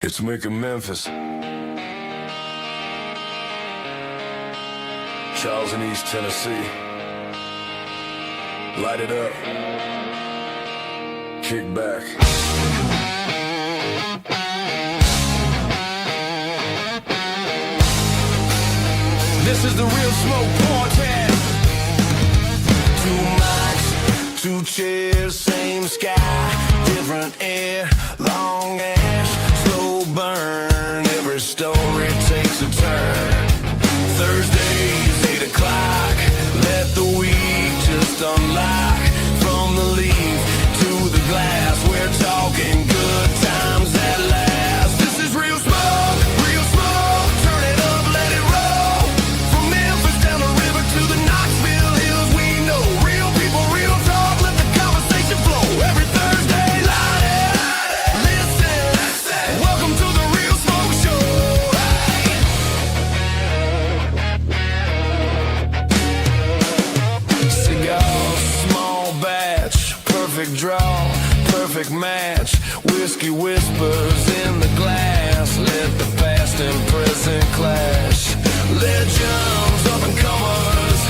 It's Mick in Memphis. Charles in East Tennessee. Light it up. Kick back. This is the real smoke podcast. 2 mics, 2 chairs, same sky, different air, long ash, slow burn. Every story takes a turn. Thursdays, 8 o'clock. Let the week just unlock. From the leaf to the glass, we're talking good times at last. This is real smoke, real smoke. Turn it up, let it roll. From Memphis down the river to the Knoxville hills, we know real people, real talk. Let the conversation flow. Every Thursday, light it. Listen. Welcome to the Real Smoke Show. Cigars, small batch, perfect draw, perfect match. Whiskey whispers in the glass. Let the past and present clash. Legends, up and comers,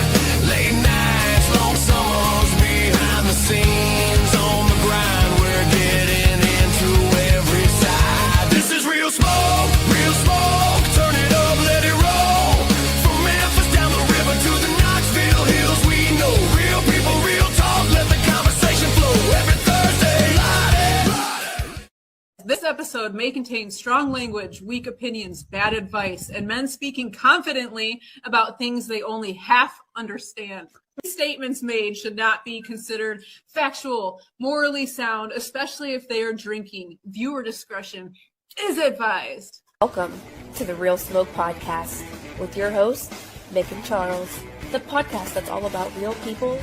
late nights, long summers, behind the scenes, on the grind. We're getting into every side. This is real smoke, real smoke. Turn it up, let it roll. From Memphis down the river to the Knoxville hills, we know real people, real talk. Let the conversation flow. Every Thursday, light it. This episode may contain strong language, weak opinions, bad advice, and men speaking confidently about things they only half understand. Statements made should not be considered factual, morally sound, especially if they are drinking. Viewer discretion is advised. Welcome to the Real Smoke Podcast with your hosts, Mick and Charles, the podcast that's all about real people,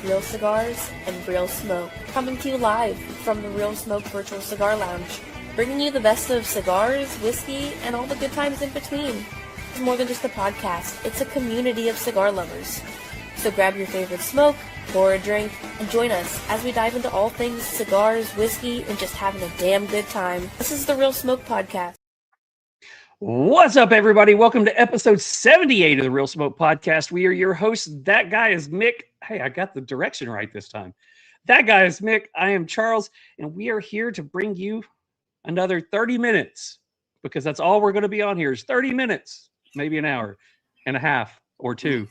real cigars, and real smoke. Coming to you live from the Real Smoke Virtual Cigar Lounge, bringing you the best of cigars, whiskey, and all the good times in between. It's more than just a podcast, it's a community of cigar lovers. So grab your favorite smoke, pour a drink, and join us as we dive into all things cigars, whiskey, and just having a damn good time. This is the Real Smoke Podcast. What's up, everybody? Welcome to episode 78 of the Real Smoke Podcast. We are your hosts. That guy is Mick. Hey, I got the direction right this time. That guy is Mick. I am Charles, and we are here to bring you another 30 minutes because that's all we're going to be on here is 30 minutes, maybe an hour and a half or 2.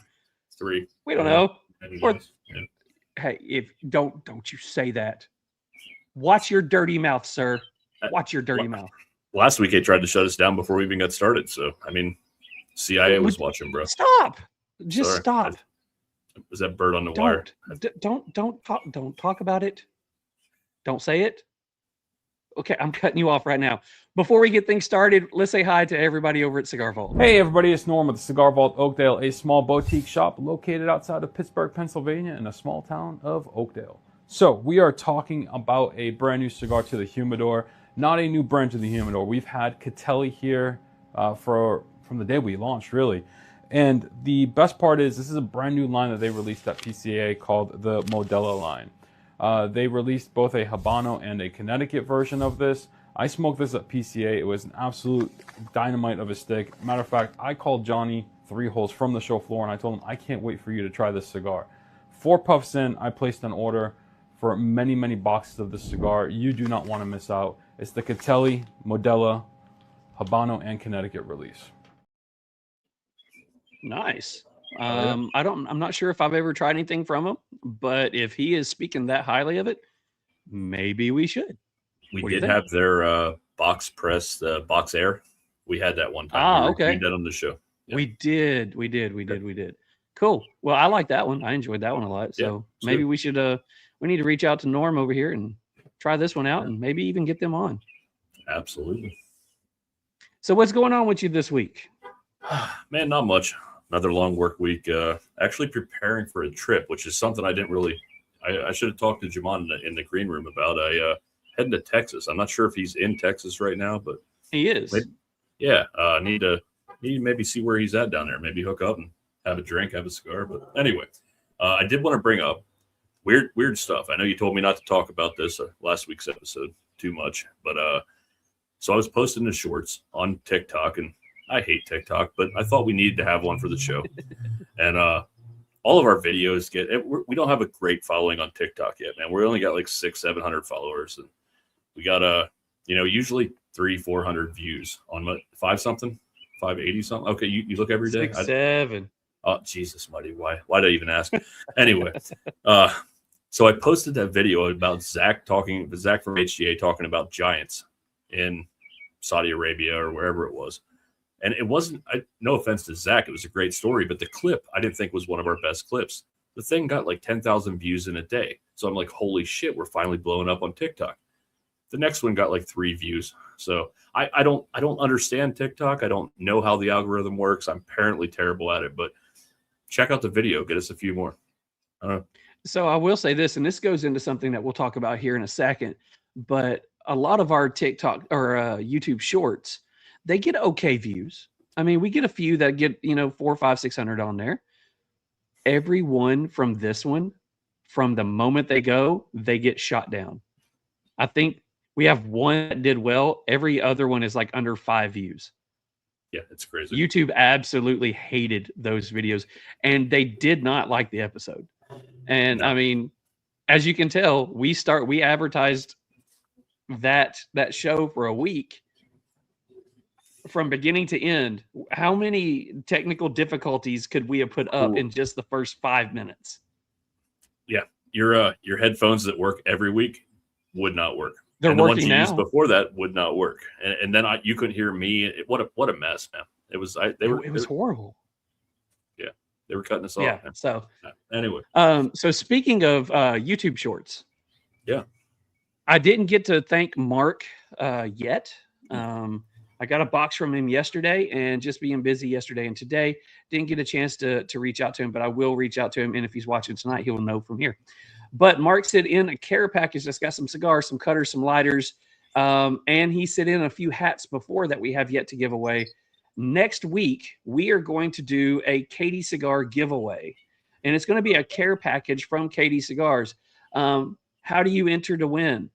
3. We don't know. Or, hey, if don't you say that. Watch your dirty mouth, sir. Watch your dirty mouth. Last week, they tried to shut us down before we even got started. So, I mean, CIA was watching, bro. Stop. Just Sorry. stop. Was that bird on the wire? Don't talk about it. Don't say it. Okay, I'm cutting you off right now. Before we get things started, let's say hi to everybody over at Cigar Vault. Hey everybody, it's Norm with the Cigar Vault Oakdale, a small boutique shop located outside of Pittsburgh, Pennsylvania in a small town of Oakdale. So we are talking about a brand new cigar to the humidor, not a new brand to the humidor. We've had XIII here from the day we launched, really. And the best part is this is a brand new line that they released at PCA called the Modella line. They released both a Habano and a Connecticut version of this. I smoked this at PCA. It was an absolute dynamite of a stick. Matter of fact, I called Johnny 3 holes from the show floor and I told him, I can't wait for you to try this cigar. 4 puffs in, I placed an order for many, many boxes of this cigar. You do not want to miss out. It's the XIII, Modella, Habano, and Connecticut release. Nice. I'm not sure if I've ever tried anything from him, but if he is speaking that highly of it, maybe we should. We did have their box press, box air. We had that one time. Ah, okay. We did that on the show. Yeah. We did. Cool. Well, I like that one. I enjoyed that one a lot. So maybe we should, we need to reach out to Norm over here and try this one out and maybe even get them on. Absolutely. So what's going on with you this week? Man, not much. Another long work week. Actually preparing for a trip, which is something I didn't really. I should have talked to Jamond in the green room about. Heading to Texas. I'm not sure if he's in Texas right now, but He is. Need to maybe see where he's at down there. Maybe hook up and have a drink, have a cigar. But anyway, I did want to bring up weird stuff. I know you told me not to talk about this last week's episode too much, but So I was posting the shorts on TikTok, and I hate TikTok, but I thought we needed to have one for the show. And all of our videos we don't have a great following on TikTok yet, man. We only got like 600-700 followers, and we got usually 300-400 views on 580 something. Okay, you look every day. 6-7. Oh, Jesus, Muddy. Why did I even ask? Anyway, so I posted that video about Zach from HGA talking about giants in Saudi Arabia or wherever it was. And it wasn't, no offense to Zach, it was a great story, but the clip I didn't think was one of our best clips. The thing got like 10,000 views in a day. So I'm like, holy shit, we're finally blowing up on TikTok. The next one got like 3 views. So I don't understand TikTok. I don't know how the algorithm works. I'm apparently terrible at it, but check out the video. Get us a few more. So I will say this, and this goes into something that we'll talk about here in a second, but a lot of our TikTok or YouTube shorts, they get okay views. I mean, we get a few that get, 400, 500, 600 on there. Every one from this one, from the moment they go, they get shot down. I think we have one that did well. Every other one is like under 5 views. Yeah, it's crazy. YouTube absolutely hated those videos, and they did not like the episode. And no. I mean, as you can tell, we advertised that show for a week from beginning to end. How many technical difficulties could we have put up in just the first 5 minutes? Yeah, your headphones that work every week would not work. They're and the working ones you now. used before that would not work, and then you couldn't hear me. What a mess, man! It was horrible. Yeah, they were cutting us off. Yeah. Man. So anyway, so speaking of YouTube Shorts, yeah, I didn't get to thank Mark yet. I got a box from him yesterday, and just being busy yesterday and today, didn't get a chance to reach out to him, but I will reach out to him, and if he's watching tonight, he'll know from here. But Mark sent in a care package that's got some cigars, some cutters, some lighters, and he sent in a few hats before that we have yet to give away. Next week, we are going to do a Katie Cigar giveaway, and it's going to be a care package from Katie Cigars. How do you enter to win?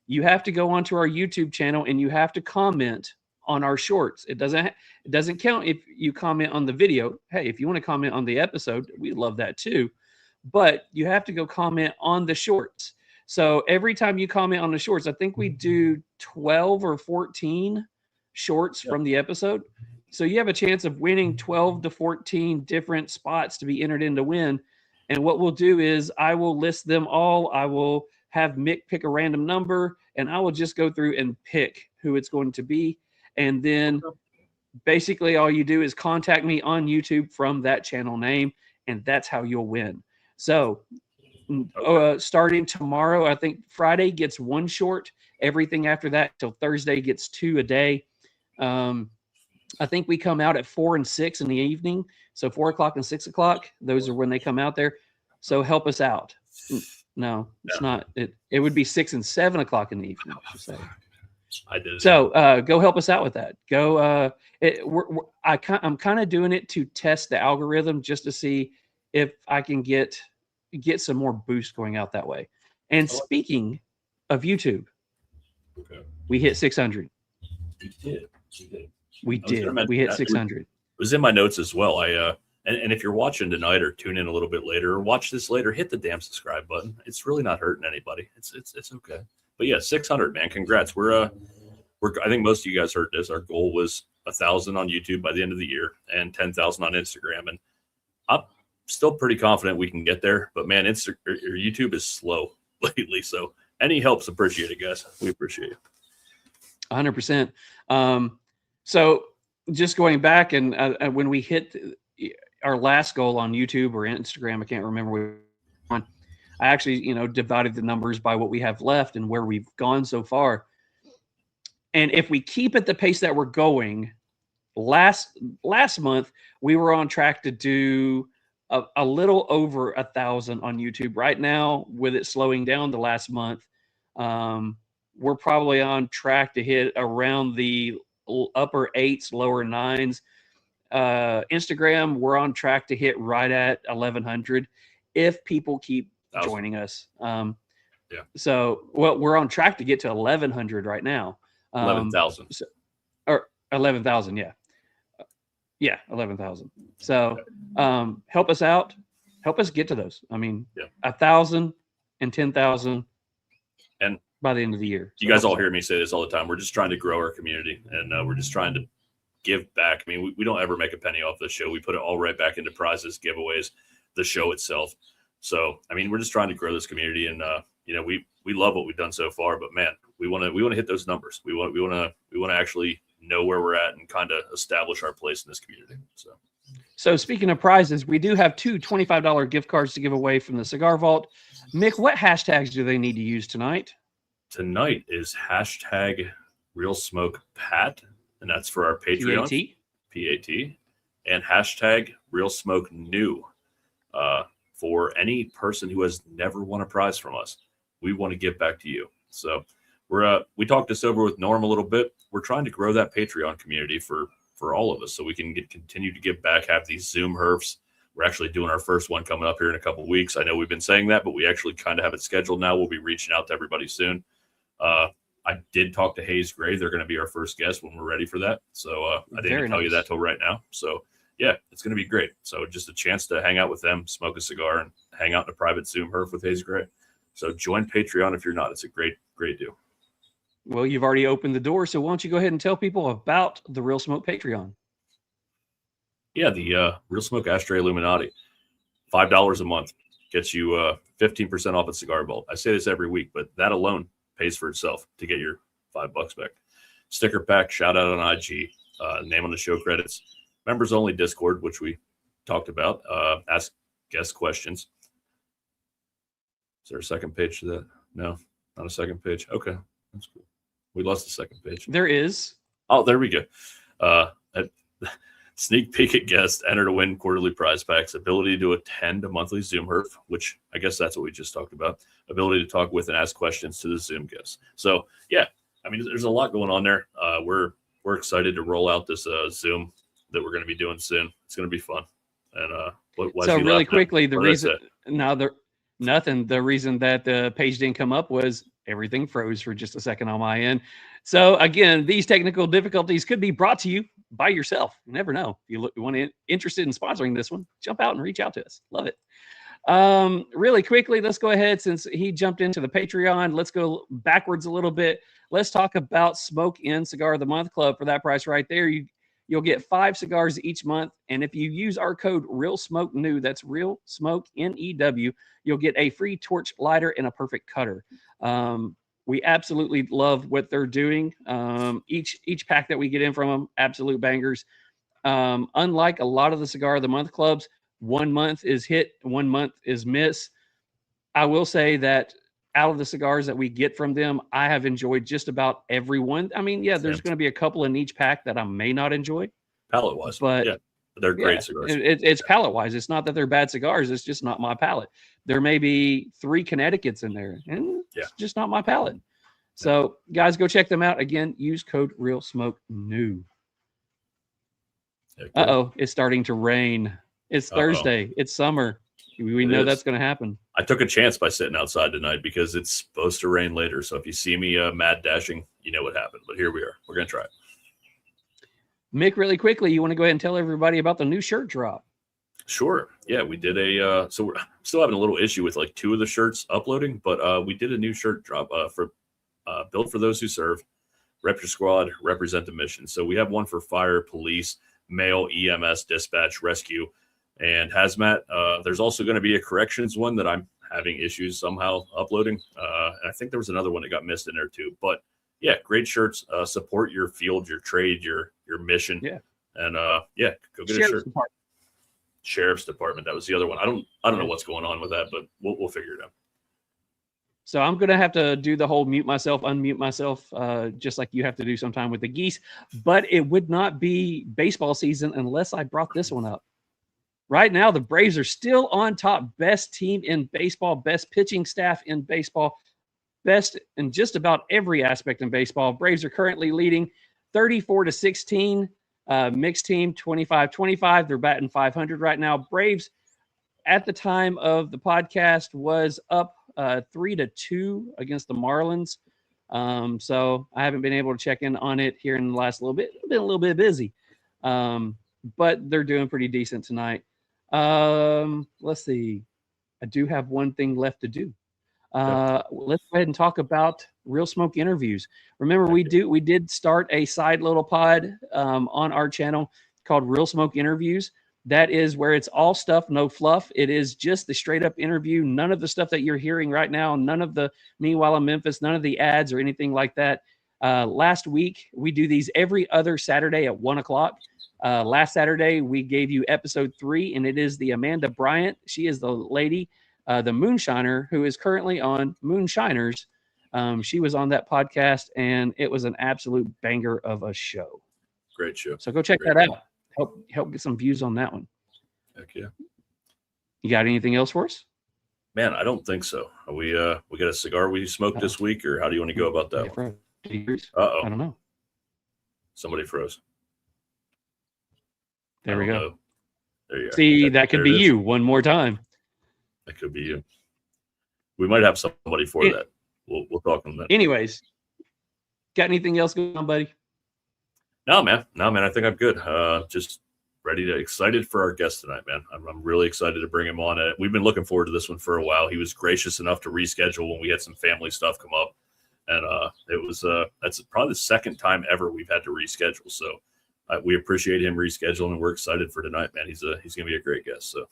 You have to go onto our YouTube channel, and you have to comment on our shorts. It doesn't count if you comment on the video. Hey, if you want to comment on the episode, we'd love that too. But you have to go comment on the shorts. So every time you comment on the shorts, I think we do 12 or 14 shorts from the episode. So you have a chance of winning 12 to 14 different spots to be entered in to win. And what we'll do is I will list them all. I will have Mick pick a random number, and I will just go through and pick who it's going to be. And then basically all you do is contact me on YouTube from that channel name, and that's how you'll win. So starting tomorrow, I think Friday gets 1 short. Everything after that till Thursday gets 2 a day. I think we come out at 4 and 6 in the evening. So 4 o'clock and 6 o'clock, those are when they come out there. So help us out. No, it's not. It would be 6 and 7 o'clock in the evening, I should say. I did. So go help us out with that. Go. I'm kind of doing it to test the algorithm just to see if I can get some more boost going out that way. And speaking of YouTube, we hit 600. We did. We hit 600. It was in my notes as well. And if you're watching tonight or tune in a little bit later or watch this later, hit the damn subscribe button. It's really not hurting anybody. It's okay. But yeah, 600, man. Congrats. We're I think most of you guys heard this. Our goal was 1,000 on YouTube by the end of the year and 10,000 on Instagram. And I'm still pretty confident we can get there. But man, YouTube is slow lately. So any help's appreciated, guys. We appreciate it. 100%. So just going back and when we hit our last goal on YouTube or Instagram, I can't remember which one, I actually, divided the numbers by what we have left and where we've gone so far. And if we keep at the pace that we're going, last month, we were on track to do a little over 1,000 on YouTube. Right now, with it slowing down the last month, we're probably on track to hit around the upper 8s, lower 9s. Instagram, we're on track to hit right at 1,100 if people keep joining us. So, well, we're on track to get to 1,100 right now. 11,000. Or 11,000. Yeah. Yeah. 11,000. So help us out. Help us get to those. I mean, 1,000 and 10,000. And by the end of the year. You guys all hear me say this all the time. We're just trying to grow our community, and we're just trying to give back. I mean, we don't ever make a penny off this show. We put it all right back into prizes, giveaways, the show itself. So, I mean, we're just trying to grow this community, and we love what we've done so far. But man, we want to hit those numbers. We want to actually know where we're at and kind of establish our place in this community. So speaking of prizes, we do have two $25 gift cards to give away from the Cigar Vault. Mick, what hashtags do they need to use tonight? Tonight is hashtag Real Smoke Pat, and that's for our Patreon. PAT. And hashtag Real Smoke New for any person who has never won a prize from us. We want to give back to you. So we talked this over with Norm a little bit. We're trying to grow that Patreon community for all of us so we can continue to give back, have these Zoom herfs. We're actually doing our first one coming up here in a couple of weeks. I know we've been saying that, but we actually kind of have it scheduled now. We'll be reaching out to everybody soon. I did talk to Haze Gray. They're going to be our first guest when we're ready for that. So I didn't tell you that till right now. So yeah, it's going to be great. So just a chance to hang out with them, smoke a cigar, and hang out in a private Zoom herf with Haze Gray. So join Patreon if you're not. It's a great, great deal. Well, you've already opened the door, so why don't you go ahead and tell people about the Real Smoke Patreon? Yeah, the Real Smoke Ashtray Illuminati, $5 a month gets you 15% off at Cigar Vault. I say this every week, but that alone pays for itself to get your $5 back. Sticker pack, shout out on IG, name on the show credits, members only Discord, which we talked about. Ask guest questions. Is there a second page to that? No, not a second page. Okay, that's cool. We lost the second page. There is. Oh, there we go. Sneak peek at guests, enter to win quarterly prize packs, ability to attend a monthly Zoom herf, which I guess that's what we just talked about, ability to talk with and ask questions to the Zoom guests. So yeah, I mean, there's a lot going on there. We're excited to roll out this Zoom that we're going to be doing soon. It's going to be fun. And so really quickly, the reason nothing. The reason that the page didn't come up was everything froze for just a second on my end. So again, these technical difficulties could be brought to you by yourself. You never know. If you interested in sponsoring this one, jump out and reach out to us. Love it. Really quickly, let's go ahead. Since he jumped into the Patreon, let's go backwards a little bit. Let's talk about Smoke In Cigar of the Month Club. For that price right there, you'll get 5 cigars each month. And if you use our code Real Smoke New, that's Real Smoke NEW, you'll get a free torch lighter and a perfect cutter. We absolutely love what they're doing. Each pack that we get in from them, absolute bangers. Unlike a lot of the Cigar of the Month clubs, 1 month is hit, 1 month is miss. I will say that out of the cigars that we get from them, I have enjoyed just about every one. I mean, yeah, there's going to be a couple in each pack that I may not enjoy. Palate-wise, but yeah, they're great cigars. It's palate-wise. It's not that they're bad cigars. It's just not my palate. There may be 3 Connecticut's in there, and it's just not my palate. So, guys, go check them out. Again, use code Real Smoke New. Uh-oh, it's starting to rain. It's Thursday. It's summer. We know that's going to happen. I took a chance by sitting outside tonight because it's supposed to rain later. So if you see me mad dashing, you know what happened. But here we are. We're going to try it. Mick, really quickly, you want to go ahead and tell everybody about the new shirt drop? Sure. Yeah, we did a so we're still having a little issue with like 2 of the shirts uploading, but we did a new shirt drop for Built for Those Who Serve, Rep Your Squad, Represent the Mission. So we have one for fire, police, mail, EMS, dispatch, rescue, and hazmat. There's also going to be a corrections one that I'm having issues somehow uploading. And I think there was another one that got missed in there too. But yeah, great shirts. Support your field, your trade, your mission. Yeah. And yeah, go get a shirt. Sheriff's Department. That was the other one. I don't know what's going on with that, but we'll figure it out. So I'm going to have to do the whole mute myself, unmute myself, just like you have to do sometime with the geese. But it would not be baseball season unless I brought this one up. Right now, the Braves are still on top. Best team in baseball, best pitching staff in baseball, best in just about every aspect in baseball. Braves are currently leading 34-16. Mixed team 25-25. They're batting 500 right now. Braves, at the time of the podcast, was up 3-2 against the Marlins. So I haven't been able to check in on it here in the last little bit. I've been a little bit busy, but they're doing pretty decent tonight. Let's see. I do have one thing left to do. Let's go ahead and talk about Real Smoke interviews. Remember, we did start a side little pod on our channel called Real Smoke Interviews. That is where it's all stuff, no fluff. It is just the straight up interview. None of the stuff that you're hearing right now, none of the Meanwhile in Memphis, none of the ads or anything like that. Last week, we do these every other Saturday at 1 o'clock. Last Saturday, we gave you episode 3, and it is the Amanda Bryant. She is the lady, the moonshiner, who is currently on Moonshiners. She was on that podcast, and it was an absolute banger of a show. Great show. So go check that out. Help get some views on that one. Heck yeah. You got anything else for us? Man, I don't think so. We got a cigar we smoked this week, or how do you want to go about that one? Uh-oh. I don't know. Somebody froze. There we go. There you go. See, that could be you one more time. That could be you. We might have somebody for that. We'll talk on that. Anyways, got anything else going on, buddy? No, man. I think I'm good. Just excited for our guest tonight, man. I'm really excited to bring him on. We've been looking forward to this one for a while. He was gracious enough to reschedule when we had some family stuff come up, and that's probably the second time ever we've had to reschedule. So we appreciate him rescheduling, and we're excited for tonight, man. He's going to be a great guest. So.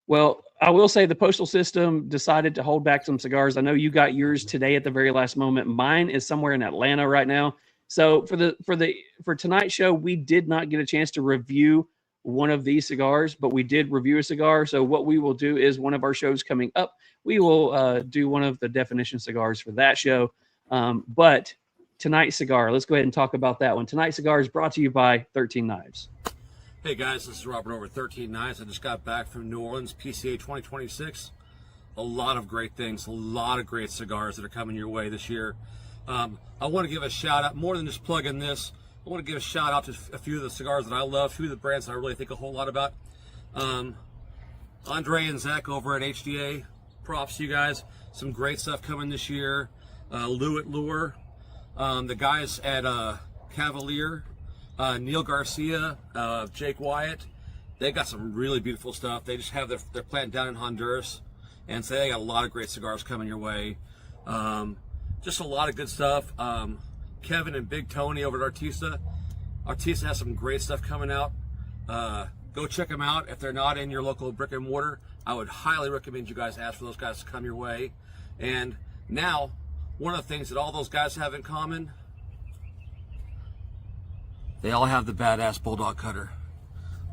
Well, I will say the postal system decided to hold back some cigars. I know you got yours today at the very last moment. Mine is somewhere in Atlanta right now. So for tonight's show, we did not get a chance to review one of these cigars, but we did review a cigar. So what we will do is one of our shows coming up, we will do one of the Definition cigars for that show. But tonight's cigar, let's go ahead and talk about that one. Tonight's cigar is brought to you by XIII Knives. Hey guys, this is Robert over at XIII Knives. I just got back from New Orleans, PCA 2026. A lot of great things, a lot of great cigars that are coming your way this year. I want to give a shout out, more than just plugging this, I want to give a shout out to a few of the cigars that I love, a few of the brands that I really think a whole lot about. Andre and Zach over at HDA, props to you guys. Some great stuff coming this year. Lou at Lure, the guys at Cavalier, Neil Garcia, Jake Wyatt, they got some really beautiful stuff. They just have their plant down in Honduras, and so they got a lot of great cigars coming your way. Just a lot of good stuff. Kevin and Big Tony over at Artista. Artista has some great stuff coming out. Go check them out. If they're not in your local brick and mortar, I would highly recommend you guys ask for those guys to come your way. And now, one of the things that all those guys have in common, they all have the badass bulldog cutter.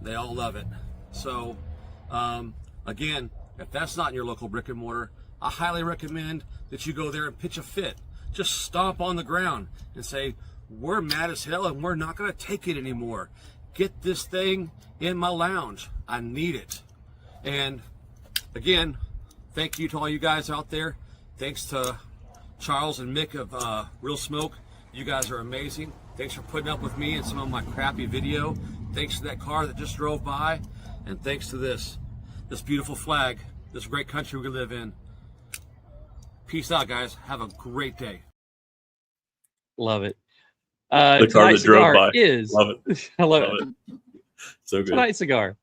They all love it. So, again, if that's not in your local brick and mortar, I highly recommend that you go there and pitch a fit. Just stomp on the ground and say, we're mad as hell and we're not going to take it anymore. Get this thing in my lounge. I need it. And again, thank you to all you guys out there. Thanks to Charles and Mick of Real Smoke. You guys are amazing. Thanks for putting up with me and some of my crappy video. Thanks to that car that just drove by. And thanks to this beautiful flag, this great country we live in. Peace out, guys. Have a great day. Love it. The car that drove by. Love it. I love it. So good. Tonight's cigar.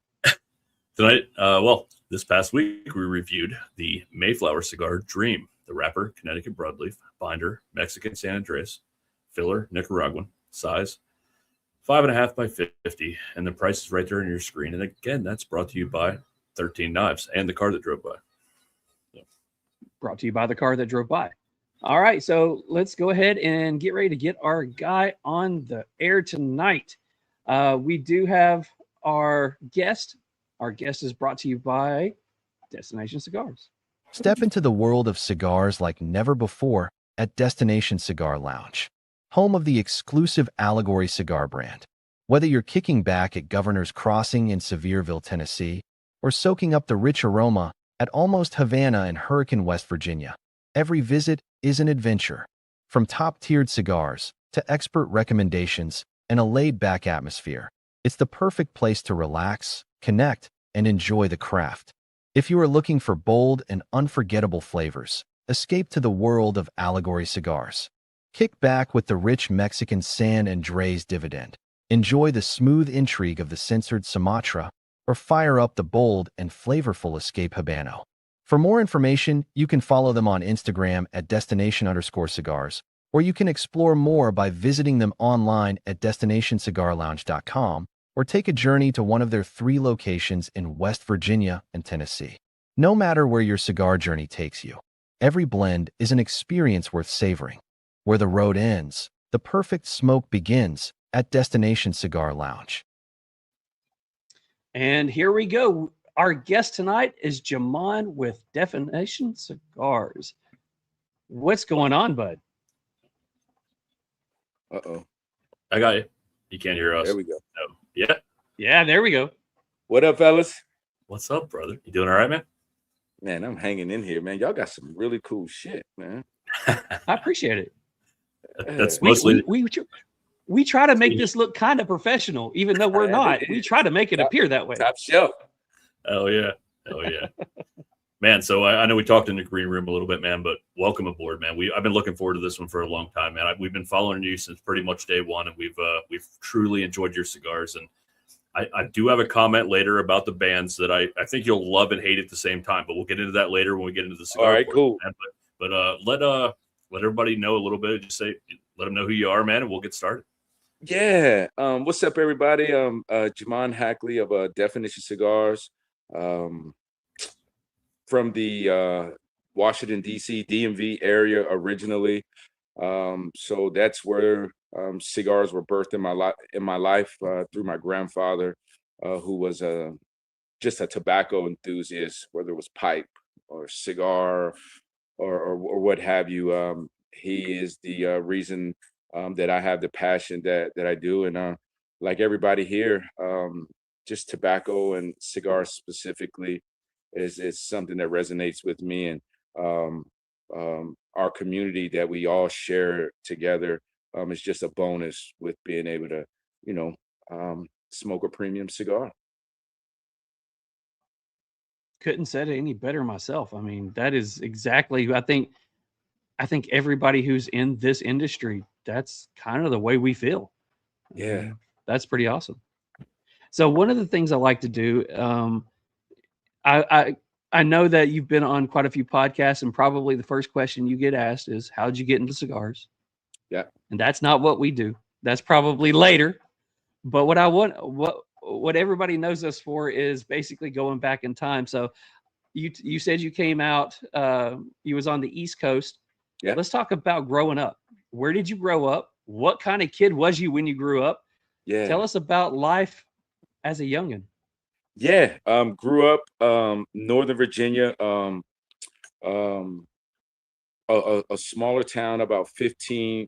Tonight, well, this past week we reviewed the Mayflower cigar Dream, the wrapper, Connecticut broadleaf, binder, Mexican San Andres, filler, Nicaraguan, size 5.5 by 50, and the price is right there on your screen. And again, that's brought to you by XIII Knives and the car that drove by. Brought to you by the car that drove by. All right, so let's go ahead and get ready to get our guy on the air tonight. We do have our guest. Our guest is brought to you by Destination Cigars. Step into the world of cigars like never before at Destination Cigar Lounge, home of the exclusive Allegory cigar brand. Whether you're kicking back at Governor's Crossing in Sevierville, Tennessee, or soaking up the rich aroma at Almost Havana in Hurricane, West Virginia, every visit is an adventure. From top-tiered cigars to expert recommendations and a laid-back atmosphere, it's the perfect place to relax, connect, and enjoy the craft. If you are looking for bold and unforgettable flavors, escape to the world of Allegory Cigars. Kick back with the rich Mexican San Andres dividend. Enjoy the smooth intrigue of the censored Sumatra, or fire up the bold and flavorful Escape Habano. For more information, you can follow them on Instagram at destination_cigars, or you can explore more by visiting them online at destinationcigarlounge.com, or take a journey to one of their 3 locations in West Virginia and Tennessee. No matter where your cigar journey takes you, every blend is an experience worth savoring. Where the road ends, the perfect smoke begins at Destination Cigar Lounge. And here we go. Our guest tonight is Jamond with Definition Cigars. What's going on, bud? Uh-oh. I got you. You can't hear us. There we go. No. Yeah. Yeah, there we go. What up, fellas? What's up, brother? You doing all right, man? Man, I'm hanging in here, man. Y'all got some really cool shit, man. I appreciate it. That's We, mostly we try to make this look kind of professional, even though we're not. We try to make it appear that way. Top shelf. Oh yeah. Man, so I know we talked in the green room a little bit, man, but welcome aboard, man. I've been looking forward to this one for a long time, man. We've been following you since pretty much day one, and we've truly enjoyed your cigars. And I do have a comment later about the bands that I think you'll love and hate at the same time, but we'll get into that later when we get into the cigar. All right, cool. Man. But let everybody know a little bit. Just let them know who you are, man, and we'll get started. Yeah. What's up, everybody? Jamond Hackley of Definition Cigars. From the Washington, D.C., DMV area originally. So that's where cigars were birthed in my life through my grandfather, who was just a tobacco enthusiast, whether it was pipe or cigar or what have you. He is the reason that I have the passion that I do. And like everybody here, just tobacco and cigars specifically is something that resonates with me, and our community that we all share together is just a bonus with being able to, smoke a premium cigar. Couldn't said it any better myself. I mean, that is exactly, I think everybody who's in this industry, that's kind of the way we feel. Yeah. That's pretty awesome. So one of the things I like to do, I know that you've been on quite a few podcasts, and probably the first question you get asked is, how'd you get into cigars? Yeah. And that's not what we do. That's probably later. But what everybody knows us for is basically going back in time. So you said you came out, you was on the East Coast. Yeah. Let's talk about growing up. Where did you grow up? What kind of kid was you when you grew up? Yeah. Tell us about life as a youngin'. Yeah. Grew up Northern Virginia, a smaller town about 50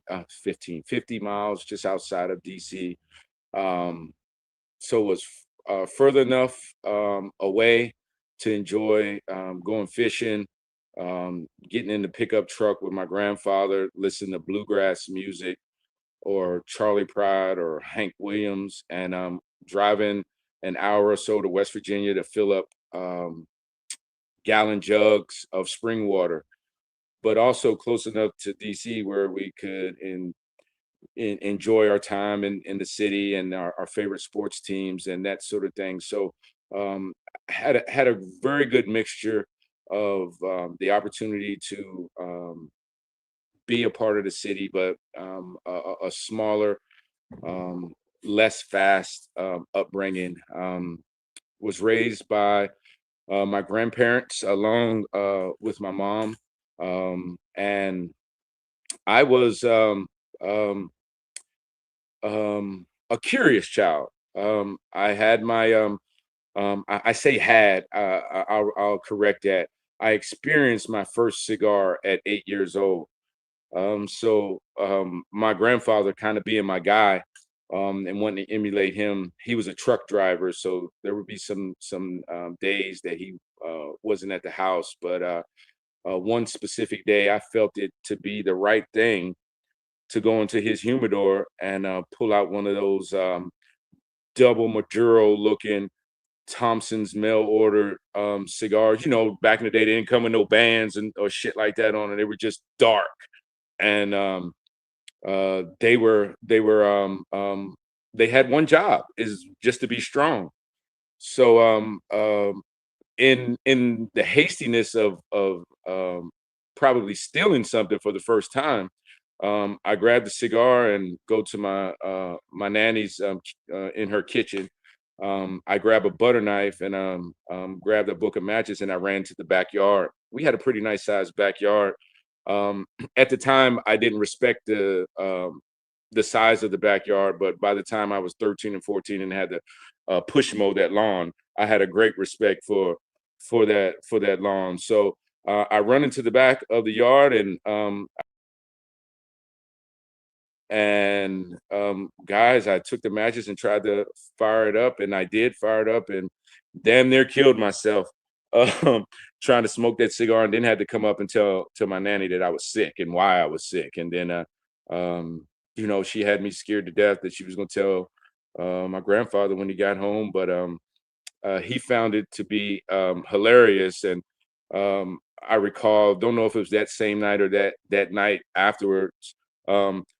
miles just outside of DC. So it was further enough away to enjoy going fishing, getting in the pickup truck with my grandfather, listening to bluegrass music or Charlie Pride or Hank Williams, and driving an hour or so to West Virginia to fill up gallon jugs of spring water, but also close enough to DC where we could enjoy our time in the city and our favorite sports teams and that sort of thing. So had a very good mixture of the opportunity to be a part of the city, but a smaller, less fast upbringing. Was raised by my grandparents along with my mom, and I was a curious child. I had my I say had, I'll correct that. I experienced my first cigar at 8 years old. So my grandfather kind of being my guy, and wanting to emulate him. He was a truck driver, so there would be some days that he wasn't at the house. But one specific day, I felt it to be the right thing to go into his humidor and pull out one of those double Maduro looking Thompson's mail order cigars. You know, back in the day, they didn't come with no bands or shit like that on it. They were just dark, and they had one job, is just to be strong. So in the hastiness of probably stealing something for the first time, I grabbed the cigar and go to my nanny's in her kitchen. I grabbed a butter knife and grabbed a book of matches, and I ran to the backyard. We had a pretty nice sized backyard. At the time, I didn't respect the size of the backyard, but by the time I was 13 and 14 and had to push mow that lawn, I had a great respect for that lawn. So I run into the back of the yard, and guys, I took the matches and tried to fire it up, and I did fire it up, and damn near killed myself trying to smoke that cigar, and then had to come up and tell my nanny that I was sick and why I was sick. And then you know, she had me scared to death that she was going to tell my grandfather when he got home, but he found it to be hilarious. And I recall, don't know if it was that same night or that night afterwards.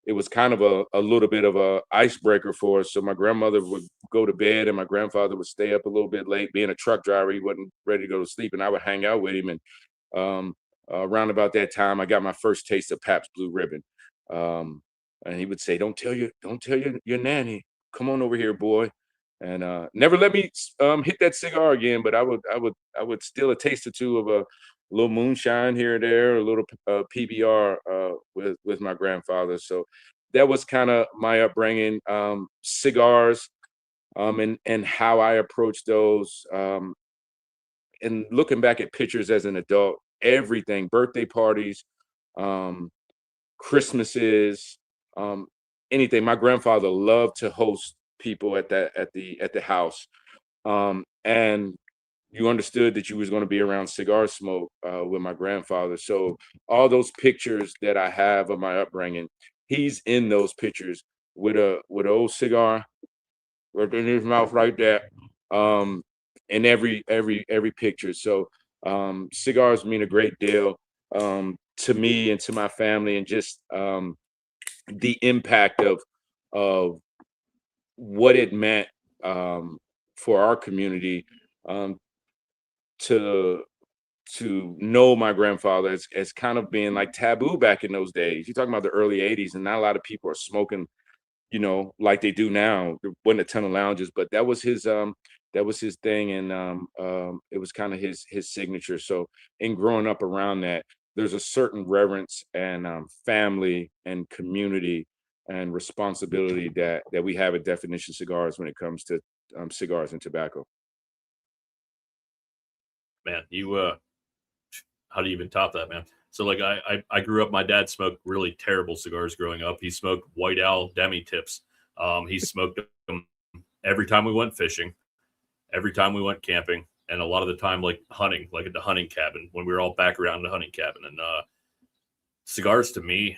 It was kind of a little bit of a icebreaker for us. So my grandmother would go to bed and my grandfather would stay up a little bit late. Being a truck driver, he wasn't ready to go to sleep, and I would hang out with him. And around about that time, I got my first taste of Pabst Blue Ribbon. And he would say, "Don't tell your nanny. Come on over here, boy." And never let me hit that cigar again. But I would steal a taste or two of a little moonshine here and there, a little PBR with my grandfather. So that was kind of my upbringing. Cigars, and how I approach those. And looking back at pictures as an adult, everything, birthday parties, Christmases, anything. My grandfather loved to host people at the house, and you understood that you was going to be around cigar smoke with my grandfather. So all those pictures that I have of my upbringing, he's in those pictures with an old cigar right in his mouth like that, in every picture. So cigars mean a great deal to me and to my family, and just the impact of what it meant for our community, to know my grandfather as kind of being like taboo back in those days. You're talking about the early 80s, and not a lot of people are smoking, you know, like they do now. There wasn't a ton of lounges, but that was his thing. And it was kind of his signature. So in growing up around that, there's a certain reverence and family and community and responsibility that we have at Definition Cigars when it comes to cigars and tobacco. Man, you how do you even top that, man? So like I grew up, my dad smoked really terrible cigars growing up. He smoked White Owl demi tips. He smoked them every time we went fishing, every time we went camping, and a lot of the time like hunting, like at the hunting cabin when we were all back around the hunting cabin. And cigars to me,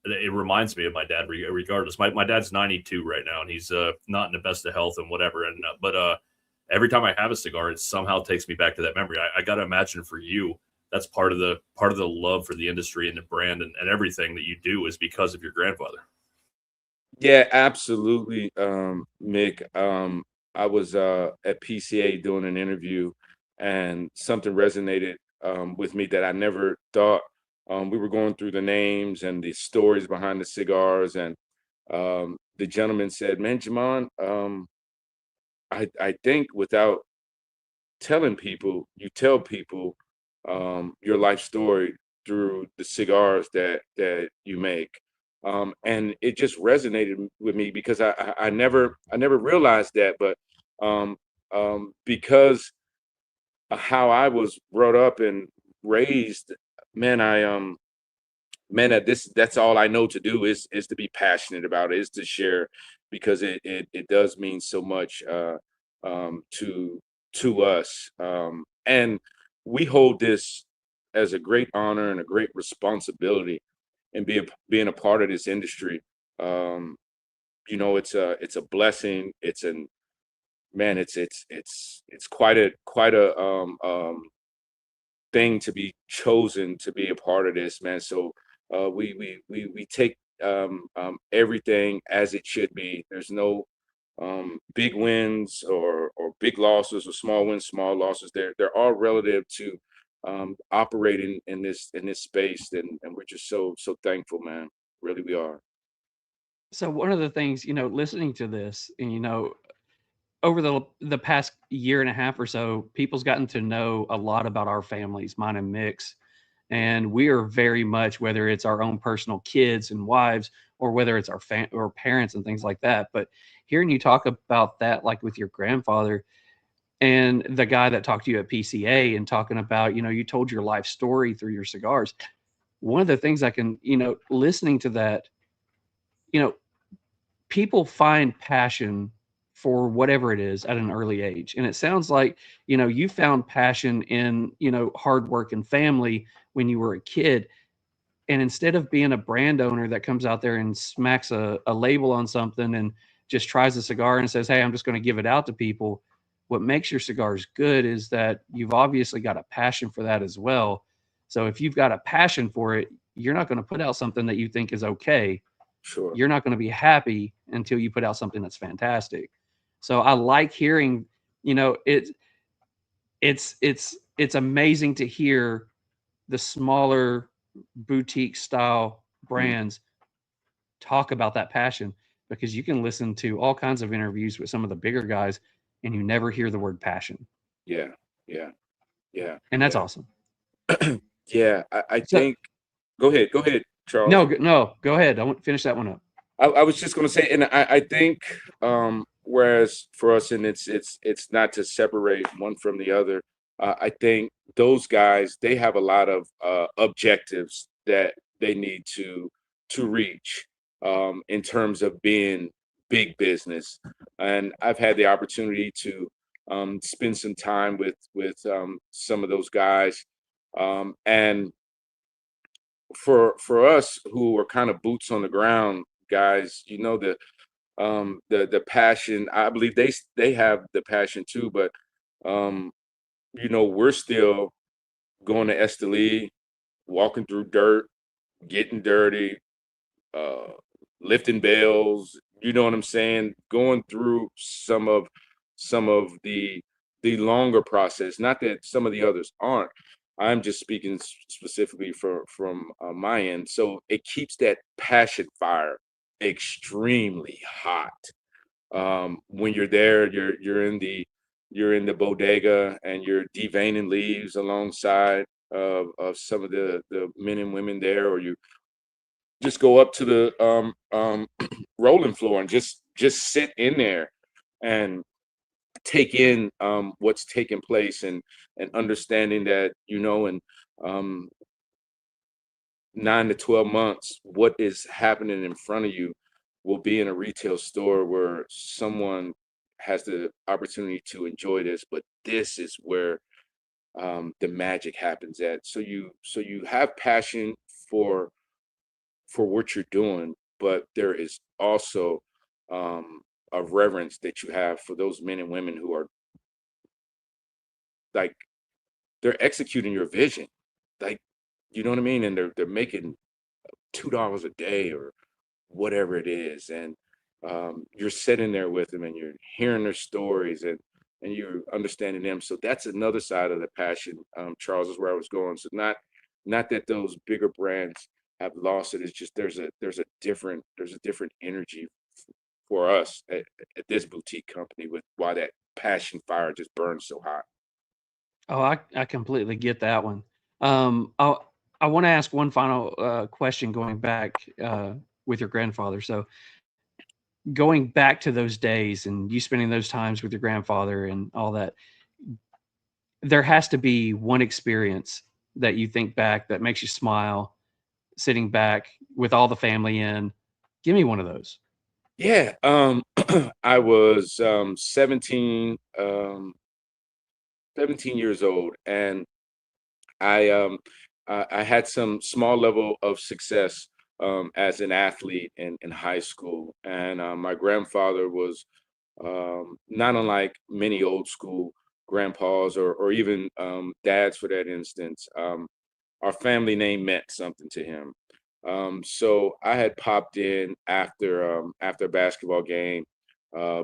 it reminds me of my dad regardless. My dad's 92 right now, and he's not in the best of health and whatever. And but every time I have a cigar, it somehow takes me back to that memory. I got to imagine for you, that's part of the love for the industry and the brand and everything that you do is because of your grandfather. Yeah, absolutely, Mick. I was at PCA doing an interview, and something resonated with me that I never thought. We were going through the names and the stories behind the cigars, and the gentleman said, "Man, Jamond, I think without telling people, you tell people your life story through the cigars that you make." And it just resonated with me because I never realized that, but because of how I was brought up and raised, man, that's all I know to do is to be passionate about it, is to share, because it does mean so much to us, and we hold this as a great honor and a great responsibility, and being a part of this industry. You know, it's a blessing. It's man, it's quite a thing to be chosen to be a part of this, man. So we take everything as it should be. There's no big wins or big losses or small wins, small losses. They're all relative to operating in this space, and we're just so thankful, man. Really, we are. So one of the things, listening to this, and over the past year and a half or so, people's gotten to know a lot about our families, mine and Mick's, and we are very much, whether it's our own personal kids and wives, or whether it's our or parents and things like that. But hearing you talk about that, like with your grandfather and the guy that talked to you at PCA, and talking about, you told your life story through your cigars. One of the things I can, listening to that, people find passion for whatever it is at an early age. And it sounds like, you found passion in, hard work and family when you were a kid. And instead of being a brand owner that comes out there and smacks a label on something and just tries a cigar and says, hey, I'm just going to give it out to people, what makes your cigars good is that you've obviously got a passion for that as well. So if you've got a passion for it, you're not going to put out something that you think is okay. Sure. You're not going to be happy until you put out something that's fantastic. So I like hearing, it's amazing to hear the smaller boutique style brands talk about that passion, because you can listen to all kinds of interviews with some of the bigger guys and you never hear the word passion. Yeah. And that's awesome. Yeah, I So- think. Go ahead, Charles. No, go ahead. I want to finish that one up. I was just going to say, and I think, whereas for us, and it's not to separate one from the other. I think those guys, they have a lot of objectives that they need to reach in terms of being big business. And I've had the opportunity to spend some time with some of those guys, and for us who are kind of boots on the ground guys, the passion. I believe they have the passion too, but we're still going to Esteli, walking through dirt, getting dirty, lifting bales. You know what I'm saying? Going through some of the longer process. Not that some of the others aren't. I'm just speaking specifically from my end. So it keeps that passion fire extremely hot. When you're there, you're in the bodega and you're deveining leaves alongside of some of the men and women there, or you just go up to the rolling floor and just sit in there and take in what's taking place, and understanding that in 9 to 12 months what is happening in front of you will be in a retail store where someone has the opportunity to enjoy this, but this is where the magic happens at. So you have passion for what you're doing, but there is also a reverence that you have for those men and women who are like, they're executing your vision, like, you know what I mean, and they're making $2 a day or whatever it is, and you're sitting there with them and you're hearing their stories, and you're understanding them. So that's another side of the passion. Charles, is where I was going. So not that those bigger brands have lost it. It's just there's a different energy for us at this boutique company, with why that passion fire just burns so hot. Oh, I completely get that one. I want to ask one final question, going back with your grandfather. So going back to those days and you spending those times with your grandfather and all that, there has to be one experience that you think back that makes you smile, sitting back with all the family in. Give me one of those. Yeah. I was 17 years old, and I had some small level of success as an athlete in high school, and my grandfather was not unlike many old school grandpas or even dads for that instance. Our family name meant something to him. So I had popped in after a basketball game.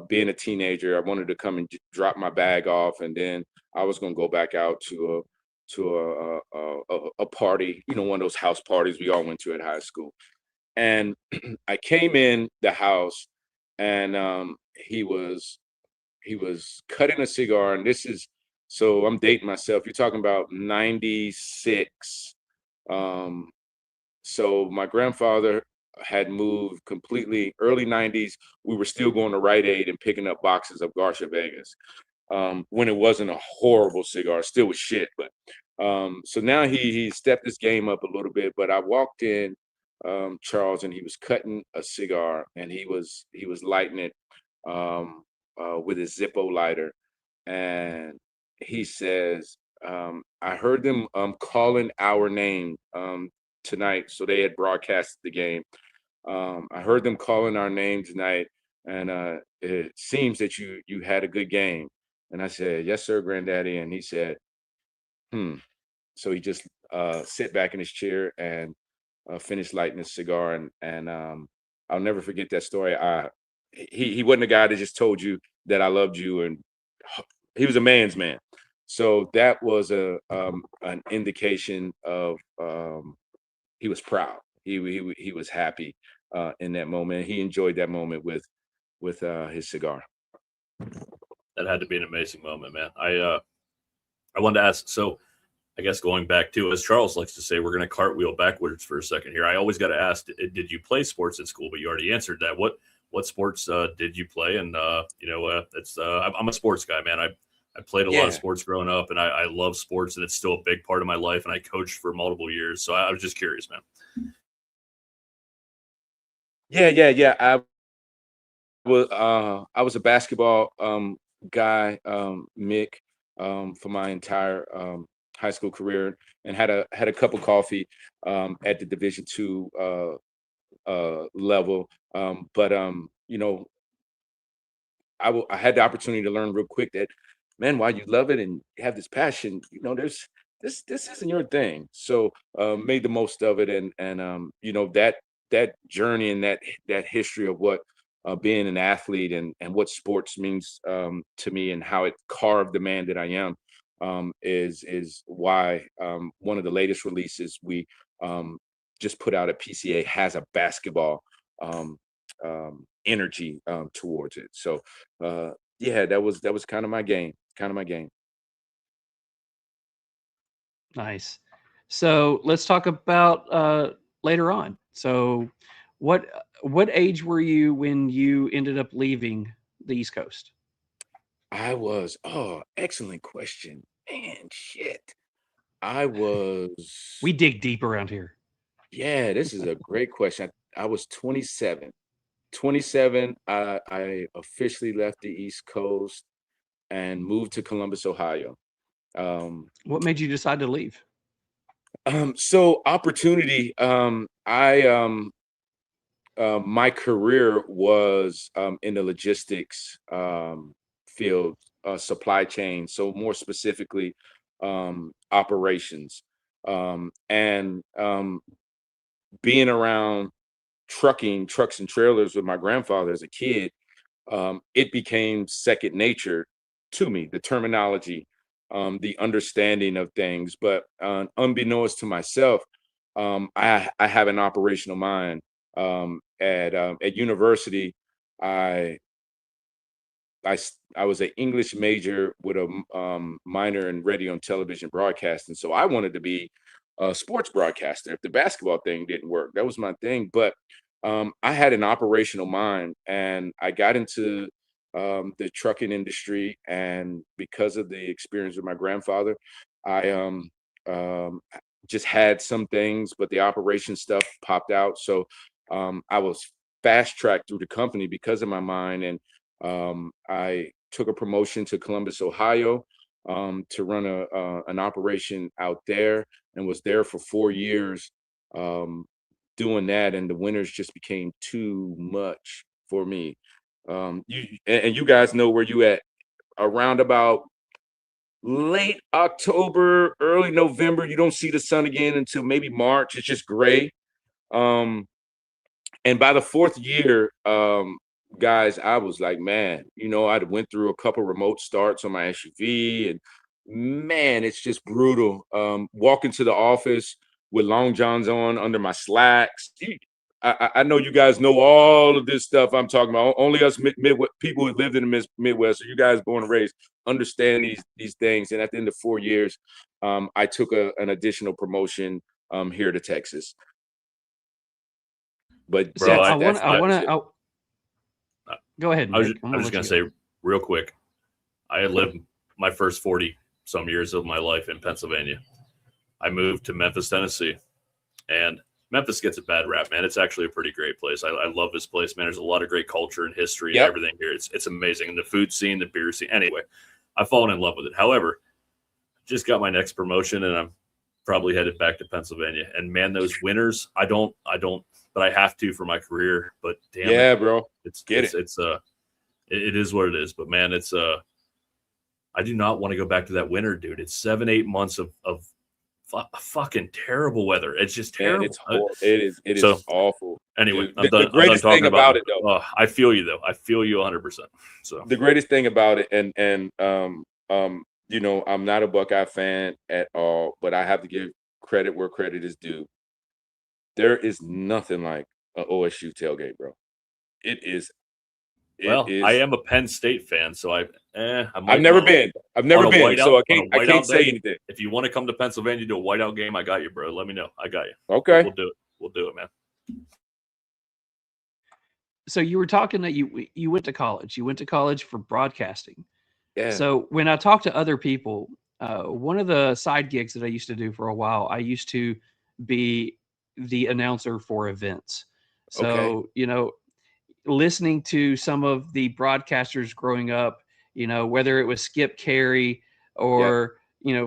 Being a teenager, I wanted to come and drop my bag off, and then I was going to go back out to a party, one of those house parties we all went to at high school. And I came in the house, and he was cutting a cigar, and so I'm dating myself. You're talking about 96. Um, so my grandfather had moved completely early 90s. We were still going to Rite Aid and picking up boxes of Garcia Vegas when it wasn't a horrible cigar, still was shit. But so now he stepped his game up a little bit. But I walked in, Charles, and he was cutting a cigar, and he was lighting it with his Zippo lighter, and he says, I heard them calling our name tonight. So they had broadcasted the game. I heard them calling our name tonight, and it seems that you had a good game. And I said, yes, sir, Granddaddy. And he said, So he just sit back in his chair and finished lighting his cigar. And I'll never forget that story. He wasn't a guy that just told you that I loved you, and he was a man's man. So that was an indication of he was proud. He was happy in that moment. He enjoyed that moment with his cigar. That had to be an amazing moment, man. I wanted to ask, so I guess going back to, as Charles likes to say, we're going to cartwheel backwards for a second here. I always got to ask, did you play sports in school? But you already answered that. What sports did you play? And I'm a sports guy, man. I played a lot of sports growing up, and I love sports, and it's still a big part of my life. And I coached for multiple years, so I was just curious, man. Yeah. I was a basketball guy, Mick, for my entire high school career, and had a cup of coffee at the Division II level. But I had the opportunity to learn real quick that, man, while you love it and have this passion, there's this isn't your thing. So made the most of it, and that journey and that history of what being an athlete and what sports means to me, and how it carved the man that I am, is why one of the latest releases we just put out at PCA has a basketball energy towards it. So that was kind of my game. Nice. So let's talk about later on. So what age were you when you ended up leaving the East Coast? Excellent question. Man, shit. We dig deep around here. Yeah, this is a great question. I was 27. I officially left the East Coast and moved to Columbus, Ohio. What made you decide to leave? So opportunity. My career was in the logistics field, supply chain. So more specifically, operations, and being around trucks and trailers with my grandfather as a kid, it became second nature to me, the terminology, the understanding of things. But unbeknownst to myself, I have an operational mind. At university, I was an English major with a minor in radio and television broadcasting. So I wanted to be a sports broadcaster. If the basketball thing didn't work, that was my thing. But I had an operational mind, and I got into the trucking industry. And because of the experience with my grandfather, I just had some things, but the operation stuff popped out. So I was fast tracked through the company because of my mind. And I took a promotion to Columbus, Ohio, to run an operation out there, and was there for 4 years doing that. And the winters just became too much for me. You guys know where you at around about late October, early November. You don't see the sun again until maybe March. It's just gray. And by the fourth year, guys, I was like, man, I went through a couple remote starts on my SUV, and man, it's just brutal. Walking to the office with long johns on under my slacks. I know you guys know all of this stuff I'm talking about. Only us people who lived in the Midwest, so you guys born and raised, understand these things. And at the end of 4 years, I took an additional promotion here to Texas. But Bro, go ahead. I was just gonna say real quick, I had lived my first 40 some years of my life in Pennsylvania. I moved to Memphis, Tennessee, and Memphis gets a bad rap, man. It's actually a pretty great place. I love this place, man. There's a lot of great culture and history and everything here. It's amazing. And the food scene, the beer scene. Anyway, I've fallen in love with it. However, just got my next promotion, and I'm probably headed back to Pennsylvania. And man, those winters, I don't, but I have to for my career. But damn, bro, it is what it is. But man, I do not want to go back to that winter, dude. It's 7-8 months of fucking terrible weather. It's just terrible. Man, it is awful. Anyway, dude, the greatest thing about it, though. I feel you, though. I feel you 100%. So the greatest thing about it, and I'm not a Buckeye fan at all, but I have to give credit where credit is due. There is nothing like an OSU tailgate, bro. I am a Penn State fan, so I've never been, so I can't say anything. If you want to come to Pennsylvania to do a whiteout game, I got you, bro. Let me know. I got you. Okay, we'll do it, man. So you were talking that you went to college. You went to college for broadcasting. Yeah. So when I talk to other people, one of the side gigs that I used to do for a while, I used to be the announcer for events. So, listening to some of the broadcasters growing up, whether it was Skip Carey or,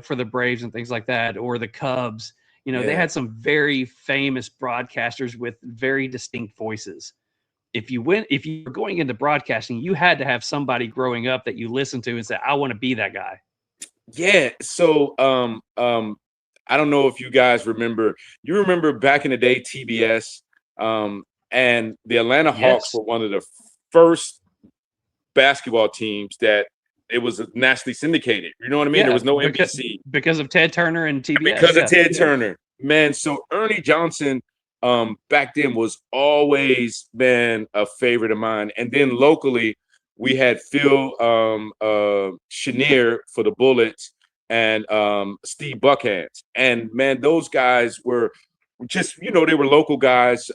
for the Braves and things like that, or the Cubs, they had some very famous broadcasters with very distinct voices. If you were going into broadcasting, you had to have somebody growing up that you listened to and said, I want to be that guy. Yeah. So, I don't know if you guys remember. You remember back in the day, TBS, and the Atlanta Hawks were one of the first basketball teams that it was nationally syndicated. You know what I mean? Yeah, there was no NBC because of Ted Turner and TBS. Because of Ted Turner, man. So Ernie Johnson, back then was always been a favorite of mine. And then locally, we had Phil Chenier for the Bullets and Steve Buckhands. And man, those guys were just, they were local guys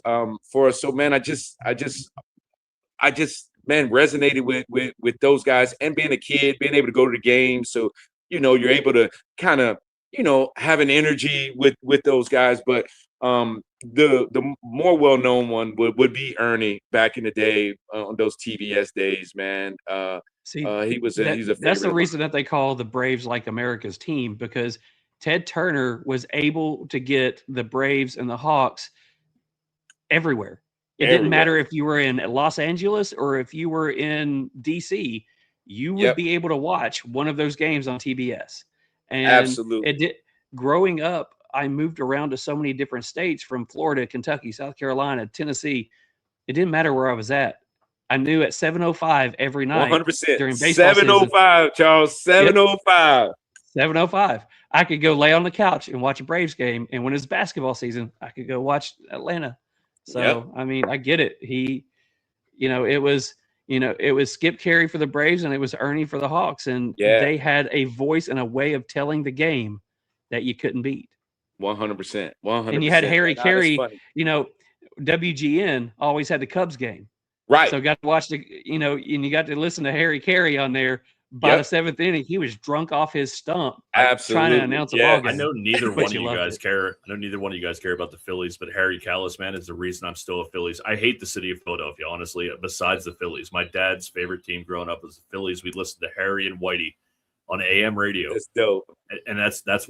for us. So man, I just resonated with those guys, and being a kid, being able to go to the games. So, you're able to kind of, have an energy with those guys. But the more well-known one would be Ernie back in the day on those TBS days, man. He's a favorite. That's the reason that they call the Braves like America's team, because Ted Turner was able to get the Braves and the Hawks everywhere. It didn't matter if you were in Los Angeles or if you were in DC, you would be able to watch one of those games on TBS. And absolutely. Growing up, I moved around to so many different states, from Florida, Kentucky, South Carolina, Tennessee. It didn't matter where I was at. I knew at 7:05 every night 100% during baseball 7:05, Charles. 7:05. 7:05. I could go lay on the couch and watch a Braves game, and when it's basketball season, I could go watch Atlanta. So I mean, I get it. It was Skip Carey for the Braves, and it was Ernie for the Hawks, and they had a voice and a way of telling the game that you couldn't beat. 100%. 100%. And you had Harry Carey. WGN always had the Cubs game. Right. So got to watch and you got to listen to Harry Carey on there. By the seventh inning, he was drunk off his stump. Absolutely. Trying to announce a ball game. I know neither one of you guys care. I know neither one of you guys care about the Phillies, but Harry Callis, man, is the reason I'm still a Phillies. I hate the city of Philadelphia, honestly, besides the Phillies. My dad's favorite team growing up was the Phillies. We'd listen to Harry and Whitey on AM radio. That's dope. And that's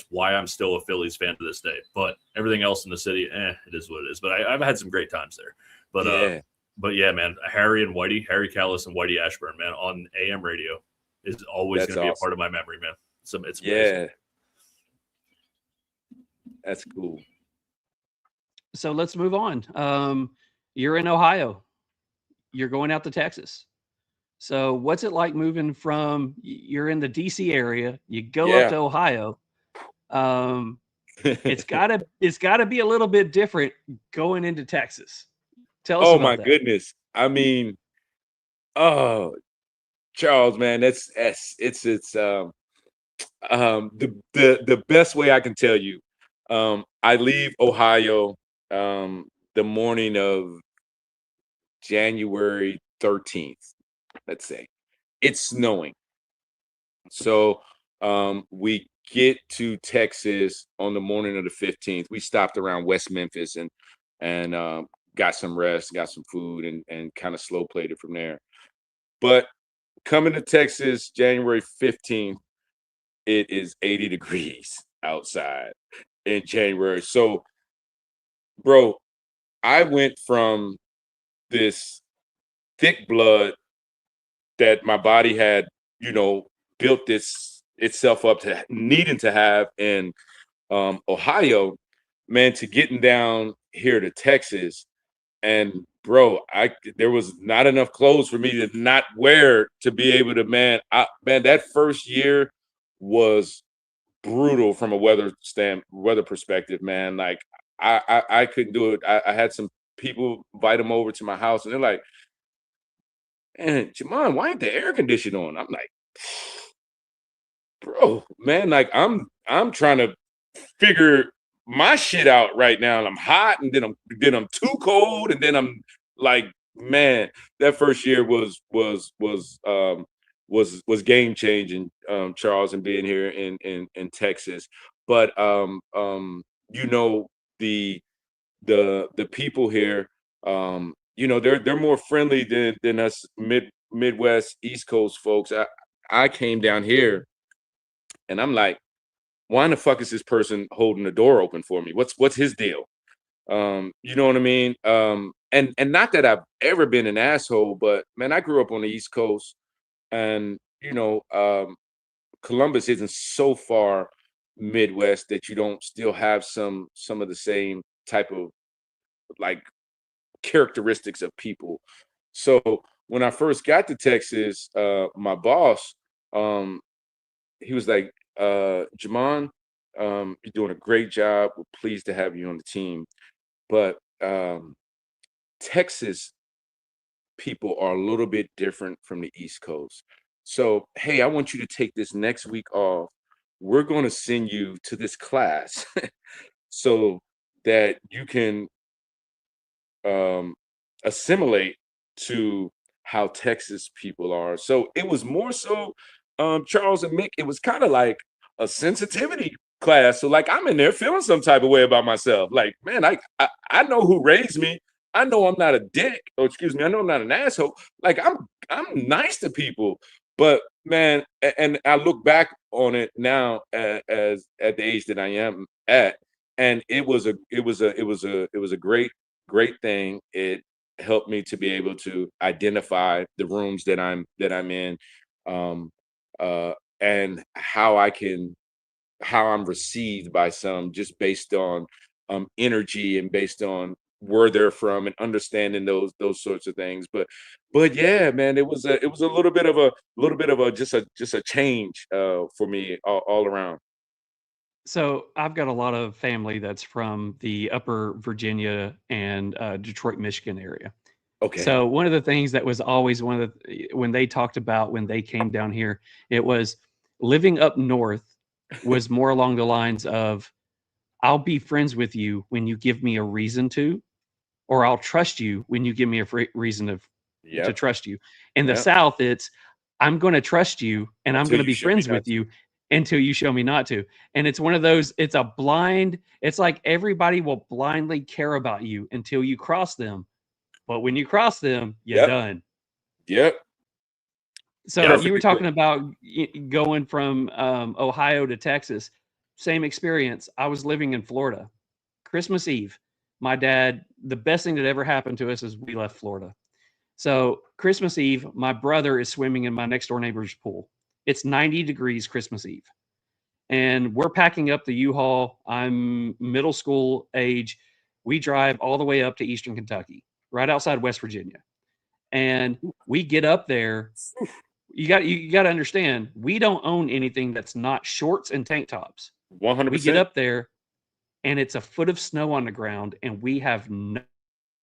why I'm still a Phillies fan to this day. But everything else in the city, it is what it is. But I've had some great times there. But But yeah, man, Harry Callis and Whitey Ashburn, man, on AM radio is always That's going to be a awesome. part of my memory, man. So it's amazing. Yeah. That's cool. So let's move on. You're in Ohio. You're going out to Texas. So what's it like moving from, you're in the DC area, you go up to Ohio. It's gotta be a little bit different going into Texas. Tell us Oh about my that. goodness. I mean, oh, Charles, man, it's the best way I can tell you. I leave Ohio the morning of January 13th, let's say. It's snowing. So we get to Texas on the morning of the 15th. We stopped around West Memphis and got some rest, got some food, and kind of slow played it from there. But coming to Texas January 15th, it is 80 degrees outside in January. So, bro, I went from this thick blood that my body had, built itself up to needing to have in Ohio, man, to getting down here to Texas. And bro, there was not enough clothes for me to not wear to be able to, man, that first year was brutal from a weather perspective, man. Like I couldn't do it. I had some people invite them over to my house, and they're like, "Man, Jamond, why ain't the air conditioning on?" I'm like, bro, man, like I'm trying to figure my shit out right now, and I'm hot, and then I'm too cold, and then I'm like, man, that first year was game changing, Charles, and being here in Texas. But the people here, they're more friendly than us Midwest East Coast folks. I came down here and I'm like, why in the fuck is this person holding the door open for me? What's his deal? You know what I mean? And not that I've ever been an asshole, but man, I grew up on the East Coast, and Columbus isn't so far Midwest that you don't still have some of the same type of like characteristics of people. So when I first got to Texas, my boss, he was like, Jamond, you're doing a great job. We're pleased to have you on the team. But Texas people are a little bit different from the East Coast. So, hey, I want you to take this next week off. We're going to send you to this class so that you can assimilate to how Texas people are. So it was more so, Charles and Mick, it was kind of like a sensitivity class. So like I'm in there feeling some type of way about myself. Like, man, I know who raised me. I know I'm not a dick. Oh, excuse me. I know I'm not an asshole. Like I'm nice to people. But man, and I look back on it now as at the age that I am at, and it was a great thing. It helped me to be able to identify the rooms that I'm in, and how I'm received by some, just based on energy and based on where they're from and understanding those sorts of things. But yeah, man, it was a little bit of a just a change for me all around. So I've got a lot of family that's from the upper Virginia and Detroit, Michigan area. Okay. So one of the things that was always when they talked about when they came down here, it was living up north was more along the lines of, I'll be friends with you when you give me a reason to, or I'll trust you when you give me a reason to trust you. In the South, it's, I'm going to trust you and I'm going to be friends with you until you show me not to. And it's one of those, it's like everybody will blindly care about you until you cross them. But when you cross them, you're done. Yep. So you were talking about going from Ohio to Texas. Same experience. I was living in Florida. Christmas Eve, my dad, the best thing that ever happened to us is we left Florida. So Christmas Eve, my brother is swimming in my next door neighbor's pool. It's 90 degrees Christmas Eve. And we're packing up the U-Haul. I'm middle school age. We drive all the way up to Eastern Kentucky, right outside West Virginia. And we get up there. You got to understand, we don't own anything that's not shorts and tank tops. 100%. We get up there and it's a foot of snow on the ground and we have no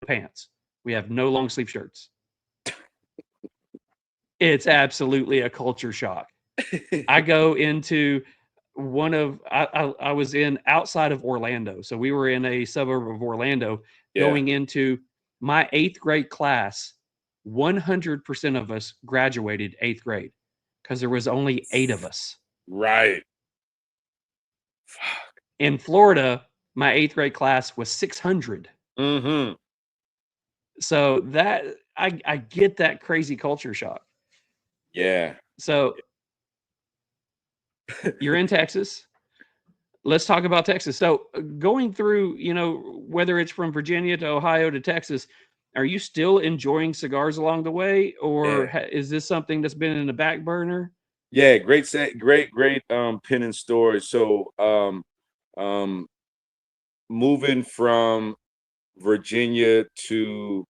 pants. We have no long sleeve shirts. It's absolutely a culture shock. I go into I was in outside of Orlando. So we were in a suburb of Orlando going into my 8th grade class. 100% of us graduated 8th grade because there was only 8 of us. Right. In Florida, my 8th grade class was 600. Mm-hmm. So that I get that crazy culture shock. Yeah. So you're in Texas. Let's talk about Texas. So going through, whether it's from Virginia to Ohio to Texas, are you still enjoying cigars along the way, or is this something that's been in the back burner? Yeah, great pin and story. So moving from Virginia to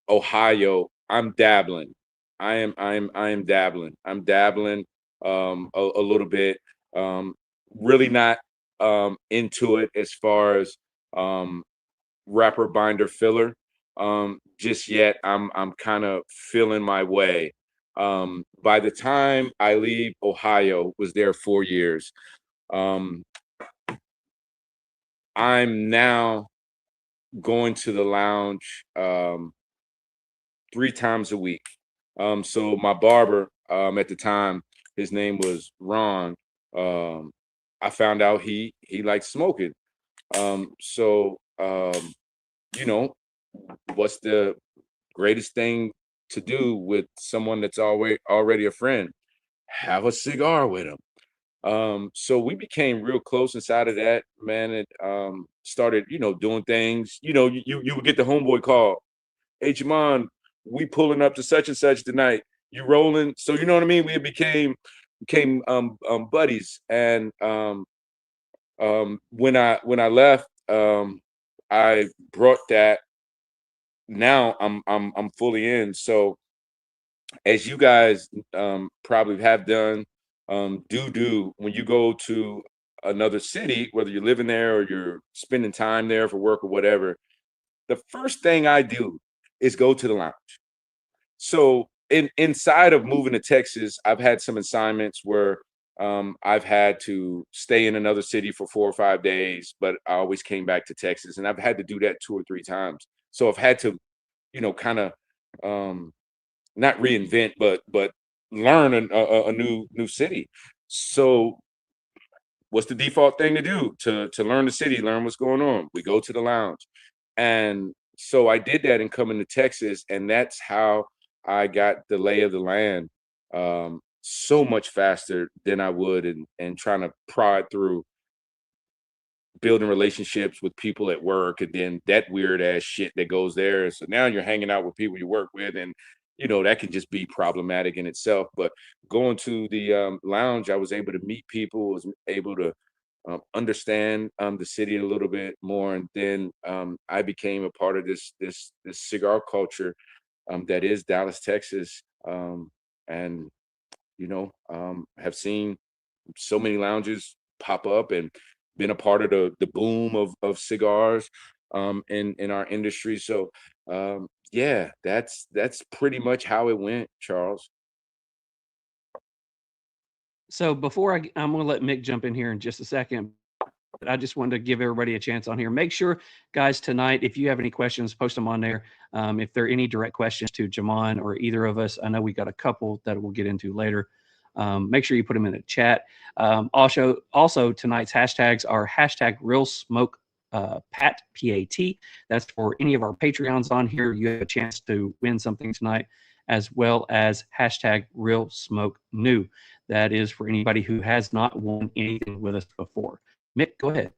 Ohio, I'm dabbling. I am dabbling. I'm dabbling a little bit. Really not into it as far as wrapper, binder, filler just yet. I'm kind of feeling my way. By the time I leave Ohio, was there 4 years. I'm now going to the lounge 3 times a week. So my barber at the time, his name was Ron. I found out he liked smoking. What's the greatest thing to do with someone that's already a friend? Have a cigar with him. So we became real close inside of that, man. And started, doing things. You would get the homeboy call. Hey, Jamond, we pulling up to such and such tonight. You rolling? So you know what I mean? We became buddies. And when I left, I brought that. Now I'm fully in. So as you guys probably have done, do when you go to another city, whether you're living there or you're spending time there for work or whatever, the first thing I do is go to the lounge. So inside of moving to Texas, I've had some assignments where I've had to stay in another city for 4 or 5 days, but I always came back to Texas, and I've had to do that 2 or 3 times. So I've had to, kind of not reinvent, but learn a new city. So what's the default thing to do to learn the city, learn what's going on? We go to the lounge. And so I did that in coming to Texas, and that's how I got the lay of the land so much faster than I would and trying to prod through building relationships with people at work, and then that weird ass shit that goes there. So now you're hanging out with people you work with, and that can just be problematic in itself. But going to the lounge, I was able to meet people, was able to understand the city a little bit more, and then I became a part of this cigar culture that is Dallas, Texas, and have seen so many lounges pop up and been a part of the boom of cigars in our industry. So yeah, that's pretty much how it went, Charles. So before I'm going to let Mick jump in here in just a second. I just wanted to give everybody a chance on here. Make sure, guys, tonight, if you have any questions, post them on there. If there are any direct questions to Jamond or either of us, I know we got a couple that we'll get into later. Make sure you put them in the chat. Also, tonight's hashtags are hashtag Real Smoke Pat, P-A-T. That's for any of our Patreons on here. You have a chance to win something tonight, as well as hashtag Real Smoke New. That is for anybody who has not won anything with us before. Mick, go ahead.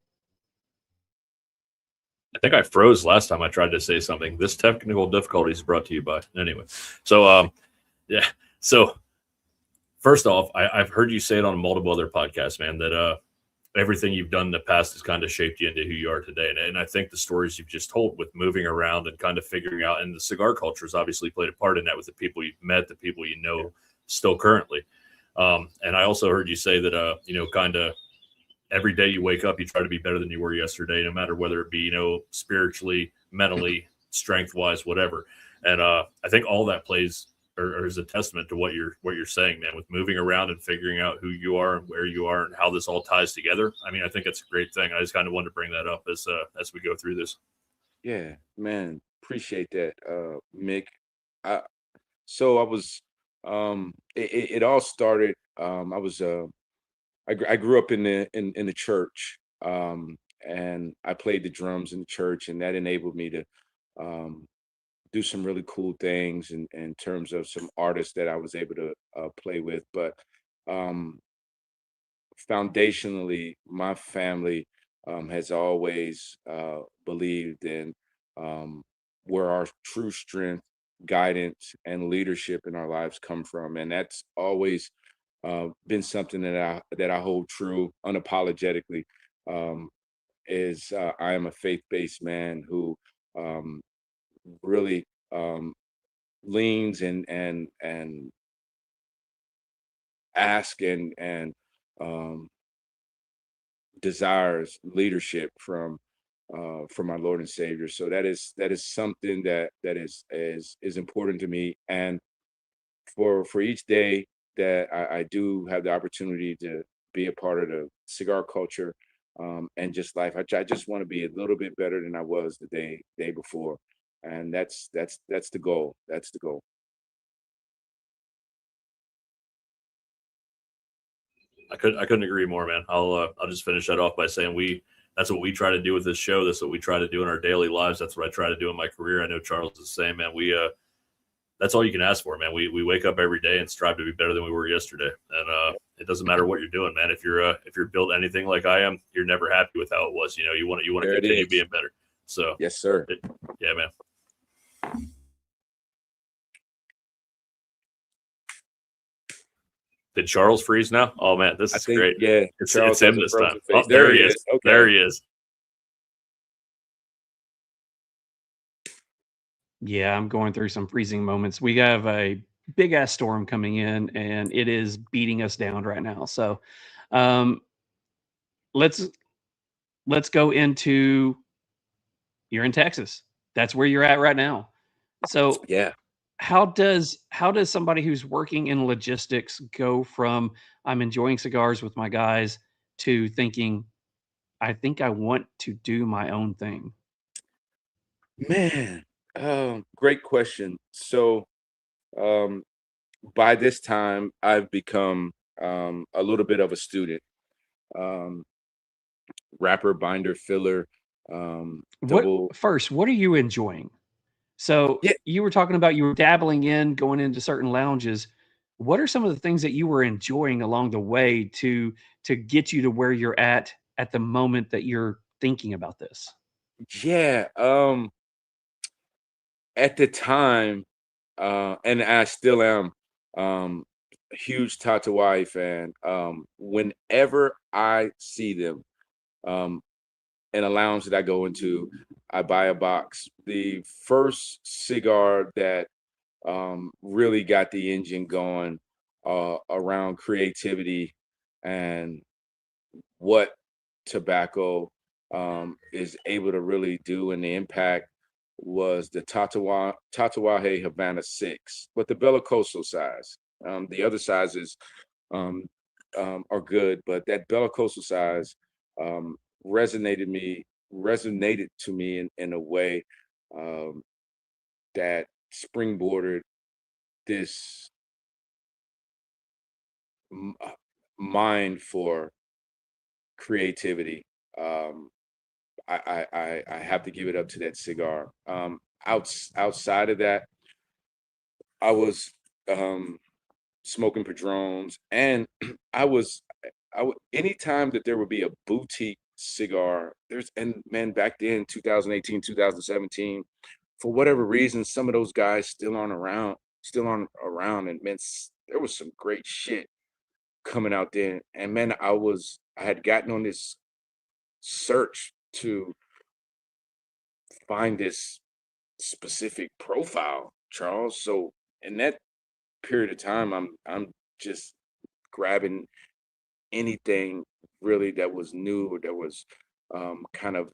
I think I froze last time I tried to say something. This technical difficulty is brought to you by. Anyway, so yeah. So first off, I've heard you say it on multiple other podcasts, man, that everything you've done in the past has kind of shaped you into who you are today. And I think the stories you've just told with moving around and kind of figuring out, and the cigar culture has obviously played a part in that with the people you've met, the people you know still currently. And I also heard you say that, kind of every day you wake up, you try to be better than you were yesterday, no matter whether it be, spiritually, mentally, strength wise, whatever. And I think all that plays or is a testament to what you're saying, man, with moving around and figuring out who you are and where you are and how this all ties together. I mean, I think it's a great thing. I just kind of wanted to bring that up as we go through this. Yeah, man, appreciate that, Mick. So I was, it all started. I grew up in the church, and I played the drums in the church, and that enabled me to um, do some really cool things in terms of some artists that I was able to play with. But um, foundationally, my family has always believed in where our true strength, guidance, and leadership in our lives come from, and that's always been something that I hold true unapologetically. Um, is I am a faith-based man who um, really leans and ask and desires leadership from my Lord and Savior. So that is something that is important to me. And for each day that I do have the opportunity to be a part of the cigar culture and just life, I just want to be a little bit better than I was the day before. And that's the goal. That's the goal. I couldn't agree more, man. I'll just finish that off by saying that's what we try to do with this show. That's what we try to do in our daily lives. That's what I try to do in my career. I know Charles is the same, man. That's all you can ask for, man. We wake up every day and strive to be better than we were yesterday. And it doesn't matter what you're doing, man. If you're built anything like I am, you're never happy with how it was. You want to There it continue is. being better. So Yes, sir. yeah, man. Did Charles freeze now? Oh man, this I is think, great. yeah, It's Charles him has a this frozen time. face. Oh, there he is. Okay. There he is. Yeah, I'm going through some freezing moments. We have a big ass storm coming in, and it is beating us down right now. So, um, let's go into you're in Texas. That's where you're at right now. So, Yeah. how does somebody who's working in logistics go from I'm enjoying cigars with my guys to thinking I think I want to do my own thing? Man, great question. So, um, by this time, I've become a little bit of a student, um, wrapper, binder, filler, double. What are you enjoying? So Yeah, you were talking about you were dabbling in going into certain lounges. What are some of the things that you were enjoying along the way to get you to where you're at the moment that you're thinking about this? yeah. At the time, and I still am, a huge Tatawai fan. Whenever I see them, um, in a lounge that I go into, I buy a box. The first cigar that really got the engine going around creativity and what tobacco is able to really do and the impact was the Tatawahe Havana 6, but the Bellicoso size. The other sizes um, are good, but that Bellicoso size um, resonated to me in a way um, that springboarded this m- uh, mind for creativity. Um, I have to give it up to that cigar. Outside of that, I was um, smoking Padrones, and I was anytime that there would be a boutique cigar. Back then, 2018, 2017, for whatever reason, some of those guys still aren't around. And man, there was some great shit coming out then. And man, I had gotten on this search to find this specific profile, Charles. So in that period of time, I'm just grabbing anything really that was new or that was kind of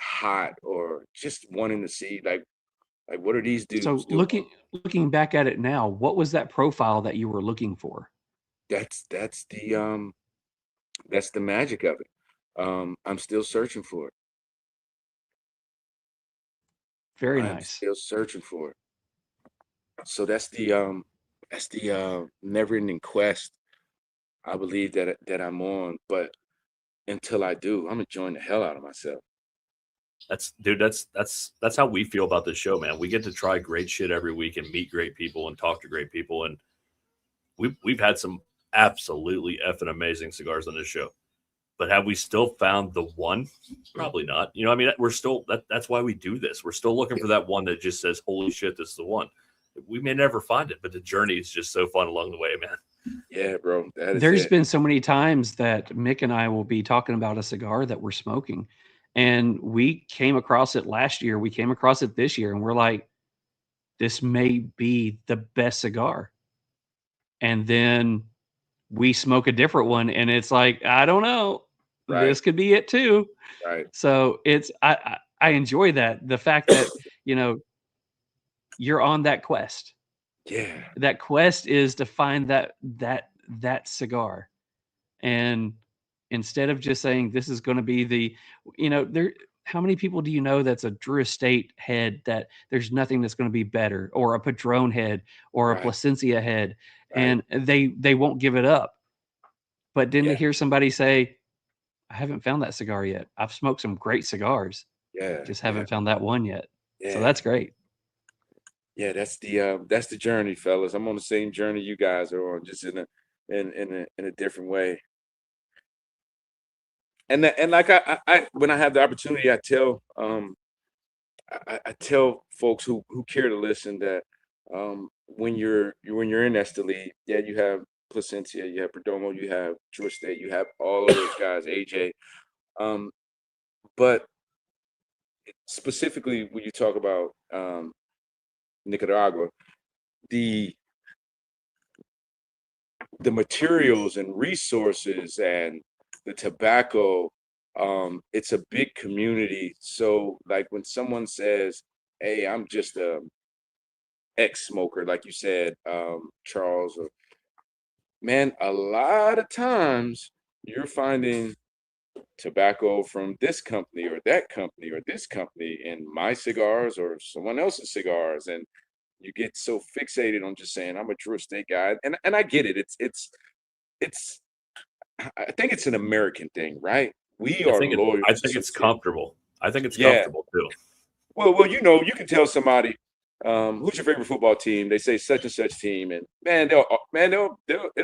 hot, or just wanting to see like what are these dudes So doing? looking back at it now, what was that profile that you were looking for? That's the magic of it. I'm still searching for it. Very I'm nice. still searching for it. So that's the never-ending quest, I believe, that I'm on. But until I do, I'm enjoying the hell out of myself. That's how we feel about this show, man. We get to try great shit every week and meet great people and talk to great people, and we've had some absolutely effing amazing cigars on this show. But have we still found the one? Probably not. You know, I mean, we're still that's why we do this. We're still looking for that one that just says, "Holy shit, this is the one." We may never find it, but the journey is just so fun along the way, man. Yeah, bro. There's been so many times that Mick and I will be talking about a cigar that we're smoking, and we came across it last year. We came across it this year, and we're like, this may be the best cigar. And then we smoke a different one, and it's like, I don't know. Right. This could be it too. Right. So I enjoy that. The fact that, you're on that quest. Yeah. That quest is to find that cigar. And instead of just saying this is going to be how many people do you know that's a Drew Estate head that there's nothing that's going to be better, or a Padron head, or a Plasencia head, and they won't give it up. But then to hear somebody say, I haven't found that cigar yet. I've smoked some great cigars. Yeah. Just haven't found that one yet. Yeah. So that's great. Yeah, that's the journey, fellas. I'm on the same journey you guys are on, just in a different way. And like I when I have the opportunity, I tell I tell folks who care to listen that when you're in Esteli, yeah, you have Placencia, you have Perdomo, you have Drew Estate, you have all of those guys, AJ. But specifically when you talk about Nicaragua, the materials and resources and the tobacco, it's a big community. So like when someone says, hey, I'm just a ex-smoker, like you said, Charles, or man, a lot of times you're finding tobacco from this company or that company or this company in my cigars or someone else's cigars, and you get so fixated on just saying I'm a Drew Estate guy, and I get it. It's I think it's an American thing, right? We are loyal. I think it's comfortable. I think it's comfortable too. Well, you can tell somebody, who's your favorite football team? They say such and such team, and it'll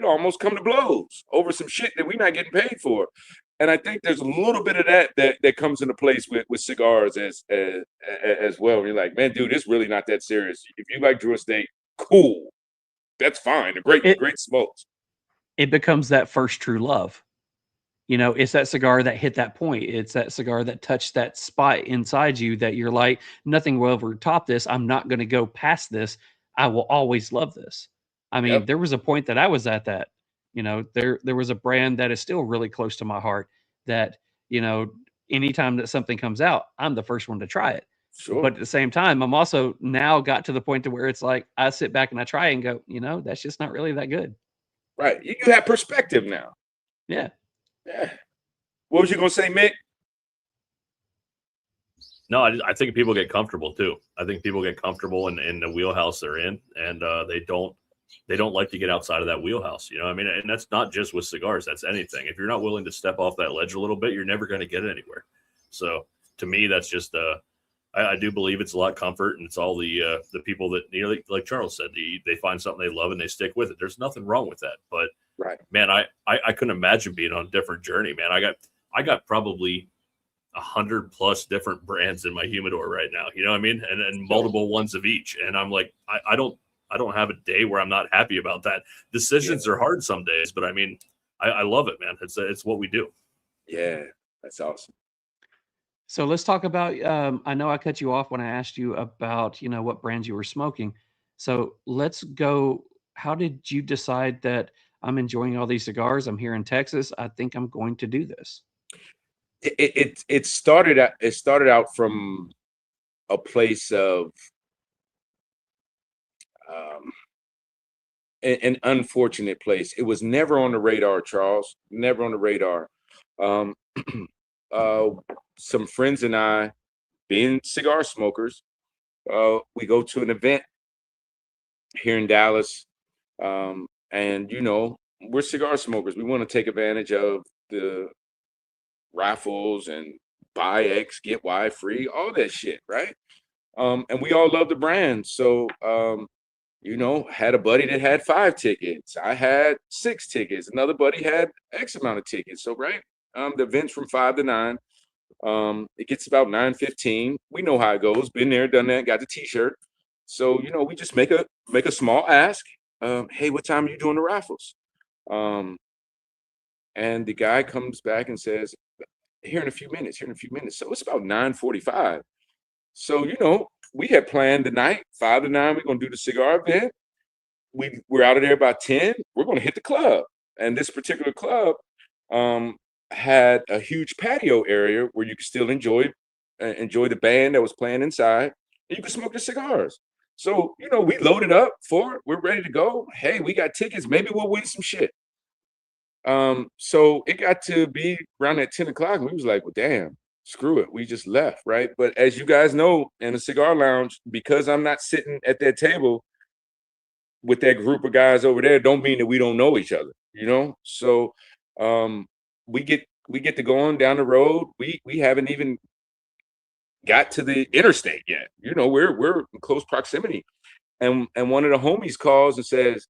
almost come to blows over some shit that we're not getting paid for. And I think there's a little bit of that comes into place with cigars as well. You're like, man, dude, it's really not that serious. If you like Drew Estate, cool, that's fine. Great smokes. It becomes that first true love. It's that cigar that hit that point. It's that cigar that touched that spot inside you that you're like, nothing will ever top this. I'm not going to go past this. I will always love this. I mean, There was a point that I was at that. There was a brand that is still really close to my heart that, anytime that something comes out, I'm the first one to try it. Sure. But at the same time, I'm also now got to the point to where it's like, I sit back and I try and go, that's just not really that good. Right. You have perspective now. Yeah. Yeah. What was you going to say, Mick? No, I think people get comfortable too. I think people get comfortable in the wheelhouse they're in, and they don't like to get outside of that wheelhouse. I mean, and that's not just with cigars. That's anything. If you're not willing to step off that ledge a little bit, you're never going to get anywhere. So to me, that's just I do believe it's a lot of comfort, and it's all the people that like Charles said, they find something they love and they stick with it. There's nothing wrong with that. But man, I couldn't imagine being on a different journey, man. I got probably 100+ different brands in my humidor right now. You know what I mean? And multiple ones of each. And I'm like, I don't have a day where I'm not happy about that. Decisions are hard some days, but I mean, I love it, man. It's what we do. Yeah, that's awesome. So let's talk about, I know I cut you off when I asked you about, what brands you were smoking. So let's go. How did you decide that I'm enjoying all these cigars? I'm here in Texas. I think I'm going to do this. It started out from a place of an unfortunate place. It was never on the radar, Charles. Never on the radar. Um, some friends and I, being cigar smokers, we go to an event here in Dallas, and we're cigar smokers. We want to take advantage of the raffles and buy X get Y free, all that shit, right? And we all love the brand. So had a buddy that had 5 tickets. I had 6 tickets. Another buddy had X amount of tickets. So right, the event's from 5 to 9. It gets about 9:15. We know how it goes. Been there, done that. Got the T-shirt. So we just make a small ask. Hey, what time are you doing the raffles? And the guy comes back and says, here in a few minutes. So it's about 9:45. So we had planned the night 5 to 9. We're gonna do the cigar event. We're out of there about 10. We're gonna hit the club. And this particular club had a huge patio area where you could still enjoy the band that was playing inside, and you could smoke the cigars. So we loaded up for it. We're ready to go. Hey, we got tickets. Maybe we'll win some shit. So it got to be around at 10 o'clock, and we was like, well, damn, screw it. We just left, right? But as you guys know, in a cigar lounge, because I'm not sitting at that table with that group of guys over there, don't mean that we don't know each other, So we get to going down the road. We haven't even got to the interstate yet. We're in close proximity. And one of the homies calls and says,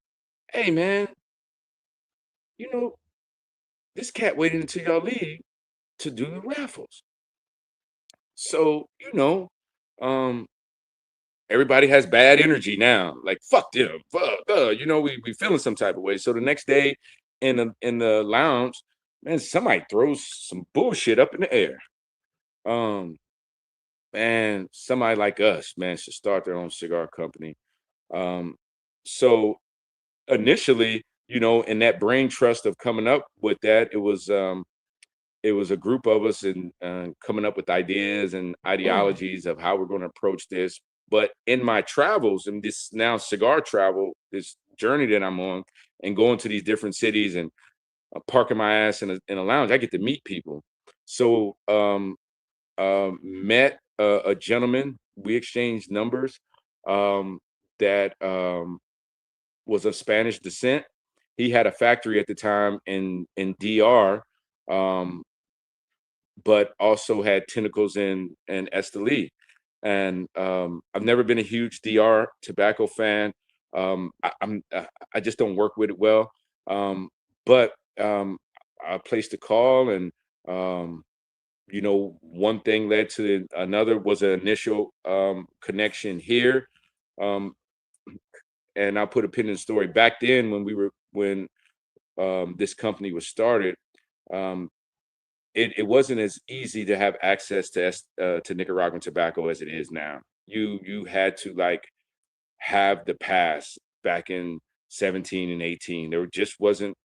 hey man, this cat waited until y'all leave to do the raffles. So, everybody has bad energy now. Like, fuck them. We feeling some type of way. So the next day in the lounge, man, somebody throws some bullshit up in the air. And somebody like us, man, should start their own cigar company. So initially, in that brain trust of coming up with that, it was a group of us and coming up with ideas and ideologies of how we're going to approach this. But in my travels and this now cigar travel, this journey that I'm on and going to these different cities and parking my ass in a lounge, I get to meet people. So met a gentleman. We exchanged numbers that was of Spanish descent. He had a factory at the time in DR, but also had tentacles in Esteli. And I've never been a huge DR tobacco fan. I just don't work with it well. But I placed a call, and one thing led to another. Was an initial connection here. And I'll put a pin in the story. Back then, when this company was started, it wasn't as easy to have access to Nicaraguan tobacco as it is now. You had to have the pass back in 17 and 18. There just wasn't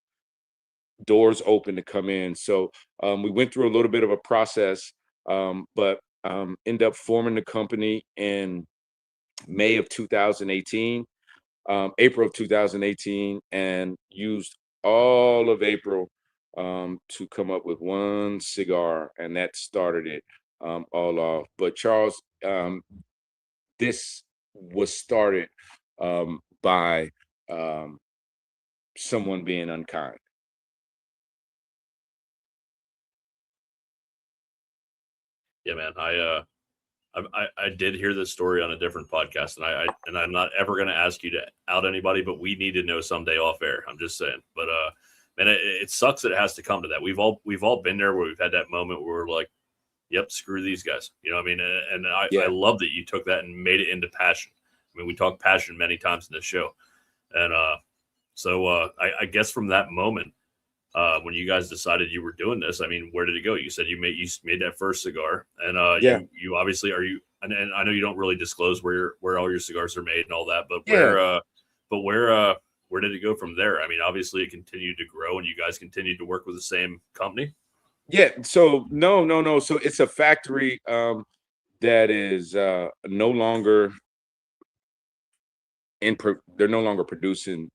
doors open to come in. So we went through a little bit of a process, but ended up forming the company in May of 2018. April of 2018, and used all of April to come up with one cigar, and that started it all off. But Charles, this was started by someone being unkind. Yeah, man. I did hear this story on a different podcast, and I'm not ever going to ask you to out anybody, but we need to know someday off air. I'm just saying. But man, it sucks that it has to come to that. We've all been there where we've had that moment where we're like, yep, screw these guys. You know, I mean, and I Yeah. love that you took that and made it into passion. I mean, we talk passion many times in this show, and I guess from that moment, when you guys decided you were doing this, I mean, where did it go? You said you made that first cigar, and Yeah. you obviously are you, and I know you don't really disclose where all your cigars are made and all that, but Yeah. where did it go from there? I mean, obviously it continued to grow, and you guys continued to work with the same company. Yeah. So no. So it's a factory that is no longer they're no longer producing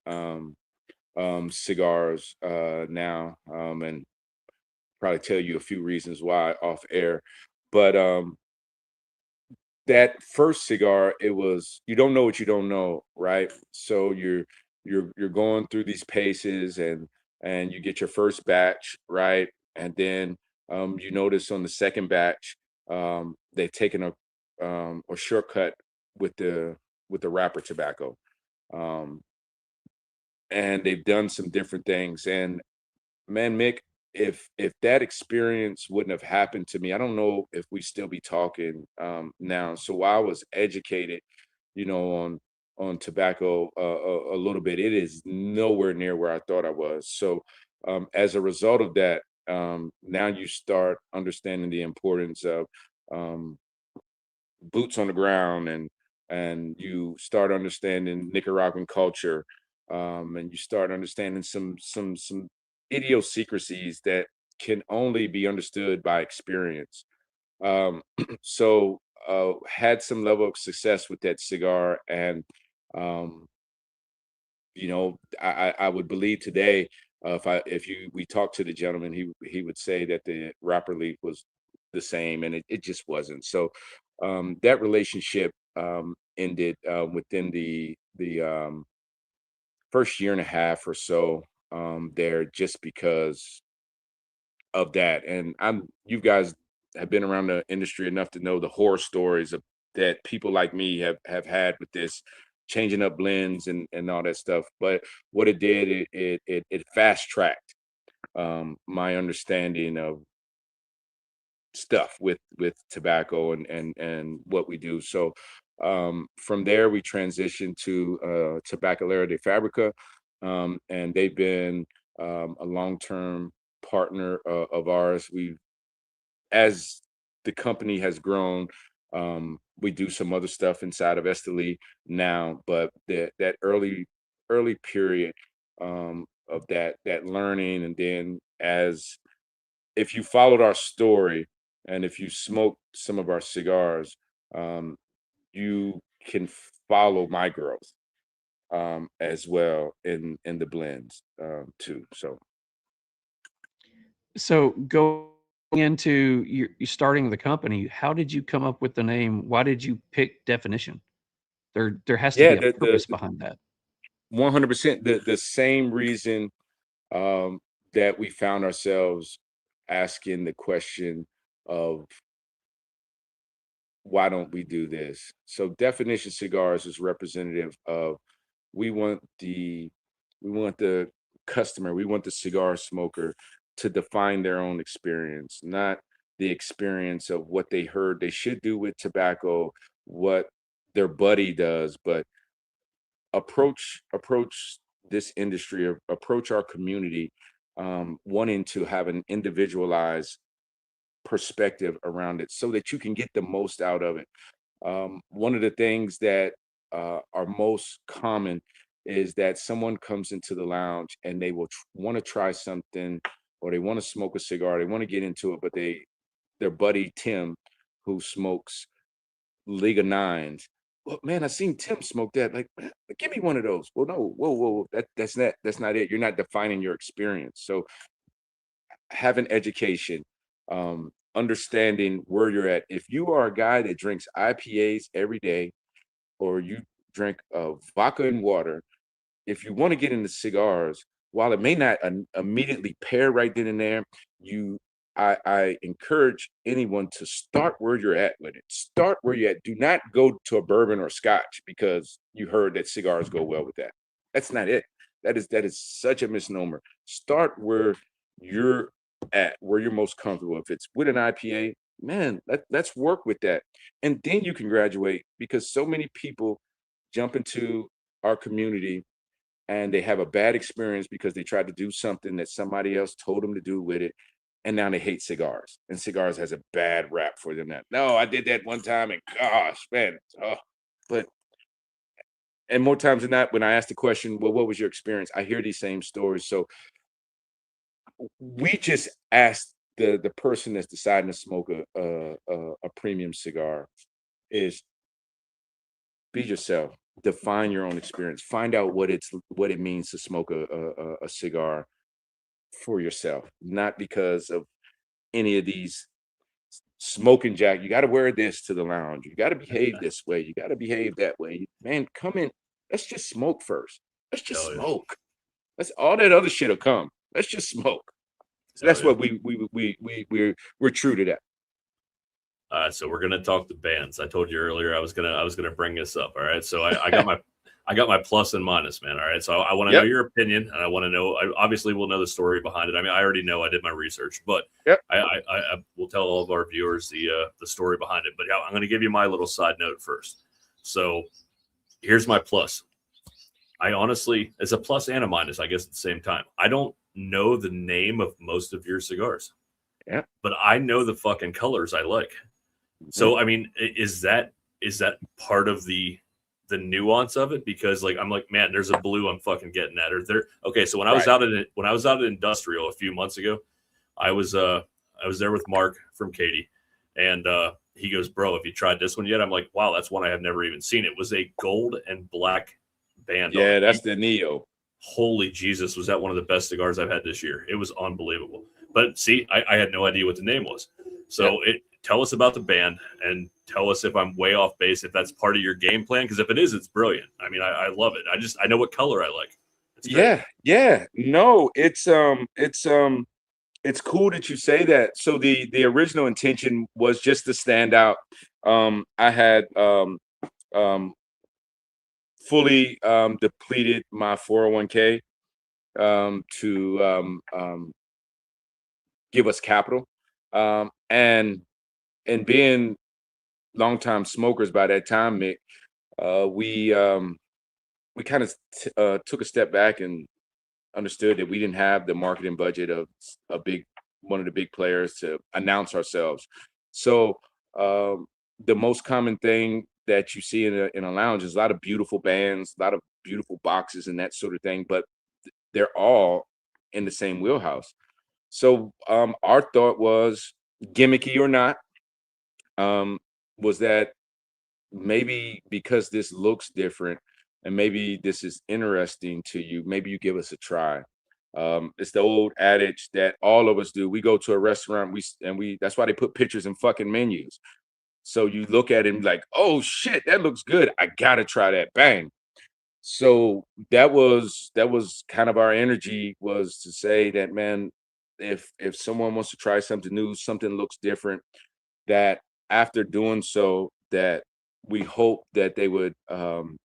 cigars now, and probably tell you a few reasons why off air. But that first cigar, it was, you don't know what you don't know, right? So you're going through these paces, and you get your first batch, right? And then you notice on the second batch, they've taken a shortcut with the wrapper tobacco. Um, and they've done some different things. And man, Mick, if that experience wouldn't have happened to me, I don't know if we still be talking now. So while I was educated, on tobacco a little bit, it is nowhere near where I thought I was. So as a result of that, now you start understanding the importance of um, boots on the ground, and you start understanding Nicaraguan culture, and you start understanding some idiosyncrasies that can only be understood by experience. Um, so had some level of success with that cigar, and um, I would believe today, if we talked to the gentleman, he would say that the wrapper leaf was the same, and it just wasn't. So that relationship ended within the first year and a half or so there, just because of that. And you guys have been around the industry enough to know the horror stories of that people like me have had with this changing up blends and all that stuff. But what it did, it fast tracked my understanding of stuff with tobacco and what we do. So from there we transitioned to Tabacalera de Fabrica, and they've been a long-term partner of ours. As the company has grown, we do some other stuff inside of Esteli now, but that early period of that learning, and then as if you followed our story and if you smoked some of our cigars, um, you can follow my growth as well in the blends too. So going into you starting the company, how did you come up with the name? Why did you pick Definition? There has to Yeah, be a purpose behind that. 100%, the same reason that we found ourselves asking the question of why don't we do this? So Definition Cigars is representative of, we want the customer, we want the cigar smoker to define their own experience, not the experience of what they heard they should do with tobacco, what their buddy does, but approach this industry, or approach our community, wanting to have an individualized perspective around it so that you can get the most out of it. One of the things that are most common is that someone comes into the lounge and they will want to try something, or they want to smoke a cigar, they want to get into it, but their buddy Tim, who smokes League of Nines, well, man, I seen Tim smoke that. Like, man, give me one of those. Well, no, whoa, that's not it. You're not defining your experience. So having education, understanding where you're at. If you are a guy that drinks IPAs every day, or you drink vodka and water, if you want to get into cigars, while it may not immediately pair right then and there, I encourage anyone to start where you're at with it. Start where you're at. Do not go to a bourbon or scotch because you heard that cigars go well with that. That's not it. That is such a misnomer. Start where you're at, where you're most comfortable. If it's with an IPA, man, let's work with that. And then you can graduate, because so many people jump into our community and they have a bad experience because they tried to do something that somebody else told them to do with it. And now they hate cigars. And cigars has a bad rap for them now. No, I did that one time and gosh, man. Oh. But and more times than not, when I ask the question, well, what was your experience? I hear these same stories. So we just asked the person that's deciding to smoke a premium cigar is be yourself, define your own experience, find out what it means to smoke a cigar for yourself, not because of any of these smoking jack. You got to wear this to the lounge. You got to behave this way. You got to behave that way. Man, come in. Let's just smoke first. Let's just Hell yeah. smoke. That's all that other shit'll come. Let's just smoke. So that's what we're true to that. So we're gonna talk the bands. I told you earlier I was gonna bring this up. All right. So I got my plus and minus, man. All right. So I want to know your opinion, and I want to know. Obviously, we'll know the story behind it. I mean, I already know. I did my research, but I will tell all of our viewers the story behind it. But I'm going to give you my little side note first. So here's my plus. I honestly, it's a plus and a minus, I guess, at the same time. I don't know the name of most of your cigars. Yeah. But I know the fucking colors I like. So I mean, is that part of the nuance of it? Because like I'm like, man, there's a blue I'm fucking getting at. Or there. Okay, so when I was out at Industrial a few months ago, I was there with Mark from Katie, and he goes, bro, have you tried this one yet? I'm like, wow, that's one I have never even seen. It was a gold and black band. Yeah, that's the Neo. Holy Jesus, was that one of the best cigars I've had this year? It was unbelievable. But see, I had no idea what the name was. So tell us about the band and tell us if I'm way off base, if that's part of your game plan. Because if it is, it's brilliant. I mean, I love it. I know what color I like. Yeah. No, it's cool that you say that. So the original intention was just to stand out. I had fully depleted my 401k to give us capital. And being longtime smokers by that time, Mick, we kind of took a step back and understood that we didn't have the marketing budget of one of the big players to announce ourselves. So the most common thing that you see in a lounge is a lot of beautiful bands, a lot of beautiful boxes and that sort of thing, but they're all in the same wheelhouse. So our thought was, gimmicky or not, was that maybe because this looks different and maybe this is interesting to you, maybe you give us a try. It's the old adage that all of us do. We go to a restaurant, that's why they put pictures in fucking menus. So you look at it and like, oh shit, that looks good. I gotta try that. Bang. So that was kind of our energy, was to say that, man, if someone wants to try something new, something looks different, that after doing so, that we hope that they would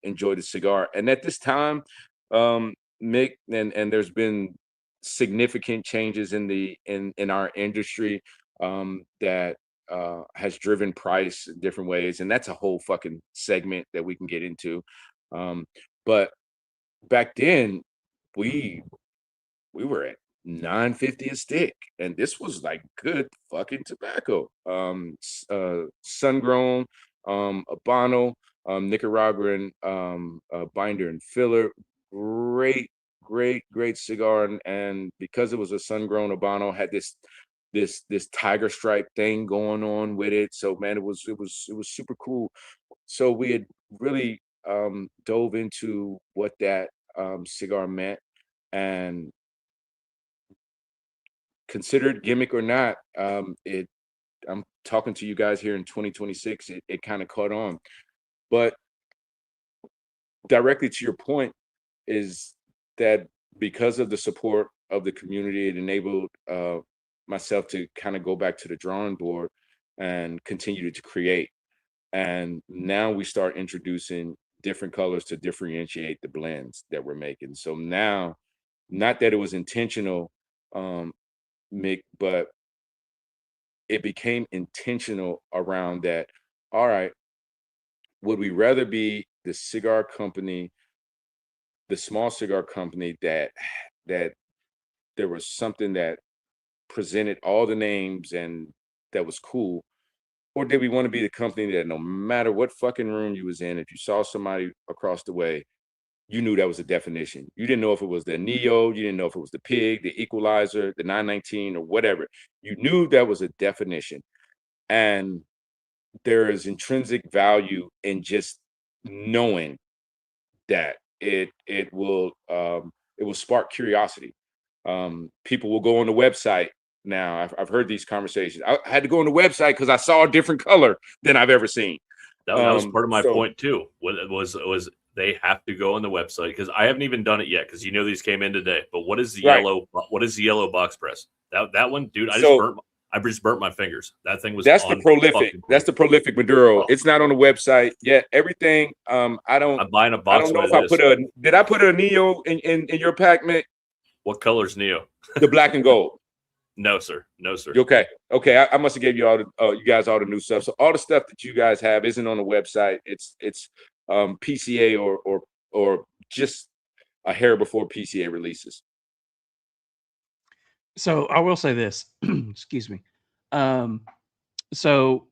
enjoy the cigar. And at this time, Mick, and there's been significant changes in our industry that has driven price in different ways, and that's a whole fucking segment that we can get into. But back then, we were at $9.50 a stick, and this was like good fucking tobacco. Sun grown, Habano, Nicaraguan binder and filler. Great cigar, and because it was a sun grown Habano, had this tiger stripe thing going on with it. So man, it was super cool. So we had really dove into what that cigar meant, and considered gimmick or not, I'm talking to you guys here in 2026, it kind of caught on. But directly to your point is that because of the support of the community, it enabled myself to kind of go back to the drawing board and continue to create. And now we start introducing different colors to differentiate the blends that we're making. So now, not that it was intentional, Mick, but it became intentional around that. All right, would we rather be the cigar company, the small cigar company that there was something that presented all the names and that was cool, or did we want to be the company that no matter what fucking room you was in, if you saw somebody across the way, you knew that was a definition. You didn't know if it was the Neo, you didn't know if it was the Pig, the Equalizer, the 919, or whatever. You knew that was a definition. And there is intrinsic value in just knowing that it will spark curiosity. People will go on the website now. I've heard these conversations. I had to go on the website because I saw a different color than I've ever seen. That was part of my point too. Was they have to go on the website, because I haven't even done it yet, because these came in today. But what is the yellow? What is the yellow box press? That one, dude. I just burnt my fingers. That thing was. That's the prolific. That's the prolific Maduro. It's not on the website yet. Everything. I'm buying a box. I don't know if I put a. Did I put a Neo in your pack, Mick? What color's Neo? The black and gold. No, sir. No, sir. Okay. I must have gave you all the you guys all the new stuff. So all the stuff that you guys have isn't on the website. It's PCA or just a hair before PCA releases. So I will say this, excuse me. So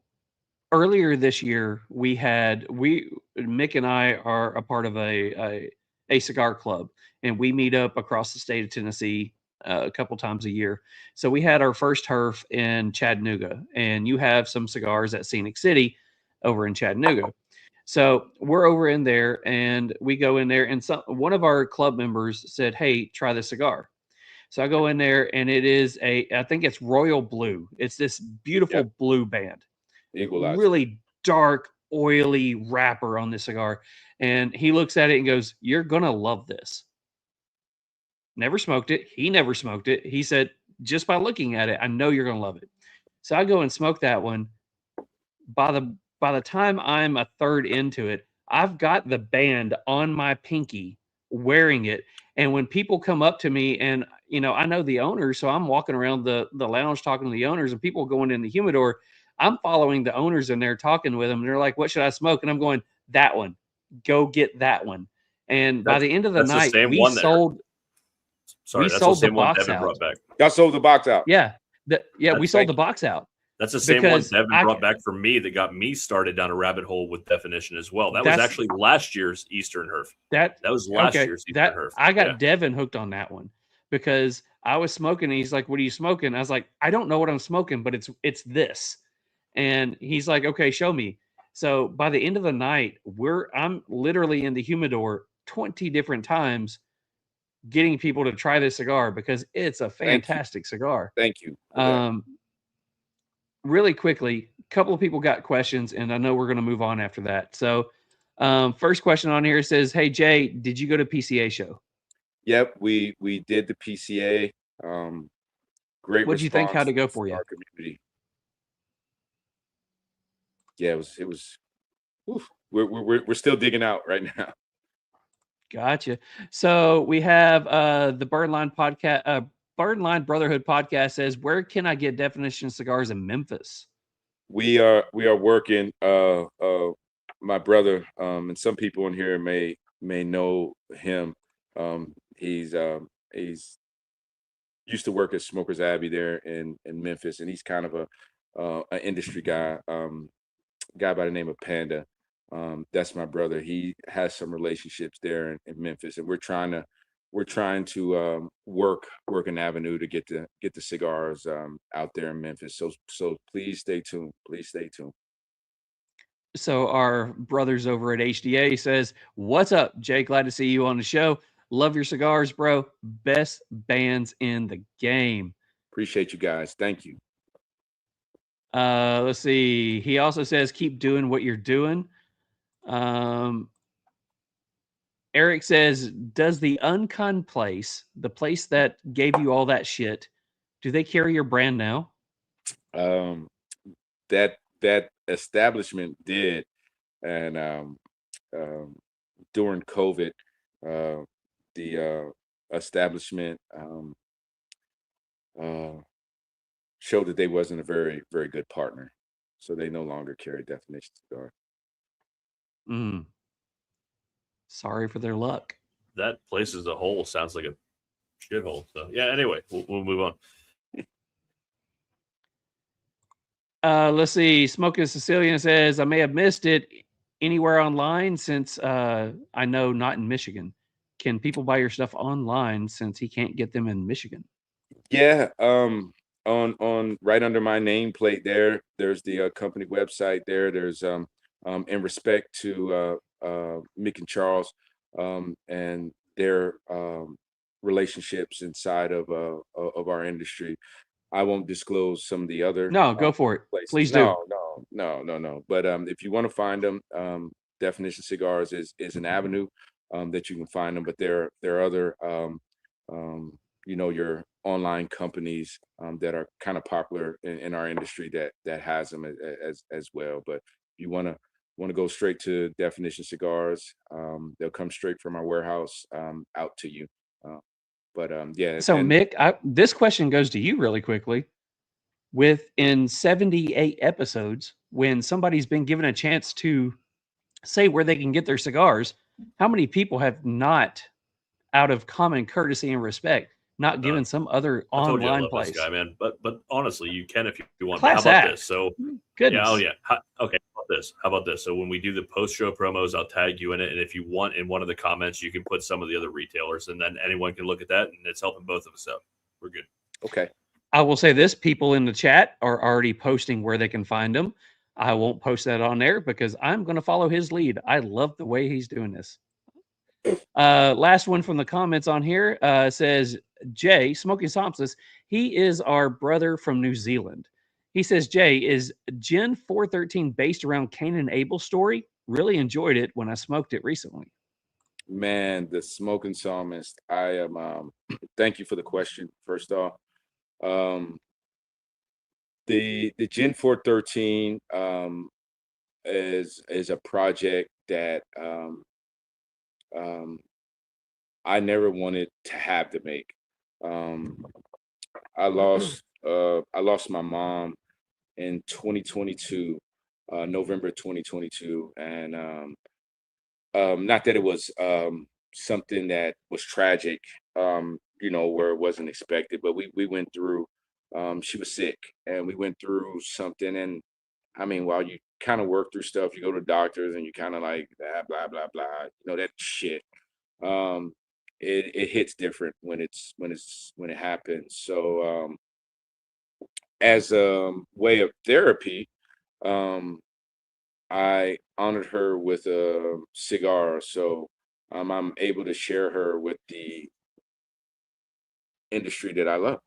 earlier this year, Mick and I are a part of a cigar club, and we meet up across the state of Tennessee a couple times a year. So we had our first HERF in Chattanooga, and you have some cigars at Scenic City over in Chattanooga. So we're over in there, and we go in there, and one of our club members said, "Hey, try this cigar." So I go in there, and it is I think it's Royal Blue. It's this beautiful blue band. Equalizer. Really dark, oily wrapper on this cigar. And he looks at it and goes, "You're going to love this." Never smoked it. He never smoked it. He said, "Just by looking at it, I know you're going to love it." So I go and smoke that one. By the time I'm a third into it, I've got the band on my pinky wearing it. And when people come up to me, and I know the owners, so I'm walking around the lounge talking to the owners, and people going in the humidor, I'm following the owners in there talking with them. And they're like, "What should I smoke?" And I'm going, "That one. Go get that one." And by the end of the night, we sold. Sorry, that's the same one Devin brought back. Y'all sold the box out. Yeah. We sold the box out. That's the same one Devin brought back for me that got me started down a rabbit hole with Definition as well. That was actually last year's Eastern HERF. That was last year's Eastern HERF. I got Devin hooked on that one because I was smoking, and he's like, "What are you smoking?" I was like, "I don't know what I'm smoking, but it's this." And he's like, "Okay, show me." So by the end of the night, I'm literally in the humidor 20 different times getting people to try this cigar because it's a fantastic cigar. Thank you. Really quickly, a couple of people got questions, and I know we're going to move on after that. So first question on here says, "Hey, Jay, did you go to PCA show?" Yep, we did the PCA. Great. What did you think? How'd it go for you? Our community. Yeah, it was. Oof, we're still digging out right now. Gotcha. So we have the Birdline podcast. Birdline Brotherhood podcast says, "Where can I get Definition Cigars in Memphis?" We are working. My brother, and some people in here may know him. He's used to work at Smokers Abbey there in Memphis, and he's kind of an industry guy. Guy by the name of Panda. That's my brother. He has some relationships there in Memphis, and we're trying to work an avenue to get the cigars out there in Memphis. So please stay tuned. Please stay tuned. So our brothers over at HDA says, "What's up, Jay? Glad to see you on the show. Love your cigars, bro. Best bands in the game." Appreciate you guys. Thank you. Let's see. He also says, "Keep doing what you're doing." Eric says, "Does the Uncon place, the place that gave you all that shit, do they carry your brand now?" That establishment did, and during COVID, the establishment showed that they wasn't a very, very good partner. So they no longer carry Definition Cigar. Mm. Sorry for their luck. That place as a whole sounds like a shithole. So yeah. Anyway, we'll move on. Let's see. Smoking Sicilian says, I may have missed it anywhere online since I know not in Michigan. Can people buy your stuff online since he can't get them in Michigan? Yeah, on right under my nameplate there's the company website there. There's in respect to Mick and Charles and their relationships inside of our industry. I won't disclose some of the other No, go for it. places. Please do. No. But if you want to find them, Definition Cigars is an avenue that you can find them. But there are other your online companies that are kind of popular in our industry that has them as well. But if you want to go straight to Definition Cigars, they'll come straight from our warehouse out to you. Yeah. So, Mick, this question goes to you really quickly. Within 78 episodes, when somebody's been given a chance to say where they can get their cigars, how many people have not, out of common courtesy and respect, not given some other I told you I online love place? this guy, man. But honestly, you can if you want. Class How about act. this? So Goodness. yeah, okay. How about this? So when we do the post-show promos, I'll tag you in it, and if you want, in one of the comments, you can put some of the other retailers, and then anyone can look at that, and it's helping both of us out. We're good. Okay. I will say this: people in the chat are already posting where they can find them. I won't post that on there because I'm going to follow his lead. I love the way he's doing this. Last one from the comments on here says, Jay, Smoking Thompson, he is our brother from New Zealand. He says, Jay, is Gen 413 based around Cain and Abel's story? Really enjoyed it when I smoked it recently. Man, the Smoking Psalmist. I am thank you for the question, first off. The Gen 413 is a project that I never wanted to have to make. I lost my mom in 2022, November 2022, and not that it was something that was tragic, where it wasn't expected, but we went through. She was sick, and we went through something. And I mean, while you kind of work through stuff, you go to doctors, and you kind of like blah blah blah, that shit. It hits different when it happens. So as a way of therapy, I honored her with a cigar. So I'm able to share her with the industry that I love.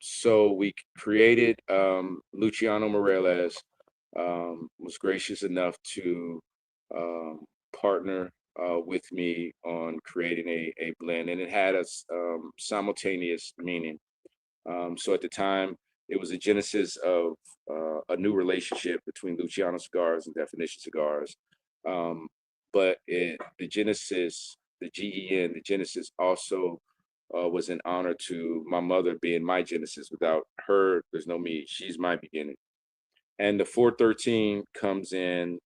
So we created Luciano Morales was gracious enough to partner with me on creating a blend, and it had a simultaneous meaning. So at the time, it was a genesis of a new relationship between Luciano Cigars and Definition Cigars. But the genesis, the GEN, the genesis also was an honor to my mother being my genesis. Without her, there's no me. She's my beginning. And the 413 comes in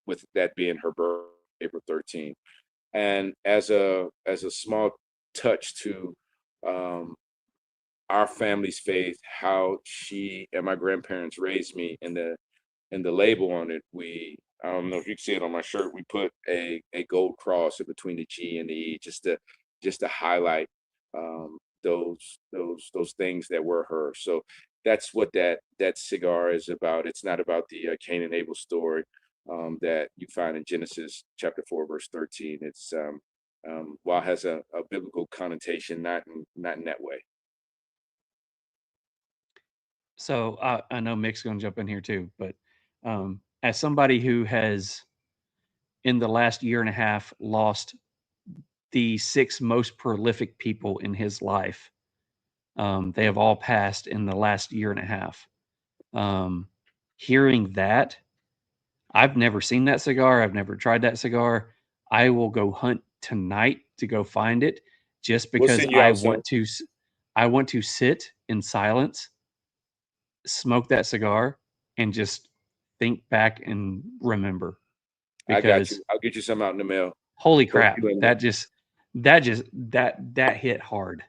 with that being her birth, April 13th. And as a small touch to our family's faith, how she and my grandparents raised me, and the label on it, I don't know if you can see it on my shirt, we put a gold cross in between the G and the E, just to highlight those things that were her. So that's what that cigar is about. It's not about the Cain and Abel story that you find in Genesis chapter 4, verse 13. It's while it has a biblical connotation, not in that way. So I know Mick's going to jump in here too, but as somebody who has, in the last year and a half, lost the 6 most prolific people in his life, they have all passed in the last year and a half. Hearing that, I've never seen that cigar. I've never tried that cigar. I will go hunt tonight to go find it, just because I want to. I want to sit in silence, smoke that cigar, and just think back and remember. I got Because you. I'll get you some out in the mail. holy Throw crap, you in that hit hard.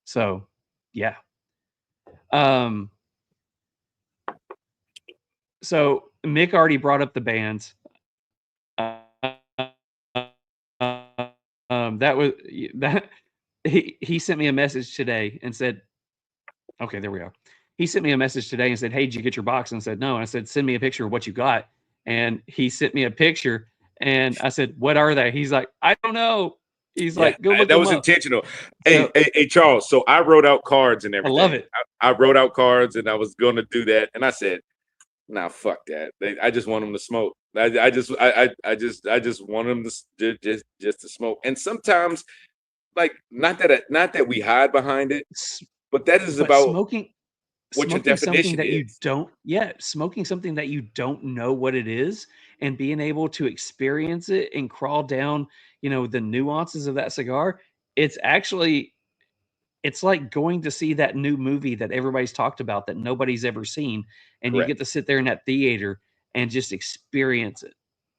So yeah. So Mick already brought up the bands. That was that he sent me a message today and said, okay, there we are. He sent me a message today and said, hey, did you get your box? And I said, no. And I said, send me a picture of what you got. And he sent me a picture and I said, what are they? He's like, I don't know. He's Yeah, like, go look that them was up. intentional. So- Hey, Charles. So I wrote out cards and I everything. love it. I wrote out cards and I was going to do that, and I said, "Nah, fuck that. I just want them to smoke. I just want them to just to smoke." And sometimes, like, not that we hide behind it, but that is But about smoking what your smoking something definition that you is. smoking something that you don't know what it is and being able to experience it and crawl down, the nuances of that cigar, it's actually it's like going to see that new movie that everybody's talked about that nobody's ever seen, and you Correct. get to sit there in that theater and just experience it.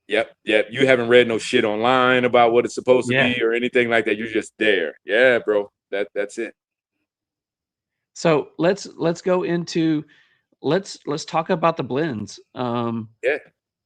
Yep. You haven't read no shit online about what it's supposed to Yeah. be or anything like that. You're just there. Yeah, bro. That's it. So let's go into let's talk about the blends. Yeah.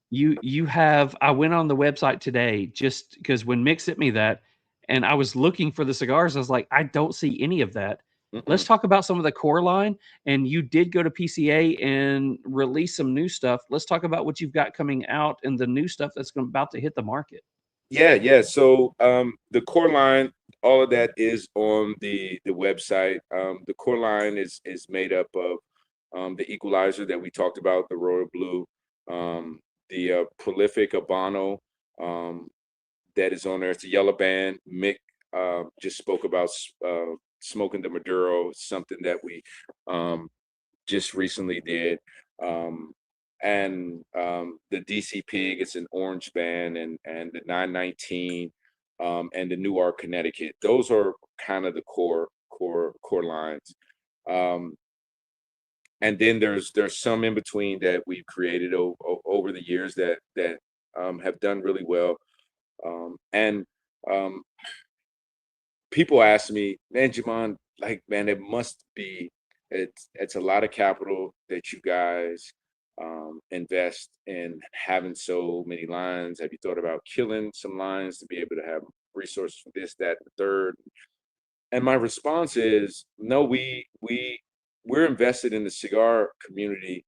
You have I went on the website today just because when Mick sent me that and I was looking for the cigars, I was like, I don't see any of that. Let's talk about some of the core line. And you did go to PCA and release some new stuff. Let's talk about what you've got coming out and the new stuff that's about to hit the market. Yeah. So the core line, all of that is on the website. The core line is made up of the equalizer that we talked about, the royal blue, the prolific Habano that is on there. It's a yellow band. Mick just spoke about smoking the Maduro, something that we just recently did. And the DC Pig, it's an orange band, and the 919 and the New Ark Connecticut. Those are kind of the core lines. And then there's some in between that we've created over the years that have done really well. And people ask me, man, Jamond, like, man, it must be, it's a lot of capital that you guys invest in having so many lines. Have you thought about killing some lines to be able to have resources for this, that, and the third? And my response is, no, we're invested in the cigar community,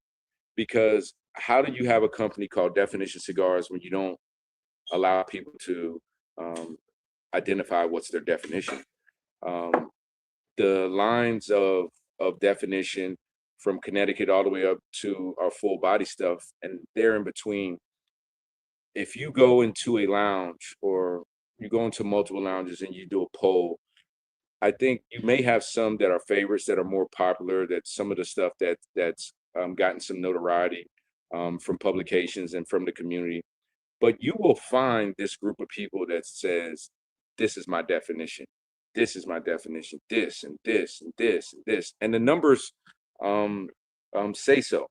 because how do you have a company called Definition Cigars when you don't allow people to identify what's their definition? The lines of definition from Connecticut all the way up to our full body stuff, and there in between. If you go into a lounge or you go into multiple lounges and you do a poll, I think you may have some that are favorites that are more popular, that some of the stuff that's gotten some notoriety from publications and from the community. But you will find this group of people that says, this is my definition. This is my definition. This and this and this and this. And the numbers say so.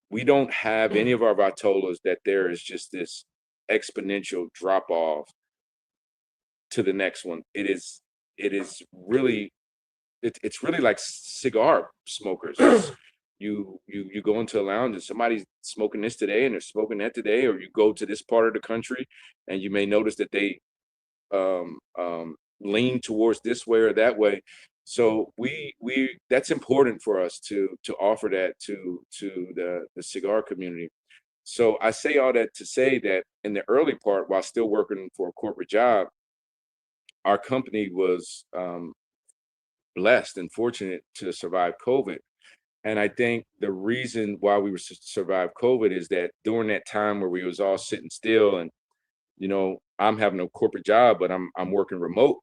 We don't have any of our Vitolas that there is just this exponential drop off to the next one. It's really like cigar smokers. You go into a lounge and somebody's smoking this today and they're smoking that today, or you go to this part of the country and you may notice that they lean towards this way or that way. So we that's important for us to offer that to the cigar community. So I say all that to say that in the early part, while still working for a corporate job, our company was blessed and fortunate to survive COVID. And I think the reason why we were survive COVID is that during that time where we was all sitting still, and I'm having a corporate job, but I'm working remote,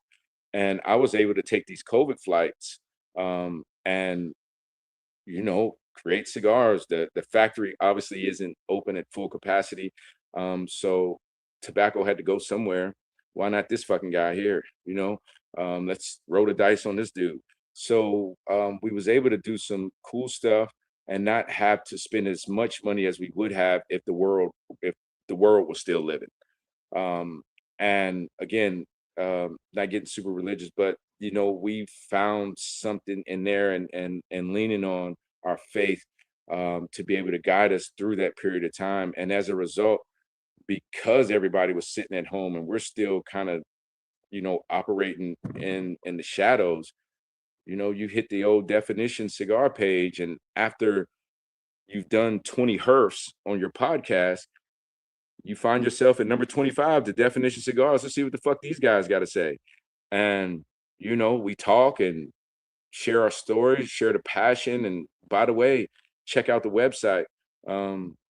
and I was able to take these COVID flights and create cigars. The factory obviously isn't open at full capacity, so tobacco had to go somewhere. Why not this fucking guy here? Let's roll the dice on this dude. So we was able to do some cool stuff and not have to spend as much money as we would have if the world was still living. And again, not getting super religious, but we found something in there, and leaning on our faith to be able to guide us through that period of time. And as a result, because everybody was sitting at home and we're still kind of operating in the shadows, you hit the old Definition Cigar page, and after you've done 20 herfs on your podcast, you find yourself at number 25, the Definition Cigars. Let's see what the fuck these guys got to say. And we talk and share our stories, share the passion. And by the way, check out the website.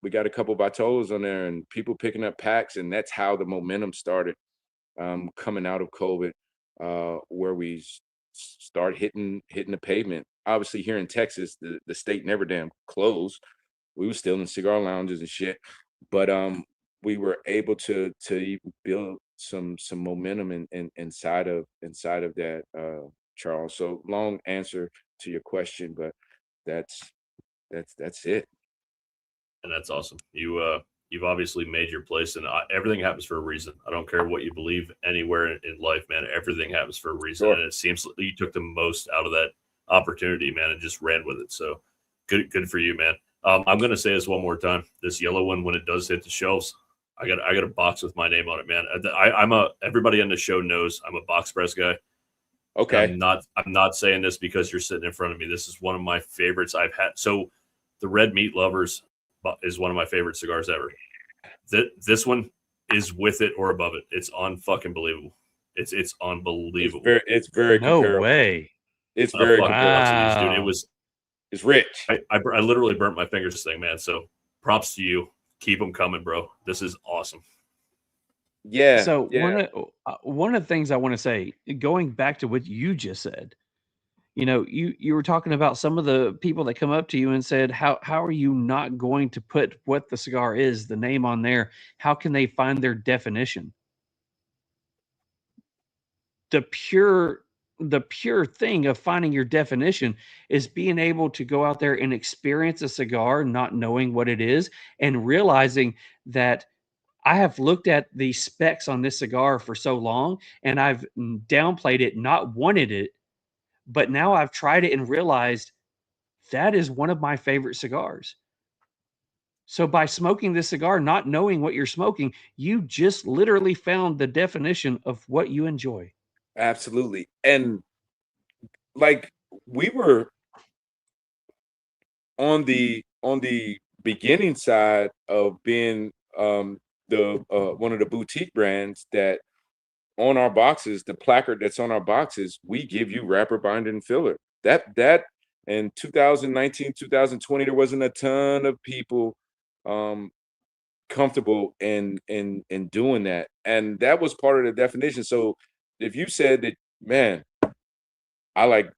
We got a couple Vitolas on there and people picking up packs, and that's how the momentum started coming out of COVID, where we start hitting the pavement. Obviously, here in Texas, the state never damn closed. We were still in cigar lounges and shit, but we were able to even build some momentum inside of that, Charles. So long answer to your question, but that's it. And that's awesome. You've obviously made your place, and everything happens for a reason. I don't care what you believe anywhere in life, man. Everything happens for a reason. Sure. And it seems like you took the most out of that opportunity, man, and just ran with it. So good for you, man. I'm going to say this one more time. This yellow one, when it does hit the shelves, I got a box with my name on it, man. Everybody on the show knows I'm a box press guy. Okay. I'm not saying this because you're sitting in front of me. This is one of my favorites I've had. So the Red Meat Lovers is one of my favorite cigars ever. This one is with it or above it. It's unfucking believable. It's unbelievable. It's very no comparable. way. It's very wow. Dude, it's rich. I literally burnt my fingers this thing, man. So props to you. Keep them coming, bro. This is awesome. Yeah. So yeah. one of the things I want to say, going back to what you just said, you were talking about some of the people that come up to you and said, how are you not going to put what the cigar is, the name on there? How can they find their definition? The pure thing of finding your definition is being able to go out there and experience a cigar, not knowing what it is, and realizing that I have looked at the specs on this cigar for so long and I've downplayed it, not wanted it, but now I've tried it and realized that is one of my favorite cigars. So by smoking this cigar, not knowing what you're smoking, you just literally found the definition of what you enjoy. Absolutely. And like we were on the beginning side of being the one of the boutique brands that on our boxes, the placard that's on our boxes, we give you wrapper, binder, and filler. That in 2019, 2020, there wasn't a ton of people comfortable in doing that. And that was part of the definition. So if you said that, man, I like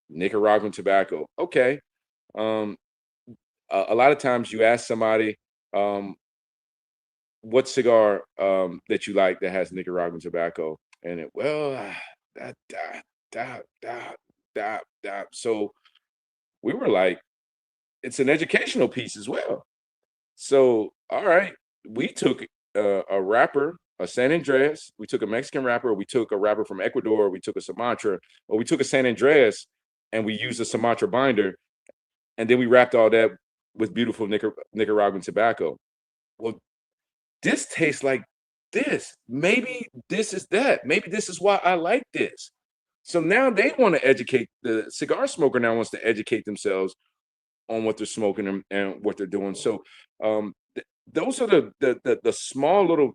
Nicaraguan tobacco, okay. A lot of times you ask somebody what cigar that you like that has Nicaraguan tobacco, and so we were like, it's an educational piece as well. So all right, we took a wrapper, a San Andreas, we took a Mexican wrapper, we took a wrapper from Ecuador, we took a Sumatra, or we took a San Andreas and we used a Sumatra binder, and then we wrapped all that with beautiful Nicaraguan tobacco. Well, this tastes like this. Maybe this is that. Maybe this is why I like this. So now they want to educate, the cigar smoker now wants to educate themselves on what they're smoking and what they're doing. So those are the small little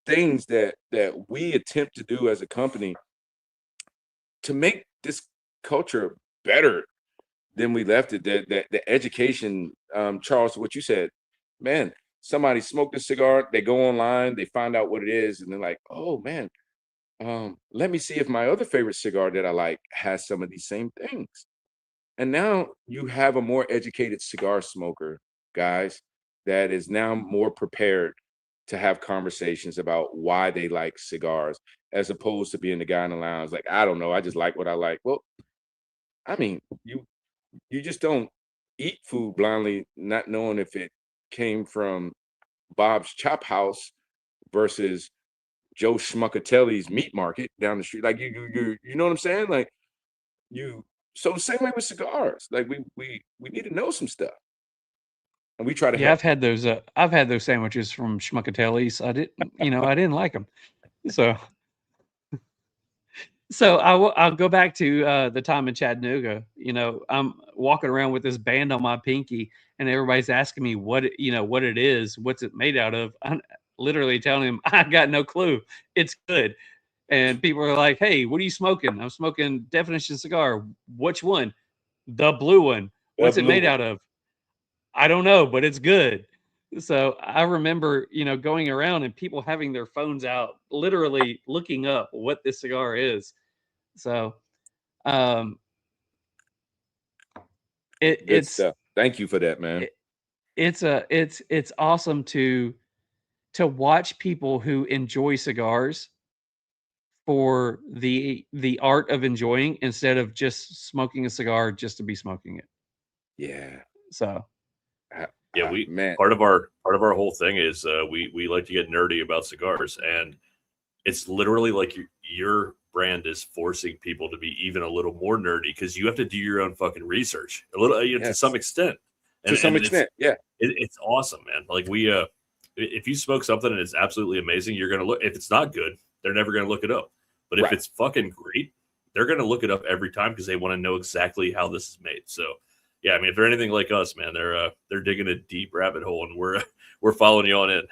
things that we attempt to do as a company to make this culture better than we left it. The education, Charles, what you said, man, somebody smoked a cigar, they go online, they find out what it is, and they're like, oh man, let me see if my other favorite cigar that I like has some of these same things. And now you have a more educated cigar smoker, guys, that is now more prepared to have conversations about why they like cigars, as opposed to being the guy in the lounge like, I don't know, I just like what I like. Well, I mean, you just don't eat food blindly, not knowing if it came from Bob's Chop House versus Joe Schmuckatelli's meat market down the street. Like you know what I'm saying? Like so the same way with cigars. Like we need to know some stuff, and we try to Yeah, help. I've had those sandwiches from Schmuckatelli's. I didn't like them. So I'll go back to the time in Chattanooga. I'm walking around with this band on my pinky, and everybody's asking me what it is, what's it made out of. I'm literally telling them I got no clue. It's good, and people are like, "Hey, what are you smoking?" I'm smoking Definition cigar. Which one? The blue one. The What's it made blue out of? I don't know, but it's good. So I remember, going around and people having their phones out, literally looking up what this cigar is. So, um, Good it's stuff. Thank you for that, man. it's awesome to watch people who enjoy cigars for the art of enjoying instead of just smoking a cigar just to be smoking it. Yeah. So, Yeah, we man. part of our whole thing is we like to get nerdy about cigars, and it's literally like your brand is forcing people to be even a little more nerdy because you have to do your own fucking research a little, to some extent. To some extent, yeah. It's awesome, man. Like if you smoke something and it's absolutely amazing, you're gonna look. If it's not good, they're never gonna look it up. But if it's fucking great, they're gonna look it up every time because they want to know exactly how this is made. So. Yeah, I mean, if they're anything like us, man, they're digging a deep rabbit hole, and we're following you on in.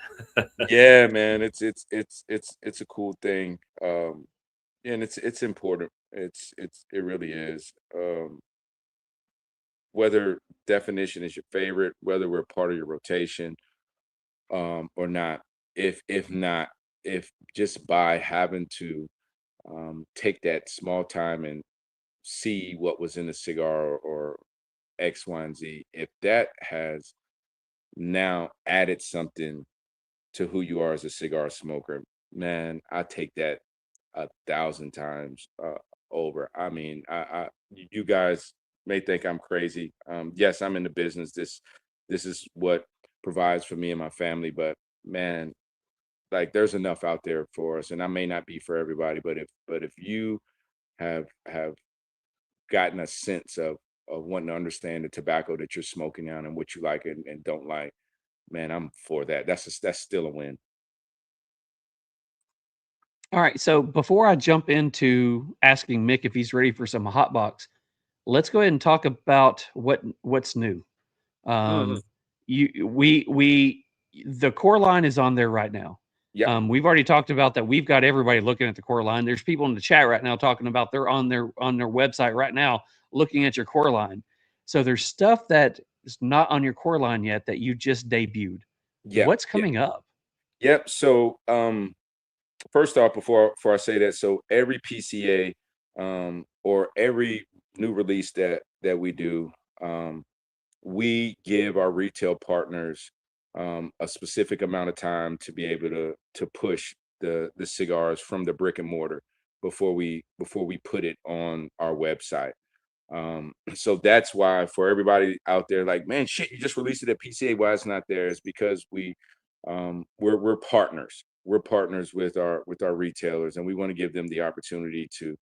Yeah, man, it's a cool thing, and it's important. It really is. Whether Definition is your favorite, whether we're part of your rotation, or not. If not, if just by having to take that small time and see what was in the cigar or X, Y, and Z, if that has now added something to who you are as a cigar smoker, man, I take that 1,000 times over. I mean, you guys may think I'm crazy. Yes, I'm in the business. This is what provides for me and my family, but man, like there's enough out there for us, and I may not be for everybody, but if you have gotten a sense of wanting to understand the tobacco that you're smoking now and what you like and don't like, man, I'm for that. That's still a win. all right. So before I jump into asking Mick if he's ready for some hot box, let's go ahead and talk about what's new. The core line is on there right now. Yeah. We've already talked about that. We've got everybody looking at the core line. There's people in the chat right now talking about they're on their website right now looking at your core line. So there's stuff that is not on your core line yet that you just debuted. Yeah. What's coming up? Yep. So first off, before I say that, so every PCA or every new release that we do, we give our retail partners a specific amount of time to be able to push the cigars from the brick and mortar before we put it on our website. So that's why for everybody out there, like, man, shit, you just released it at PCA, why it's not there? Is because we're partners. We're partners with our retailers, and we want to give them the opportunity to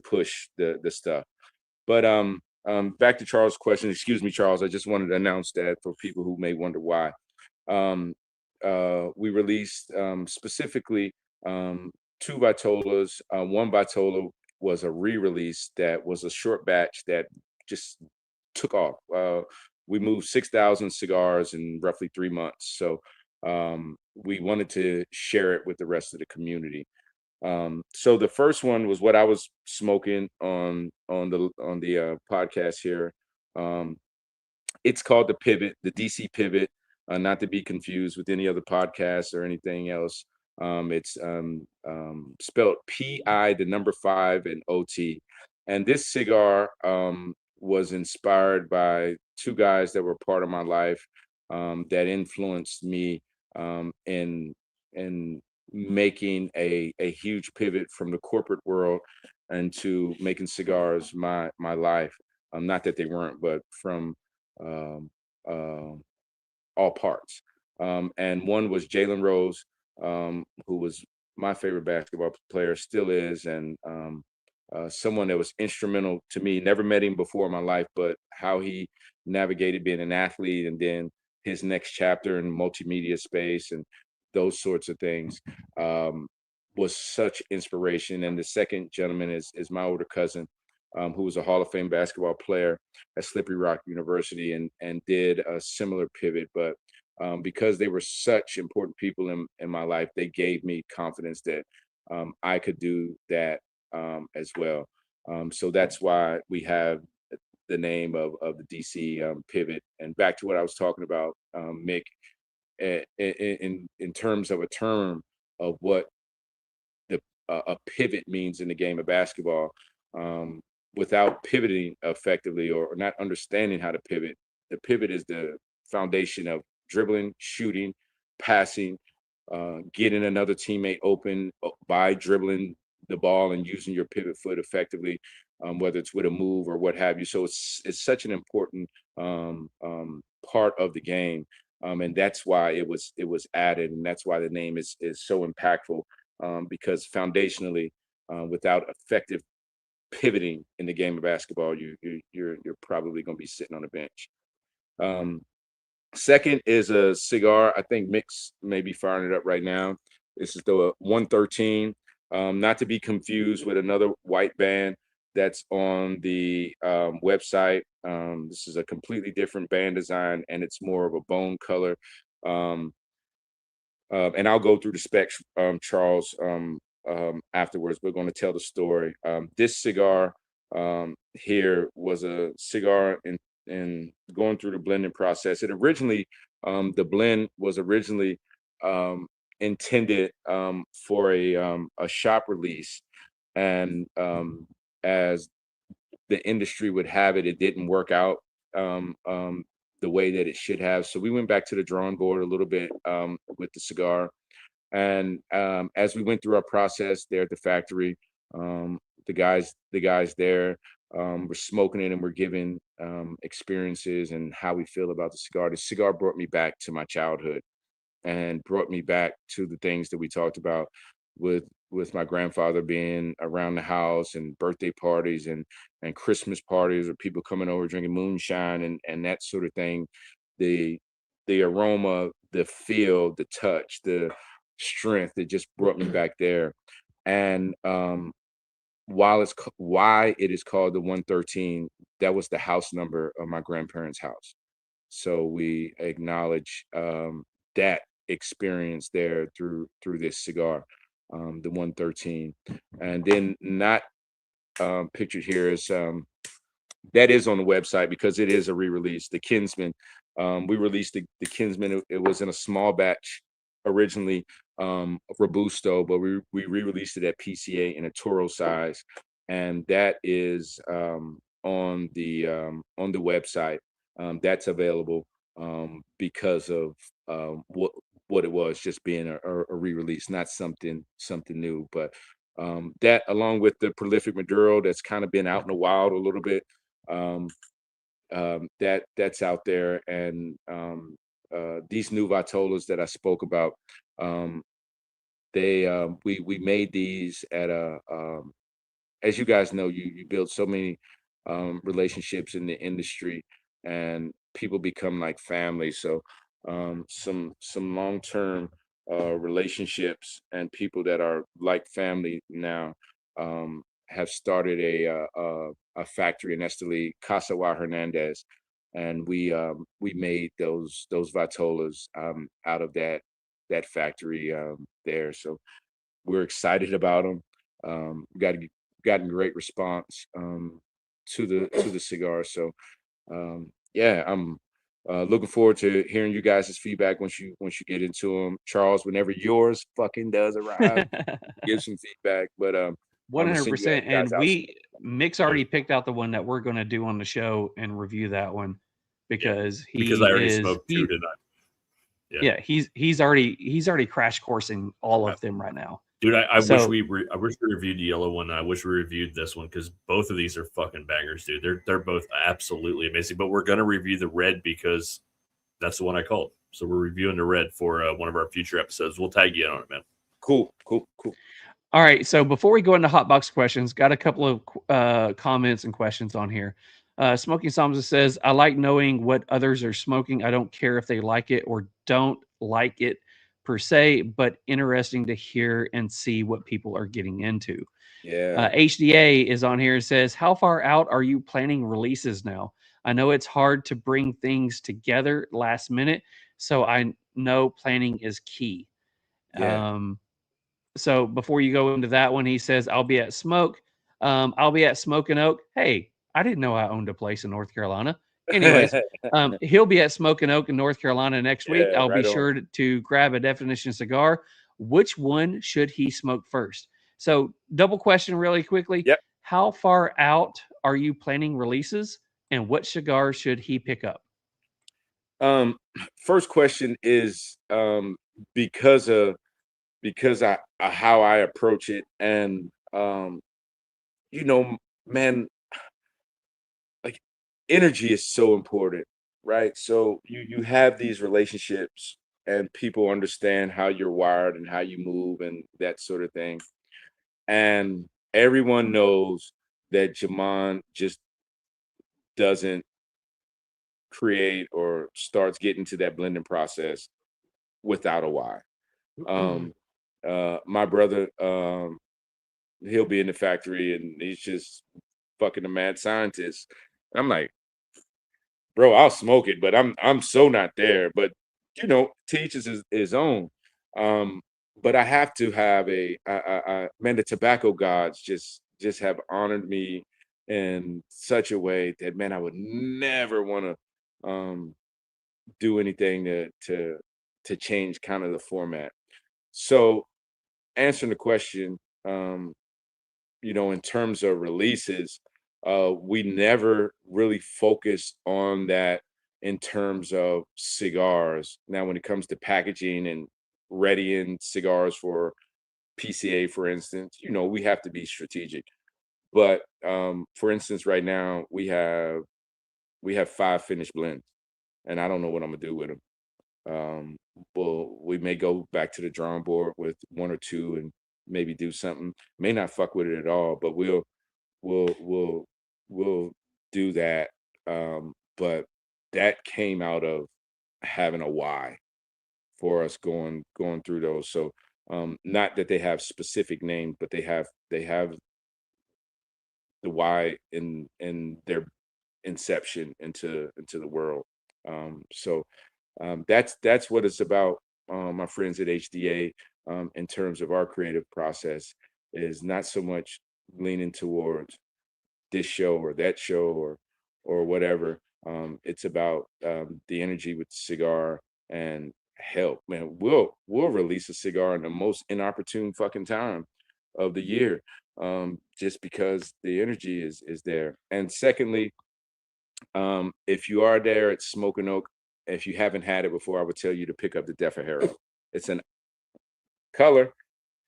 push the stuff. But back to Charles' question. Excuse me, Charles. I just wanted to announce that for people who may wonder why. We released specifically 2 Vitolas. One Vitola was a re-release that was a short batch that just took off. We moved 6,000 cigars in roughly 3 months. So we wanted to share it with the rest of the community. So the first one was what I was smoking on the podcast here. It's called the Pivot, the DC Pivot, not to be confused with any other podcasts or anything else. It's spelled PI, the number 5 and OT. And this cigar was inspired by 2 guys that were part of my life that influenced me in making a huge pivot from the corporate world into making cigars my life. Not that they weren't, but from um, uh, all parts. And one was Jalen Rose, who was my favorite basketball player, still is, and someone that was instrumental to me. Never met him before in my life, but how he navigated being an athlete and then his next chapter in multimedia space and those sorts of things was such inspiration. And the second gentleman is my older cousin, who was a Hall of Fame basketball player at Slippery Rock University and did a similar pivot. But because they were such important people in my life, they gave me confidence that I could do that as well. So that's why we have the name of the DC pivot. And back to what I was talking about, Mick, in terms of a term of what a pivot means in the game of basketball, without pivoting effectively or not understanding how to pivot, the pivot is the foundation of dribbling, shooting, passing, getting another teammate open by dribbling the ball and using your pivot foot effectively, whether it's with a move or what have you. So it's such an important part of the game, and that's why it was added, and that's why the name is so impactful, because foundationally, without effective pivoting in the game of basketball, you're probably going to be sitting on a bench. Second is a cigar. I think Mick's may be firing it up right now. This is the 113, not to be confused with another white band that's on the website. This is a completely different band design, and it's more of a bone color. And I'll go through the specs, Charles, afterwards. We're going to tell the story. This cigar here was a cigar in going through the blending process. It originally, the blend was originally intended for a shop release, and as the industry would have it, it didn't work out the way that it should have. So we went back to the drawing board a little bit with the cigar. And as we went through our process there at the factory, the guys there were smoking it and we're giving experiences and how we feel about the cigar. The cigar brought me back to my childhood and brought me back to the things that we talked about with my grandfather being around the house and birthday parties and Christmas parties or people coming over drinking moonshine and that sort of thing. The aroma, the feel, the touch, the strength, it just brought me back there. And why it is called the 113, that was the house number of my grandparents' house. So we acknowledge that experience there through this cigar, the 113. And then not pictured here is that is on the website because it is a re-release. The Kinsman, we released the Kinsman. It was in a small batch originally, Robusto, but we re-released it at PCA in a Toro size, and that is on the website. That's available because of what it was, just being a re-release, not something new. But that, along with the prolific Maduro, that's kind of been out in the wild a little bit, that's out there. And these new Vitolas that I spoke about, we made these at as you guys know, you build so many relationships in the industry, and people become like family. So some long-term relationships and people that are like family now have started a factory in Esteli, Casa Wa Hernandez, and we made those Vitolas out of that factory there. So we're excited about them. Gotten great response to the cigar. So yeah, I'm looking forward to hearing you guys' feedback once you get into them. Charles, whenever yours fucking does arrive, give some feedback. But 100%. And Mick's already picked out the one that we're going to do on the show and review that one because I already smoked two tonight. Yeah, he's already crash coursing all of them right now. Dude, I So- wish we reviewed the yellow one. I wish we reviewed this one because both of these are fucking bangers, dude. They're both absolutely amazing. But we're gonna review the red because that's the one I called. So we're reviewing the red for one of our future episodes. We'll tag you in on it, man. Cool. All right, so before we go into hot box questions, got a couple of comments and questions on here. Smoking Samsa says, I like knowing what others are smoking. I don't care if they like it or don't like it per se, but interesting to hear and see what people are getting into. Yeah. HDA is on here and says, how far out are you planning releases now? I know it's hard to bring things together last minute, so I know planning is key. Yeah. So before you go into that one, he says, I'll be at Smoke. I'll be at Smoke and Oak. Hey, I didn't know I owned a place in North Carolina. Anyways, he'll be at Smoke and Oak in North Carolina next week. Yeah, I'll right be on. sure to grab a Definition cigar. Which one should he smoke first? So double question really quickly. Yep. How far out are you planning releases and what cigar should he pick up? First question is because I how I approach it, and you know, man, like energy is so important, right? So you have these relationships and people understand how you're wired and how you move and that sort of thing. And everyone knows that Jamond just doesn't create or starts getting to that blending process without a why. My brother, he'll be in the factory and he's just fucking a mad scientist. I'm like, bro, I'll smoke it, but I'm so not there. But you know, teaches his own. But I have to have man, the tobacco gods just have honored me in such a way that, man, I would never want to do anything to change kind of the format. So answering the question, you know, in terms of releases, we never really focused on that in terms of cigars. Now, when it comes to packaging and readying cigars for PCA, for instance, you know, we have to be strategic. But for instance, right now we have 5 finished blends, and I don't know what I'm gonna do with them. We may go back to the drawing board with 1 or 2 and maybe do something. May not fuck with it at all, but we'll do that. But that came out of having a why for us going through those. So not that they have specific names, but they have the why in their inception into the world. So that's what it's about. My friends at HDA, in terms of our creative process, is not so much leaning towards this show or that show or whatever. It's about the energy with the cigar and help. Man, we'll release a cigar in the most inopportune fucking time of the year, just because the energy is there. And secondly, if you are there at Smoke and Oak, if you haven't had it before, I would tell you to pick up the Defahero. It's an color,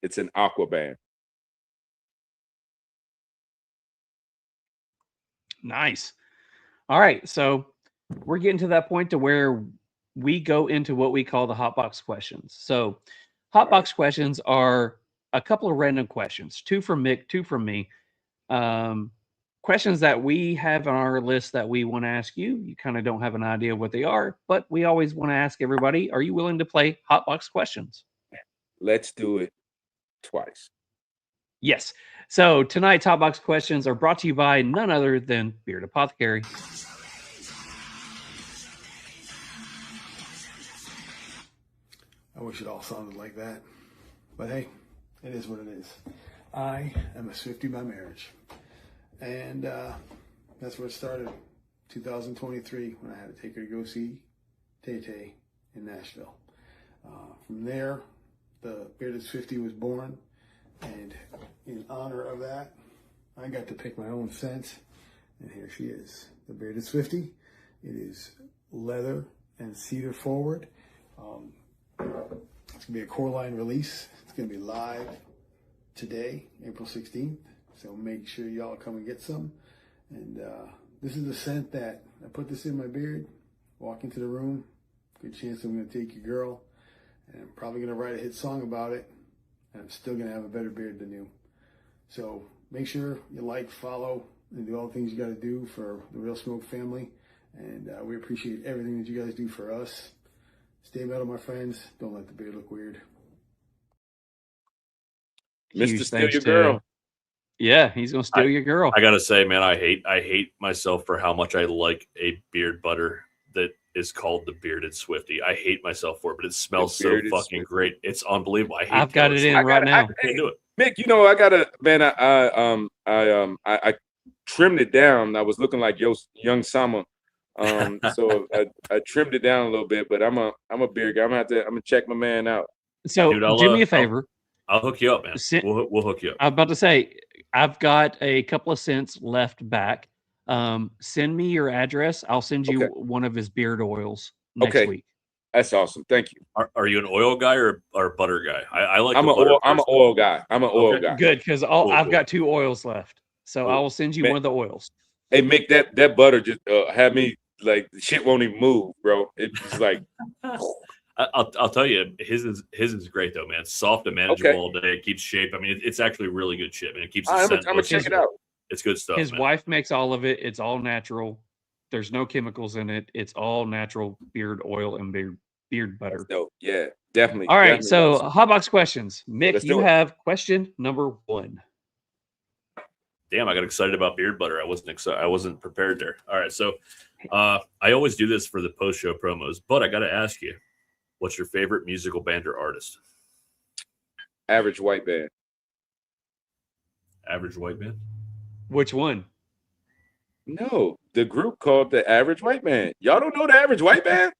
it's an aqua band. Nice. All right, so we're getting to that point to where we go into what we call the hot box questions. So hot box questions are a couple of random questions, 2 from Mick, 2 from me. Questions that we have on our list that we want to ask you. You kind of don't have an idea what they are, but we always want to ask everybody, are you willing to play hot box questions? Let's do it twice. Yes. So tonight's hot box questions are brought to you by none other than Beard Apothecary. I wish it all sounded like that. But hey, it is what it is. I am a Swiftie by marriage. And that's where it started. 2023, when I had to take her to go see Tay-Tay in Nashville. From there, the Bearded Swiftie was born. And in honor of that, I got to pick my own scent. And here she is, the Bearded Swiftie. It is leather and cedar forward. It's gonna be a core line release. It's gonna be live today, April 16th. So make sure y'all come and get some. And this is the scent that I put this in my beard, walk into the room, good chance I'm gonna take your girl, and I'm probably gonna write a hit song about it. And I'm still gonna have a better beard than you. So make sure you like, follow, and do all the things you gotta do for the Real Smoke family. And we appreciate everything that you guys do for us. Stay metal, my friends. Don't let the beard look weird. Mr. Steal Your Girl. Yeah, he's gonna steal your girl. I gotta say, man, I hate myself for how much I like a beard butter that is called the Bearded Swifty. I hate myself for it, but it smells so fucking Swifty. great. It's unbelievable. I've got it in right now. I can't do it. Mick, you know, I gotta, man. I trimmed it down. I was looking like young Sama. So I trimmed it down a little bit, but I'm a beer guy. I'm gonna check my man out. So Dude, do me a favor. I'll hook you up, man. We'll hook you up. I'm about to say, I've got a couple of cents left back. Send me your address. I'll send you one of his beard oils next week. That's awesome. Thank you. Are you an oil guy or butter guy? I like. I'm an oil guy. I'm an oil guy. Good, because I've got 2 oils left, so I will send you one of the oils. Hey, Mick, that butter just had me like the shit won't even move, bro. It's like. I'll tell you, his is great though, man. It's soft and manageable all day. It keeps shape. I mean, it's actually really good shit, man. It keeps. I'm gonna check it out. It's good stuff. His man. wife makes all of it. It's all natural. There's no chemicals in it. It's all natural beard oil and beard butter. Yeah, definitely. All right, definitely so awesome. Hotbox questions. Mick, Let's you do it. have question number 1. Damn, I got excited about beard butter. I wasn't prepared there. All right, so I always do this for the post show promos, but I got to ask you, what's your favorite musical band or artist? Average White Band. Average White Band. Which one? No, the group called the Average White Band. Y'all don't know the Average White Band?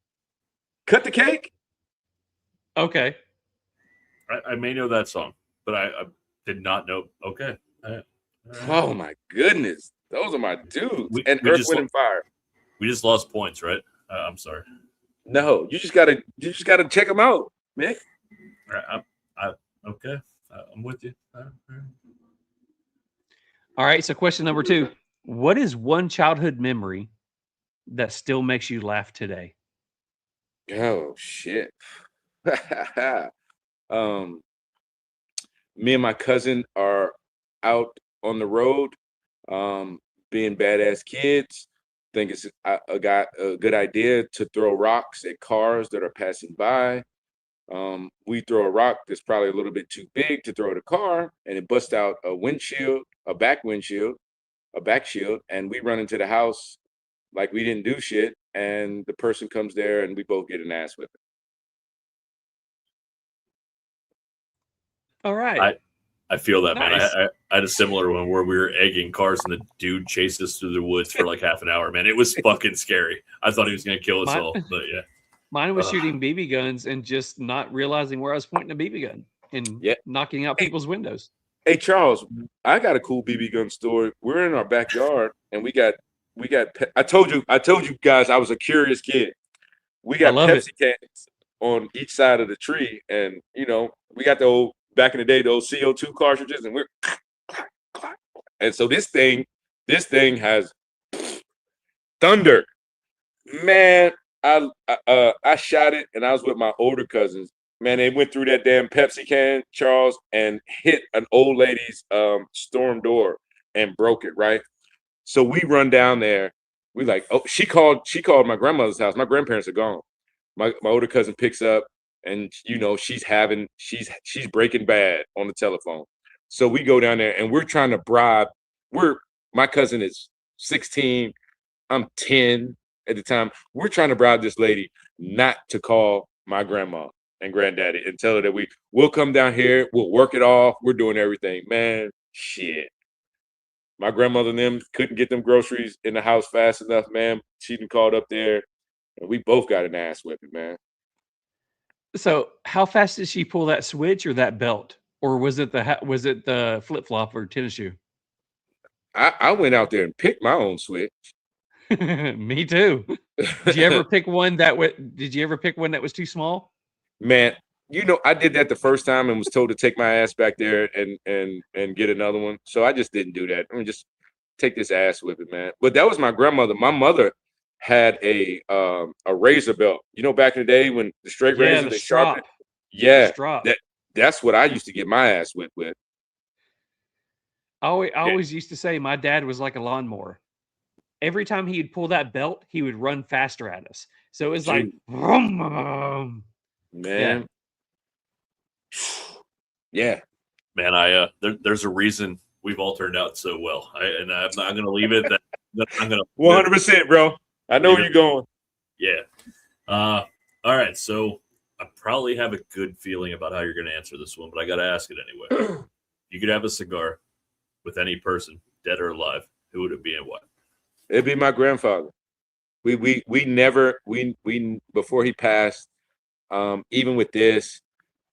Cut the Cake. Okay. I may know that song, but I did not know. Okay. Oh my goodness, those are my dudes. We Earth, just Wind, and Fire. We just lost points, right? I'm sorry. No, you just gotta check them out, Mick. All right, okay. I'm with you. All right, so question number 2. What is one childhood memory that still makes you laugh today? Oh shit. Me and my cousin are out on the road, being badass kids. Think it's a good idea to throw rocks at cars that are passing by. We throw a rock that's probably a little bit too big to throw at a car, and it busts out a windshield, a back shield, and we run into the house like we didn't do shit, and the person comes there, and we both get an ass whipping. All right. I feel that, Nice. man. I had a similar one where we were egging cars and the dude chased us through the woods for like half an hour, man. It was fucking scary. I thought he was going to kill us all, but yeah. Mine was shooting BB guns and just not realizing where I was pointing a BB gun and knocking out people's windows. Hey Charles, I got a cool BB gun story. We're in our backyard and we got. I told you guys I was a curious kid. We got Pepsi cans on each side of the tree, and you know we got the old back in the day those CO2 cartridges, and and so this thing has thunder, man. I shot it, and I was with my older cousins. Man, they went through that damn Pepsi can, Charles, and hit an old lady's storm door and broke it, right? So we run down there. We like, oh, she called my grandmother's house. My grandparents are gone. My older cousin picks up, and you know, she's breaking bad on the telephone. So we go down there and we're trying to bribe. My cousin is 16, I'm 10 at the time. We're trying to bribe this lady not to call my grandma and granddaddy and tell her that we'll come down here, we'll work it off, we're doing everything. Man, shit. My grandmother and them couldn't get them groceries in the house fast enough, man. She done called up there, and we both got an ass whipping, man. So, how fast did she pull that switch or that belt, or was it the flip flop or tennis shoe? I went out there and picked my own switch. Me too. Did you ever pick one that was too small? Man, I did that the first time and was told to take my ass back there and get another one. So I just didn't do that. I mean, just take this ass whipping, man. But that was my grandmother. My mother had a razor belt. Back in the day when the straight Yeah, razor, the they sharpened strop. it. Yeah, Strop. that's what I used to get my ass whipped with. I Yeah. always used to say my dad was like a lawnmower. Every time he'd pull that belt, he would run faster at us. So it was like, Shoot, vroom, vroom. Yeah. man. Yeah. Man, there's a reason we've all turned out so well. I'm not going to leave it that I'm going to 100%, bro. I know where you're going. Yeah. All right. So I probably have a good feeling about how you're going to answer this one, but I got to ask it anyway. You could have a cigar with any person, dead or alive. Who would it be and why? It'd be my grandfather. We never before he passed. Even with this,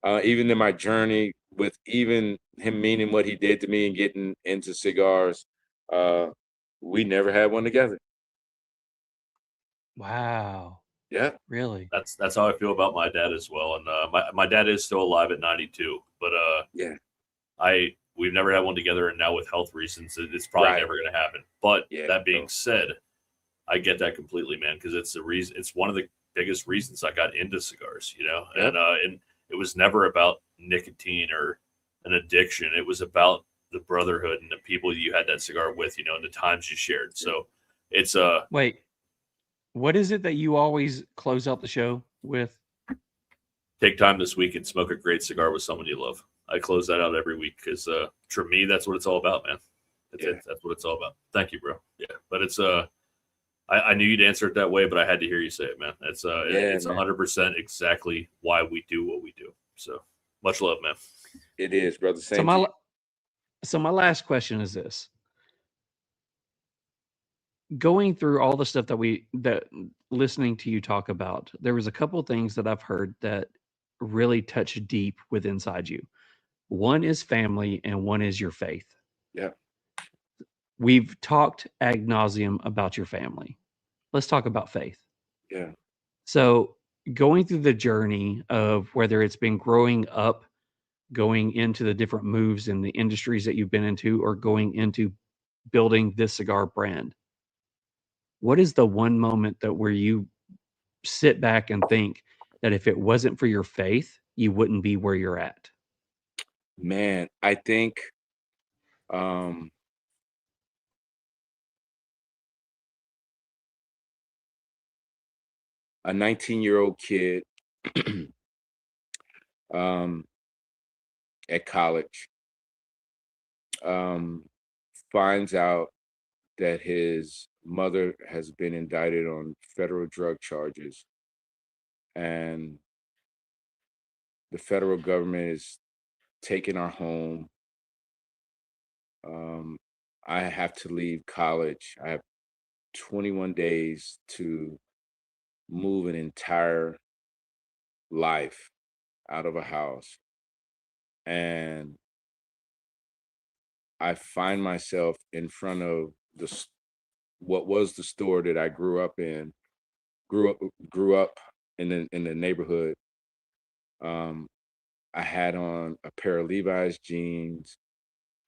even in my journey with even him meaning what he did to me and getting into cigars, we never had one together. Wow. Yeah. Really? That's how I feel about my dad as well. And my dad is still alive at 92, but Yeah. we've never had one together, and now with health reasons, it's probably Right. never going to happen. But Yeah, that being no. said, I get that completely, man, because it's the reason. It's one of the biggest reasons I got into cigars, Yep. and it was never about nicotine or an addiction. It was about the brotherhood and the people you had that cigar with, and the times you shared. So it's Wait, what is it that you always close out the show with? take time this week and smoke a great cigar with someone you love. I close that out every week because for me, that's what it's all about, man. That's what it's all about. Thank you, bro. Yeah, but it's I knew you'd answer it that way, but I had to hear you say it, man. It's it's 100% exactly why we do what we do. So much love, man. It is, brother. So Same to you. my last question is this. Going through all the stuff that listening to you talk about, there was a couple of things that I've heard that really touch deep with inside you. One is family and one is your faith. Yeah. We've talked ad nauseum about your family. Let's talk about faith. Yeah. So going through the journey of whether it's been growing up, going into the different moves in the industries that you've been into, or going into building this cigar brand, what is the one moment that where you sit back and think that if it wasn't for your faith, you wouldn't be where you're at? Man, I think a 19-year-old kid at college finds out that his mother has been indicted on federal drug charges, and the federal government is taking our home. I have to leave college. I have 21 days to move an entire life out of a house. And I find myself in front of what was the store that I grew up in, grew up in the neighborhood. I had on a pair of Levi's jeans,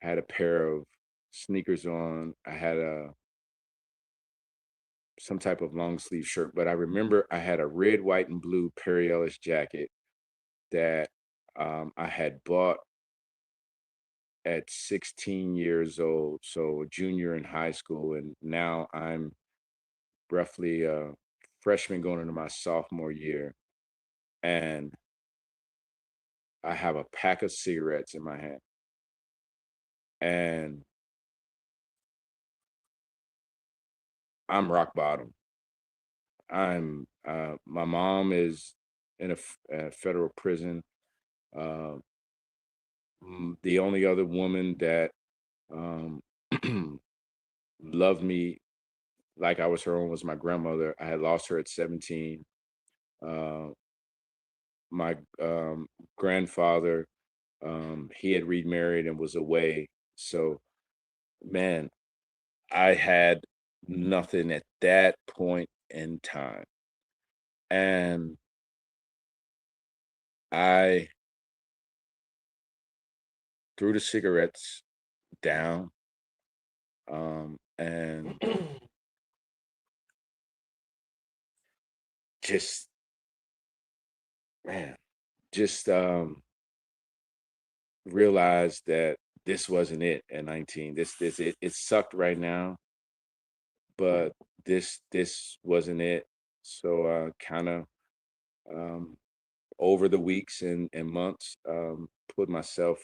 I had a pair of sneakers on, I had some type of long sleeve shirt, but I remember I had a red, white, and blue Perry Ellis jacket that I had bought at 16 years old, so a junior in high school, and now I'm roughly a freshman going into my sophomore year, and I have a pack of cigarettes in my hand, and I'm rock bottom. My mom is in a federal prison. Uh, the only other woman that um, loved me like I was her own was my grandmother. I had lost her at 17. Uh, my grandfather, he had remarried and was away. So, man, I had nothing at that point in time. And I threw the cigarettes down, and just, man, just realized that this wasn't it at 19. It sucked right now, but this wasn't it. So kind of over the weeks and months, put myself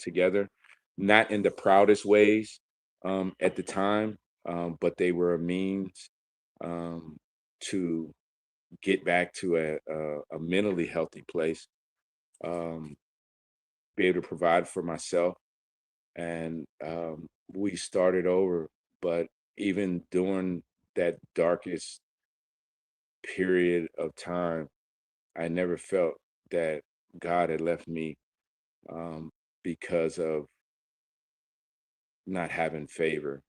together, not in the proudest ways at the time, but they were a means to get back to a mentally healthy place, be able to provide for myself. And we started over. But even during that darkest period of time, I never felt that God had left me because of not having favor.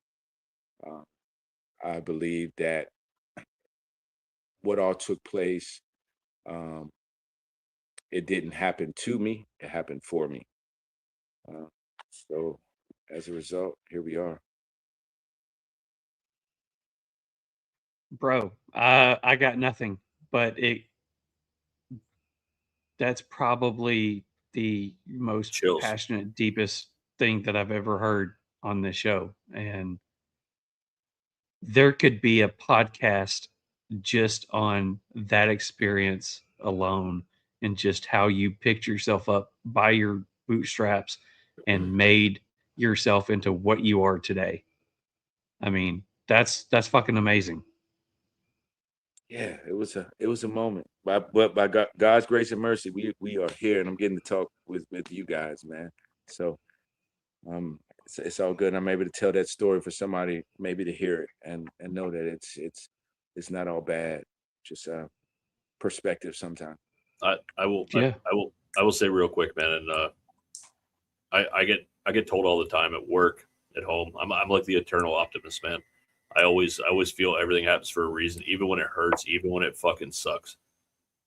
Uh, I believe that what all took place, um, it didn't happen to me, it happened for me. Uh, so as a result, here we are. Bro, I got nothing, but that's probably the most Chills. passionate, deepest thing that I've ever heard on this show. And there could be a podcast just on that experience alone and just how you picked yourself up by your bootstraps and made yourself into what you are today. I mean, that's fucking amazing. Yeah, it was a moment. But by God's grace and mercy, we are here, and I'm getting to talk with you guys, man. So it's all good. I'm able to tell that story for somebody maybe to hear it and know that it's not all bad. Just perspective sometimes. I will Yeah. I will say real quick, man, and I get told all the time at work, at home. I'm like the eternal optimist, man. I always feel everything happens for a reason, even when it hurts, even when it fucking sucks.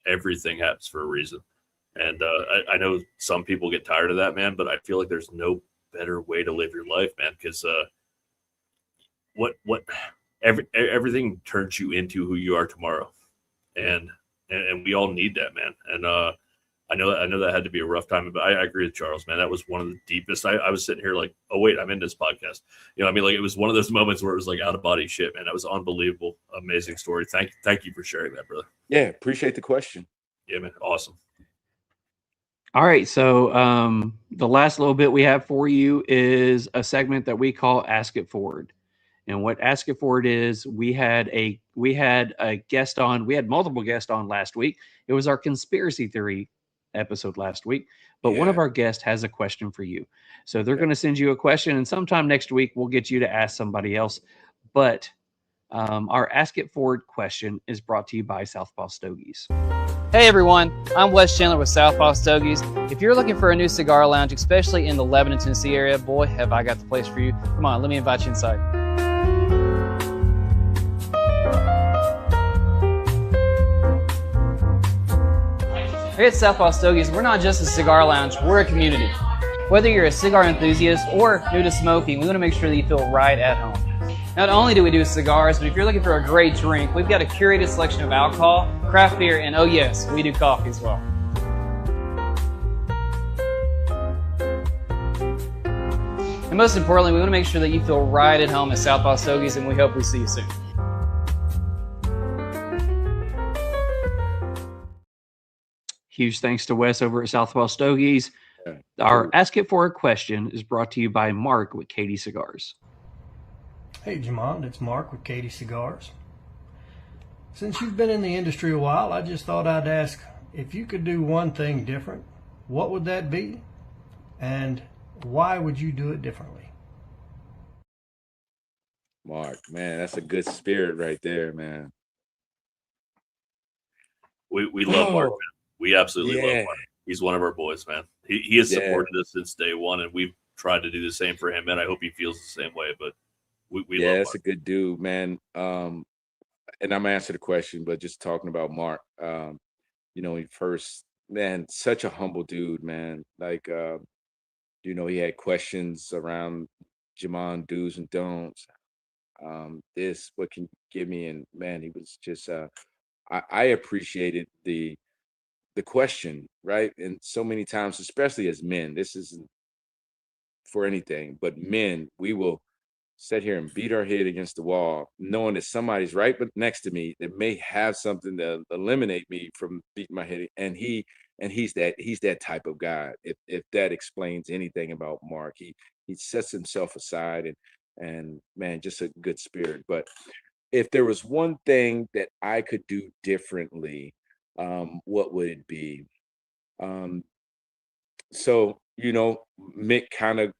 Everything happens for a reason. And I know some people get tired of that, man, but I feel like there's no better way to live your life, man, because everything turns you into who you are tomorrow, and we all need that, man. And I know that had to be a rough time, but I agree with Charles, man. That was one of the deepest. I was sitting here like, oh wait, I'm in this podcast. You know, I mean, like it was one of those moments where it was like out of body shit, man. That was unbelievable, amazing story. Thank you for sharing that, brother. Yeah, appreciate the question. Yeah, man, awesome. All right, so the last little bit we have for you is a segment that we call Ask It Forward. And what Ask It Forward is, we had a guest on. We had multiple guests on last week. It was our conspiracy theory episode last week, but one of our guests has a question for you. So they're going to send you a question, and sometime next week we'll get you to ask somebody else. But our Ask It Forward question is brought to you by Southpaw Stogies. Hey everyone, I'm Wes Chandler with Southpaw Stogies. If you're looking for a new cigar lounge, especially in the Lebanon, Tennessee area, boy, have I got the place for you. Come on, let me invite you inside. Here at Southpaw Stogies, we're not just a cigar lounge, we're a community. Whether you're a cigar enthusiast or new to smoking, we want to make sure that you feel right at home. Not only do we do cigars, but if you're looking for a great drink, we've got a curated selection of alcohol, craft beer, and oh yes, we do coffee as well. And most importantly, we want to make sure that you feel right at home at Southpaw Stogies, and we hope we see you soon. Huge thanks to Wes over at Southpaw Stogies. Our Ask It Forward question is brought to you by Mark with Katie Cigars. Hey Jamond, it's Mark with Katie Cigars. Since you've been in the industry a while, I just thought I'd ask, if you could do one thing different, what would that be? And why would you do it differently? Mark, man, that's a good spirit right there, man. We love Mark, man. We absolutely love Mark. He's one of our boys, man. He has supported us since day one, and we've tried to do the same for him, and I hope he feels the same way. But we love that's Mark. a good dude, man. And I'm gonna answer the question, but just talking about Mark, you know, he first man, such a humble dude, man. Like, he had questions around Jamond do's and don'ts. This, what can you give me? And man, he was just, I appreciated the question, right? And so many times, especially as men, this isn't for anything, but men, we will sit here and beat our head against the wall, knowing that somebody's right but next to me that may have something to eliminate me from beating my head. And he's that type of guy. If that explains anything about Mark, he sets himself aside and man, just a good spirit. But if there was one thing that I could do differently, what would it be? Um, so Mick, kind of,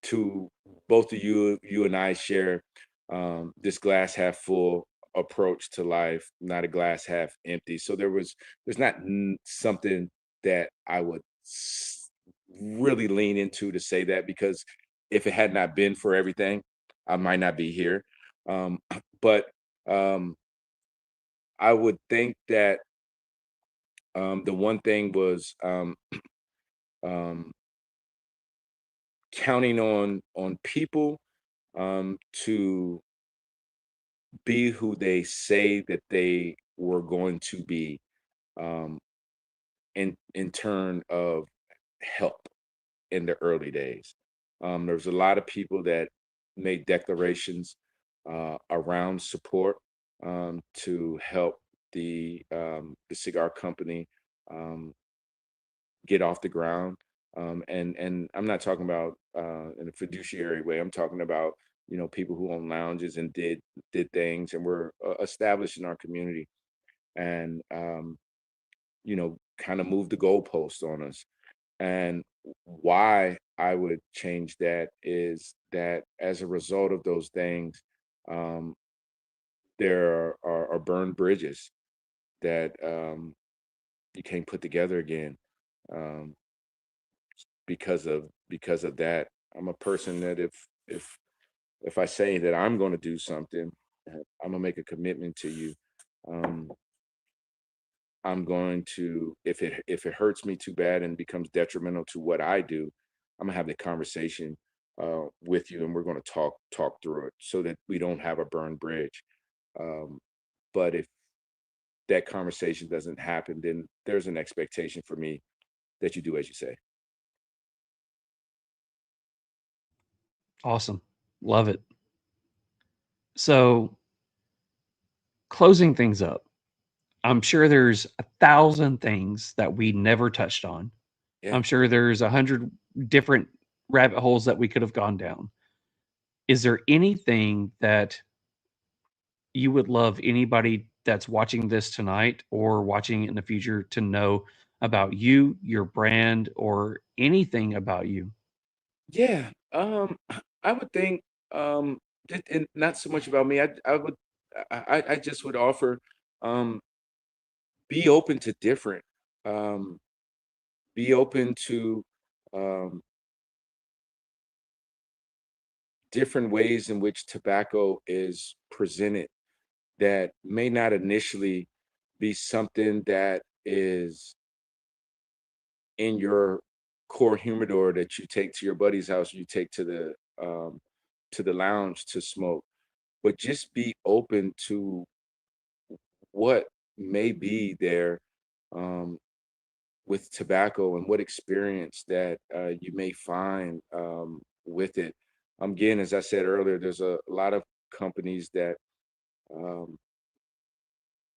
to both of you and I share this glass half full approach to life, not a glass half empty. So there's not something that I would really lean into to say that, because if it had not been for everything, I might not be here. um but um I would think that the one thing was um counting on people to be who they say that they were going to be, um, in turn of help in the early days. There was a lot of people that made declarations around support to help the cigar company um, get off the ground. And I'm not talking about in a fiduciary way. I'm talking about people who own lounges and did things and were established in our community, and kind of moved the goalpost on us. And why I would change that is that as a result of those things, um, there are burned bridges that you can't put together again. Um, because of that. I'm a person that if I say that I'm going to do something, I'm gonna make a commitment to you. Um, I'm going to, if it hurts me too bad and becomes detrimental to what I do, I'm gonna have the conversation with you, and we're going to talk through it so that we don't have a burned bridge. Um, but if that conversation doesn't happen, then there's an expectation for me that you do as you say. Awesome. Love it. So, closing things up, I'm sure there's 1,000 things that we never touched on. Yeah. I'm sure there's 100 different rabbit holes that we could have gone down. Is there anything that you would love anybody that's watching this tonight or watching it in the future to know about you, your brand, or anything about you? Yeah, I would think, and not so much about me. I just would offer, um, be open to different, um, be open to um, different ways in which tobacco is presented that may not initially be something that is in your core humidor that you take to your buddy's house, you take to the lounge to smoke, but just be open to what may be there um, with tobacco and what experience that you may find with it. Again, as I said earlier, there's a lot of companies that um,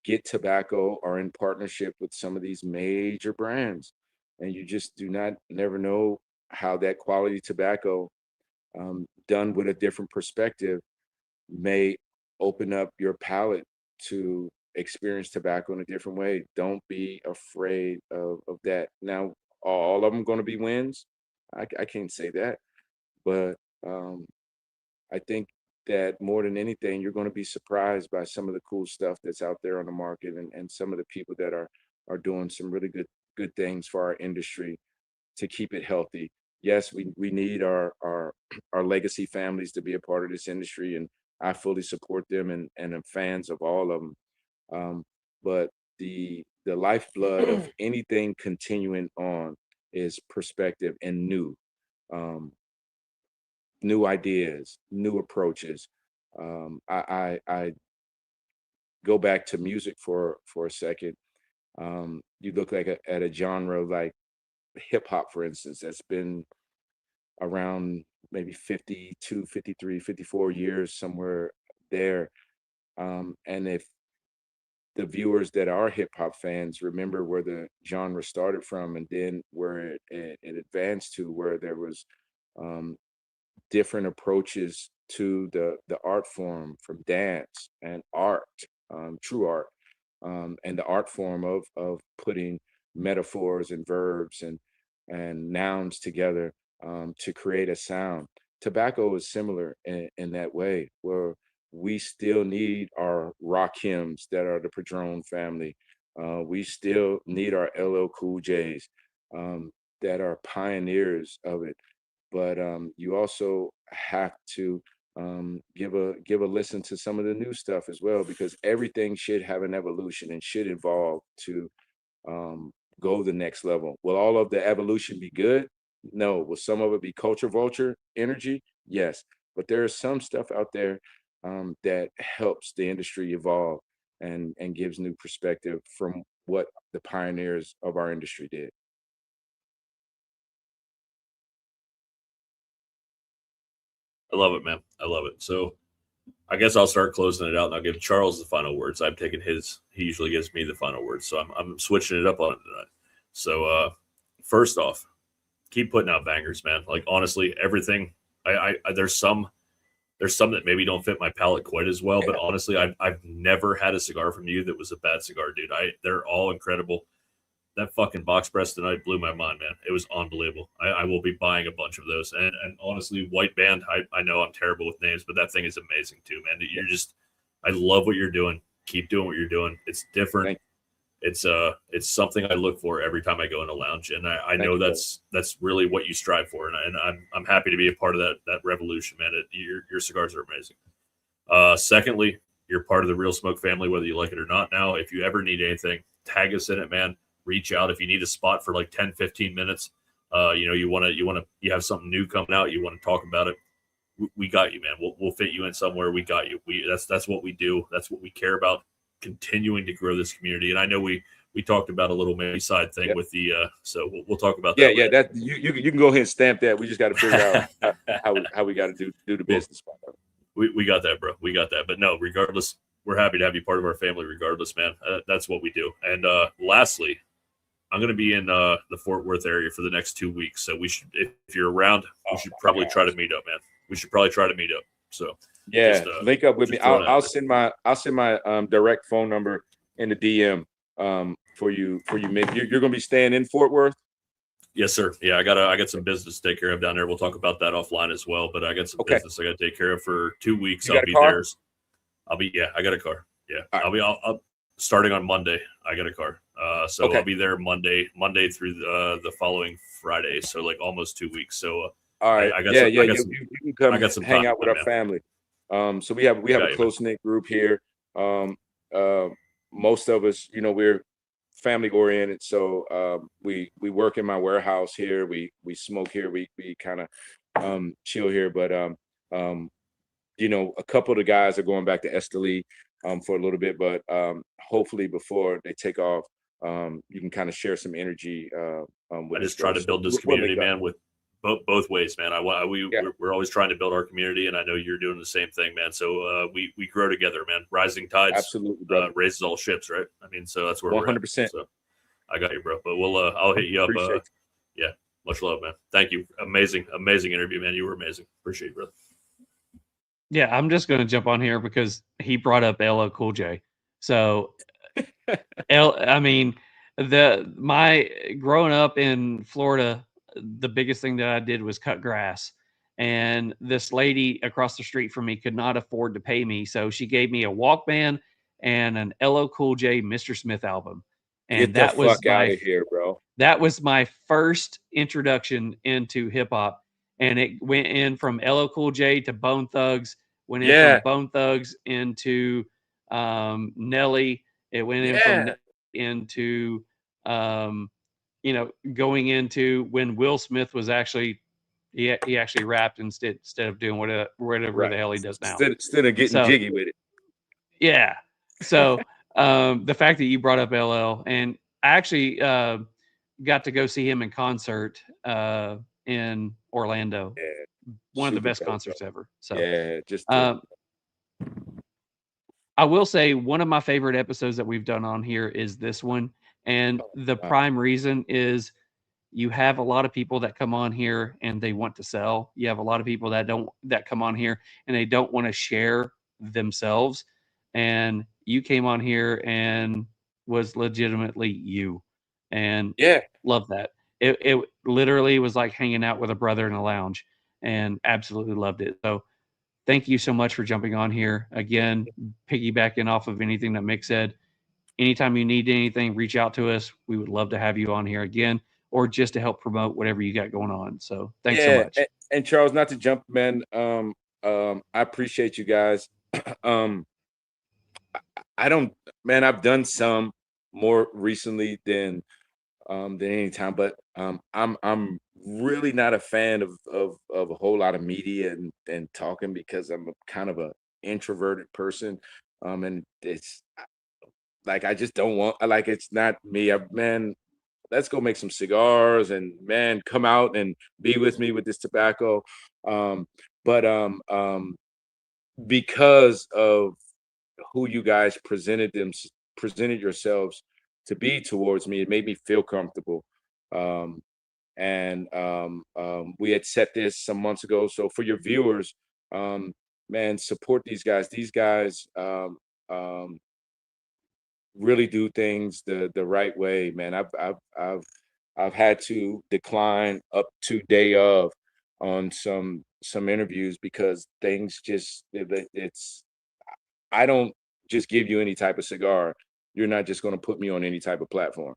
get tobacco are in partnership with some of these major brands, and you just do not never know how that quality tobacco done with a different perspective may open up your palate to experience tobacco in a different way. Don't be afraid of that. Now, all of them going to be wins? I can't say that, but um, I think that more than anything, you're going to be surprised by some of the cool stuff that's out there on the market, and some of the people that are doing some really good things for our industry to keep it healthy. Yes, we need our our legacy families to be a part of this industry, and I fully support them, and I'm fans of all of them. But the lifeblood of anything continuing on is perspective and new ideas, new approaches. I go back to music for a second. You look like at a genre like hip hop, for instance, that's been around maybe 52, 53, 54 years, somewhere there. And if the viewers that are hip hop fans remember where the genre started from, and then where it advanced to, where there was different approaches to the art form, from dance and art, true art, and the art form of putting metaphors and verbs and nouns together to create a sound. Tobacco is similar in that way, where we still need our rock hymns that are the Padron family. We still need our LL Cool J's that are pioneers of it. But you also have to give a listen to some of the new stuff as well, because everything should have an evolution and should evolve to go the next level. Will all of the evolution be good? No. Will some of it be culture vulture energy? Yes. But there is some stuff out there that helps the industry evolve and gives new perspective from what the pioneers of our industry did. I love it, man. I love it. So I guess I'll start closing it out, and I'll give Charles the final words. I've taken his. He usually gives me the final words, so I'm switching it up on it tonight. So first off, keep putting out bangers, man. Like, honestly, everything. I there's some that maybe don't fit my palate quite as well, but honestly, I've never had a cigar from you that was a bad cigar, dude. They're all incredible. That fucking box press tonight blew my mind, man. It was unbelievable. I will be buying a bunch of those. And honestly, White Band, I know I'm terrible with names, but that thing is amazing too, man. I love what you're doing. Keep doing what you're doing. It's different. It's something I look for every time I go in a lounge. And I know that's really what you strive for. And I'm happy to be a part of that revolution, man. Your cigars are amazing. Secondly, you're part of the Real Smoke family, whether you like it or not. Now, if you ever need anything, tag us in it, man. Reach out if you need a spot for like 10, 15 minutes. You have something new coming out. You want to talk about it. We got you, man. We'll fit you in somewhere. We got you. That's what we do. That's what we care about, continuing to grow this community. And I know we talked about a little maybe side thing with the, so we'll talk about that. Yeah. That you can go ahead and stamp that. We just got to figure out how we got to do the business. We got that, bro. We got that. But no, regardless, we're happy to have you part of our family regardless, man. That's what we do. And lastly, I'm going to be in the Fort Worth area for the next 2 weeks. So we should, if you're around, we should probably try to meet up, man. We should probably try to meet up. So yeah, link up with me. I'll send my direct phone number in the DM for you, Mick. You're going to be staying in Fort Worth? Yes, sir. Yeah, I got some business to take care of down there. We'll talk about that offline as well. But I got some business I got to take care of for 2 weeks. I'll be there. I got a car. Yeah, right. I'll starting on Monday. I got a car. So I'll be there Monday through the following Friday. So like almost 2 weeks. So all right. You can come hang out with our family. So we have a close knit group here. Most of us, we're family oriented. So we work in my warehouse here. We smoke here. We kind of chill here. But a couple of the guys are going back to Esteli for a little bit. But hopefully before they take off, you can kind of share some energy. I just try to build this community, man, with both ways, man. We're always trying to build our community, and I know you're doing the same thing, man. So we grow together, man. Rising tides, absolutely, raises all ships, right? I mean, so that's where 100%. So I got you, bro. But I'll hit you up. Yeah, much love, man. Thank you. Amazing interview, man. You were amazing. Appreciate you, brother. Yeah, I'm just going to jump on here because he brought up LL Cool J. So, my growing up in Florida, the biggest thing that I did was cut grass. And this lady across the street from me could not afford to pay me. So she gave me a Walkman and an LL Cool J Mr. Smith album. And Get the fuck out of here, bro. That was my first introduction into hip hop. And it went in from LL Cool J to Bone Thugs, went in from Bone Thugs into Nelly. It went in from into, going into when Will Smith was actually, he actually rapped instead of doing whatever Right. the hell he does now. Instead of getting jiggy with it. Yeah. So the fact that you brought up LL, and I actually got to go see him in concert in Orlando. Yeah, one of the super best dope, concerts bro. ever. So Yeah, just I will say one of my favorite episodes that we've done on here is this one. And the prime reason is you have a lot of people that come on here and they want to sell. You have a lot of people that come on here and they don't want to share themselves. And you came on here and was legitimately you, and love that. It literally was like hanging out with a brother in a lounge, and absolutely loved it. So thank you so much for jumping on here again, piggybacking off of anything that Mick said. Anytime you need anything, reach out to us. We would love to have you on here again, or just to help promote whatever you got going on. So thanks so much. And Charles, not to jump, man. I appreciate you guys. I've done some more recently than any time, but I'm really not a fan of a whole lot of media and talking, because I'm kind of a introverted person. And it's like, I just don't want, like, it's not me. Man, let's go make some cigars, and man, come out and be with me with this tobacco. But because of who you guys presented yourselves to be towards me, it made me feel comfortable. We had set this some months ago. So for your viewers, man, support these guys. These guys really do things the right way, man. I've had to decline up to day of on some interviews, because things just, it's, I don't just give you any type of cigar. You're not just going to put me on any type of platform,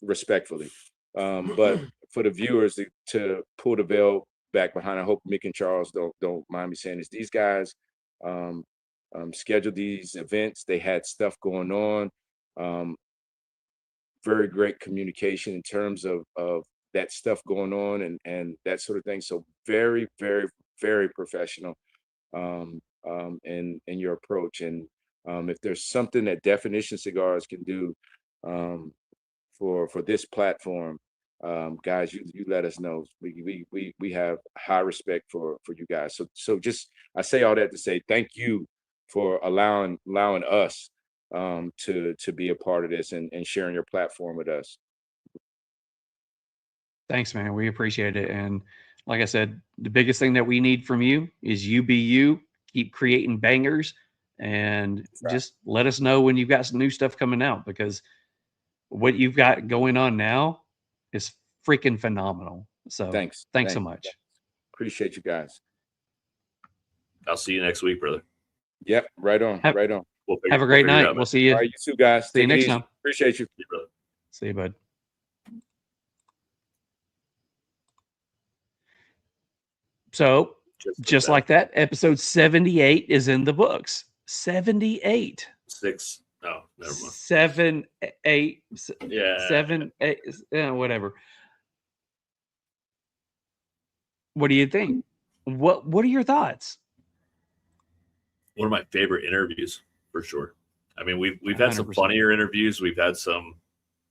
respectfully. But for the viewers to pull the veil back behind, I hope Mick and Charles don't mind me saying this. These guys scheduled these events. They had stuff going on. Very great communication in terms of that stuff going on and that sort of thing. So very, very, very professional. In your approach, and if there's something that Definition Cigars can do for this platform, guys, you let us know. We have high respect for you guys. So just, I say all that to say thank you for allowing us to be a part of this and sharing your platform with us. Thanks, man. We appreciate it. And like I said, the biggest thing that we need from you is you be you. Keep creating bangers, and just let us know when you've got some new stuff coming out, because what you've got going on now is freaking phenomenal. So thanks so much. Appreciate you guys. I'll see you next week, brother. Yep, right on. Have a great night. We'll see you. All right, you too, guys. See you next time. Appreciate you. See you, brother. See you, bud. So just like that, episode 78 is in the books. 78. 6. No, never mind. 7, 8. Yeah. 7, 8. Whatever. What do you think? What are your thoughts? One of my favorite interviews, for sure. I mean, we've had some 100%. funnier interviews. We've had some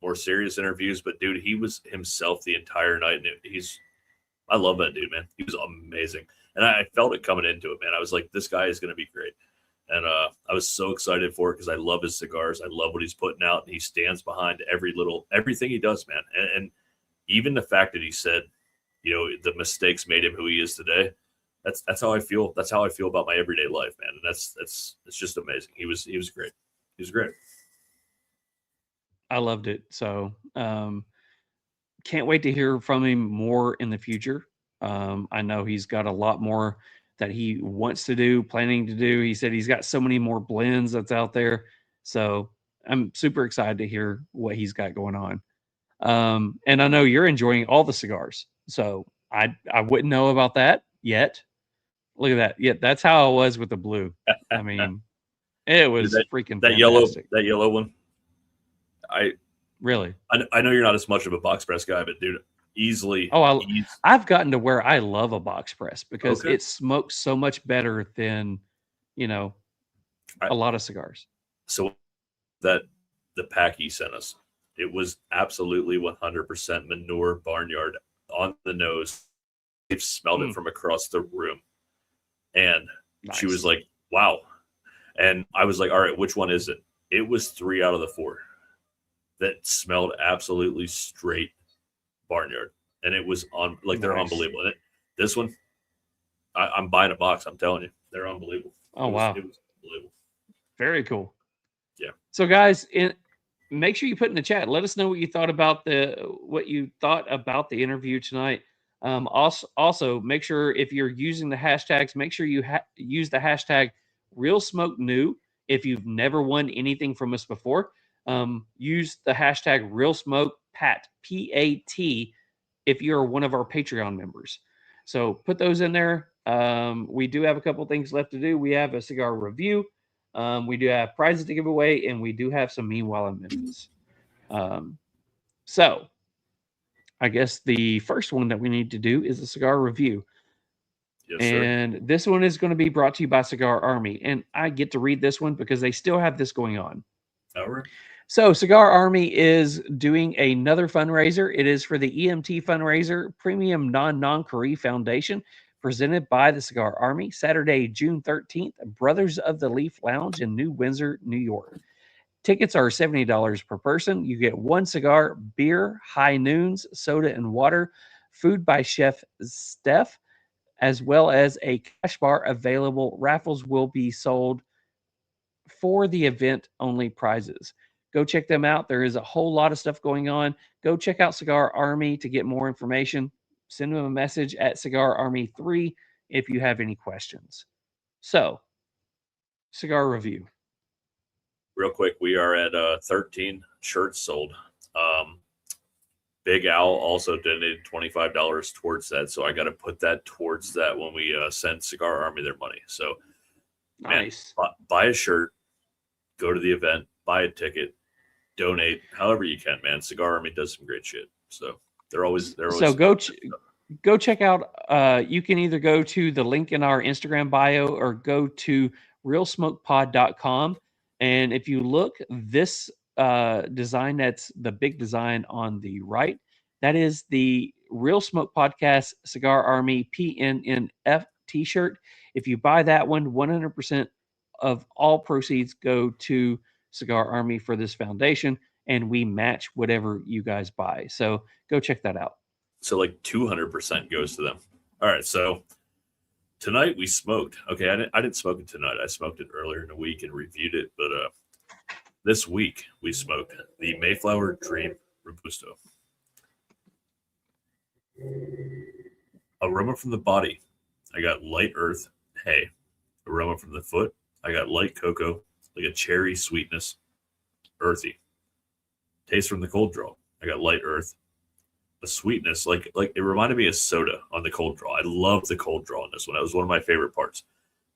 more serious interviews, but dude, he was himself the entire night. And I love that dude, man. He was amazing. And I felt it coming into it, man. I was like, this guy is going to be great. And I was so excited for it, because I love his cigars. I love what he's putting out. And he stands behind everything he does, man. And even the fact that he said, the mistakes made him who he is today. That's how I feel. That's how I feel about my everyday life, man. And it's just amazing. He was great. He was great. I loved it. So can't wait to hear from him more in the future. I know he's got a lot more that he wants to do, planning to do. He said he's got so many more blends that's out there. So I'm super excited to hear what he's got going on. And I know you're enjoying all the cigars. So I wouldn't know about that yet. Look at that. Yeah, that's how I was with the blue. I mean, it was freaking that fantastic. yellow one. Really? I know you're not as much of a box press guy, but dude, easily. Oh, I've gotten to where I love a box press because Okay. it smokes so much better than, a lot of cigars. So that the pack he sent us, it was absolutely 100% manure barnyard on the nose. They've smelled it from across the room. And she was like, wow. And I was like, all right, which one is it? It was 3 out of the 4 that smelled absolutely straight barnyard. And it was on, like, they're unbelievable. And this one, I'm buying a box. I'm telling you, they're unbelievable. Oh, wow. It was unbelievable. Very cool. Yeah. So guys, make sure you put in the chat. Let us know what you thought about the interview tonight. Also, make sure if you're using the hashtags, make sure you use the hashtag RealSmokeNew. If you've never won anything from us before, use the hashtag RealSmokePat, P-A-T, if you're one of our Patreon members. So put those in there. We do have a couple things left to do. We have a cigar review. We do have prizes to give away, and we do have some Meanwhile in Memphis. So I guess the first one that we need to do is a cigar review. Yes, and this one is going to be brought to you by Cigar Army. And I get to read this one because they still have this going on. All right. So Cigar Army is doing another fundraiser. It is for the EMT fundraiser, Premium Non-Carré Foundation, presented by the Cigar Army, Saturday, June 13th, Brothers of the Leaf Lounge in New Windsor, New York. Tickets are $70 per person. You get 1 cigar, beer, high noons, soda, and water, food by Chef Steph, as well as a cash bar available. Raffles will be sold for the event-only prizes. Go check them out. There is a whole lot of stuff going on. Go check out Cigar Army to get more information. Send them a message at Cigar Army 3 if you have any questions. So, cigar review. Real quick, we are at 13 shirts sold. Big Al also donated $25 towards that, so I got to put that towards that when we send Cigar Army their money. So, nice. Man, buy a shirt, go to the event, buy a ticket, donate, however you can, man. Cigar Army does some great shit. So they're always. So go check out. You can either go to the link in our Instagram bio or go to realsmokepod.com. And if you look, this design, that's the big design on the right, that is the Real Smoke Podcast Cigar Army PNNF t-shirt. If you buy that one, 100% of all proceeds go to Cigar Army for this foundation, and we match whatever you guys buy. So go check that out. So like 200% goes to them. All right, so tonight we smoked. Okay, I didn't smoke it tonight. I smoked it earlier in the week and reviewed it, but this week we smoked the Mayflower Dream Robusto. Aroma from the body, I got light earth, hay. Aroma from the foot, I got light cocoa, like a cherry sweetness, earthy. Taste from the cold draw, I got light earth, a sweetness, like it reminded me of soda on the cold draw. I love the cold draw on this one. That was one of my favorite parts.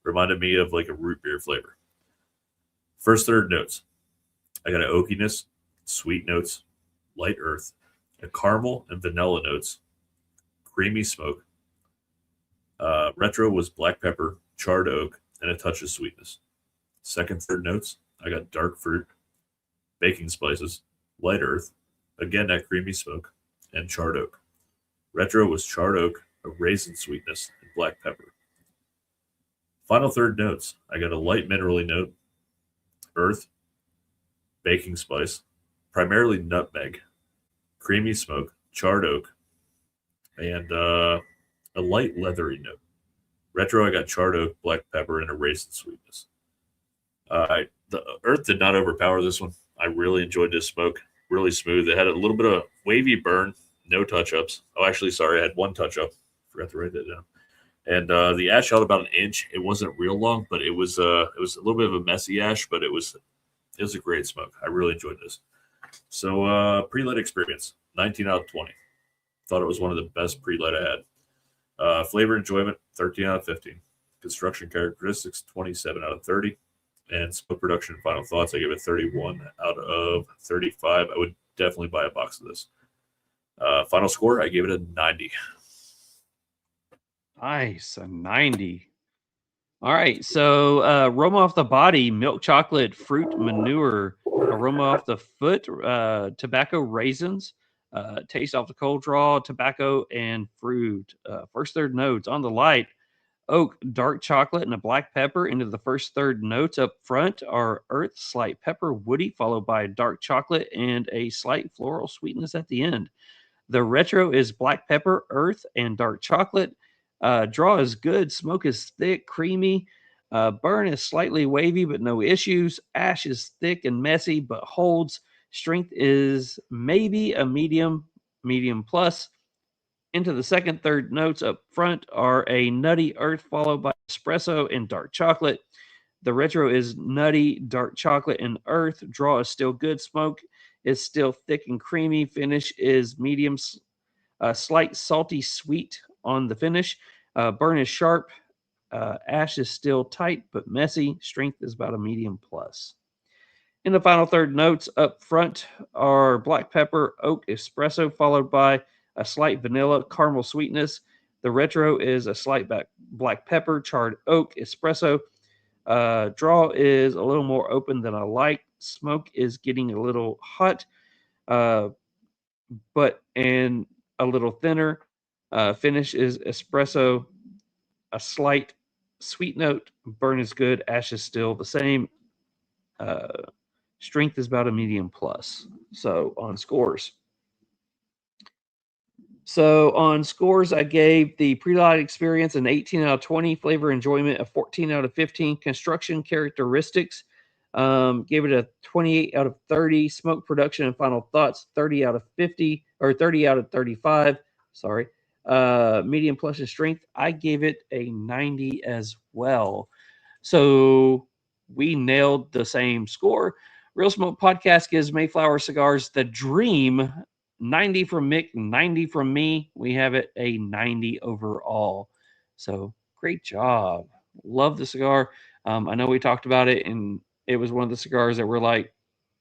Reminded me of like a root beer flavor. First third notes, I got an oakiness, sweet notes, light earth, a caramel and vanilla notes, creamy smoke. Retro was black pepper, charred oak, and a touch of sweetness. Second third notes, I got dark fruit, baking spices, light earth, again that creamy smoke, and charred oak. Retro was charred oak, a raisin sweetness, and black pepper. Final third notes, I got a light minerally note, earth, baking spice, primarily nutmeg, creamy smoke, charred oak, and a light leathery note. Retro, I got charred oak, black pepper, and a raisin sweetness. The earth did not overpower this one. I really enjoyed this smoke. Really smooth. It had a little bit of wavy burn, no touch-ups. Oh, actually, sorry, I had one touch-up. Forgot to write that down. And the ash held about an inch. It wasn't real long, but it was a little bit of a messy ash, but it was a great smoke. I really enjoyed this. So pre-lit experience, 19 out of 20. Thought it was one of the best pre-lit I had. Flavor enjoyment, 13 out of 15. Construction characteristics, 27 out of 30. And smoke production and final thoughts, I give it 31 out of 35. I would definitely buy a box of this. Final score, I gave it a 90. Nice, a 90. All right, so aroma off the body, milk chocolate, fruit manure. Aroma off the foot, tobacco raisins. Taste off the cold draw, tobacco and fruit. First third notes on the light, oak, dark chocolate, and a black pepper. Into the first third notes up front are earth, slight pepper, woody, followed by dark chocolate and a slight floral sweetness at the end. The retro is black pepper, earth, and dark chocolate. Draw is good. Smoke is thick, creamy. Burn is slightly wavy, but no issues. Ash is thick and messy, but holds. Strength is maybe a medium, medium plus. Into the second, third notes up front are a nutty earth, followed by espresso and dark chocolate. The retro is nutty, dark chocolate, and earth. Draw is still good. Smoke is still thick and creamy. Finish is medium, slight salty sweet on the finish. Burn is sharp. Ash is still tight but messy. Strength is about a medium plus. In the final third notes up front are black pepper, oak, espresso, followed by a slight vanilla caramel sweetness. The retro is a slight black pepper, charred oak, espresso. Draw is a little more open than I like. Smoke is getting a little hot, but and a little thinner. Finish is espresso, a slight sweet note. Burn is good. Ash is still the same. Strength is about a medium plus. So on scores. I gave the pre-light experience an 18 out of 20, flavor enjoyment a 14 out of 15, construction characteristics gave it a 28 out of 30, smoke production and final thoughts 30 out of 50 or 30 out of 35. Sorry. Medium plus in strength, I gave it a 90 as well. So we nailed the same score. Real Smoke Podcast gives Mayflower Cigars the dream. 90 from Mick, 90 from me. We have it a 90 overall. So great job. Love the cigar. I know we talked about it, and it was one of the cigars that we're like,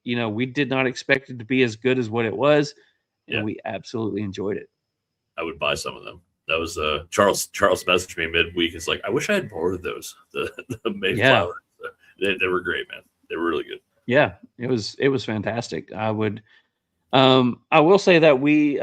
we did not expect it to be as good as what it was, and we absolutely enjoyed it. I would buy some of them. That was Charles messaged me midweek. It's like, I wish I had more of those. The Mayflower. Yeah. They were great, man. They were really good. Yeah, it was fantastic. I will say that we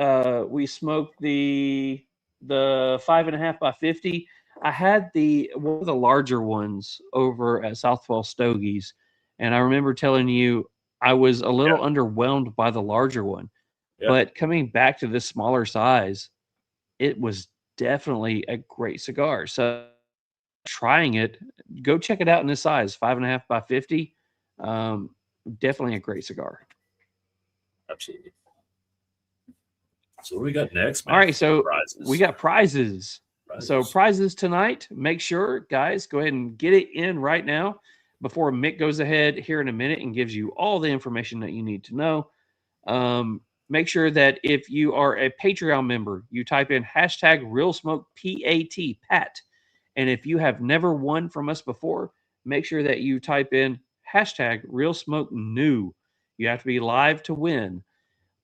smoked the 5.5 by 50. I had one of the larger ones over at Southwell Stogies, and I remember telling you I was a little underwhelmed by the larger one. Yeah. But coming back to this smaller size, it was definitely a great cigar. So trying it, go check it out in this size, 5.5 by 50. Definitely a great cigar. Absolutely. So what do we got next, man? All right, so we got prizes. So prizes tonight. Make sure, guys, go ahead and get it in right now before Mick goes ahead here in a minute and gives you all the information that you need to know. Make sure that if you are a Patreon member, you type in hashtag RealSmokePAT, Pat. And if you have never won from us before, make sure that you type in hashtag RealSmokeNew. You have to be live to win.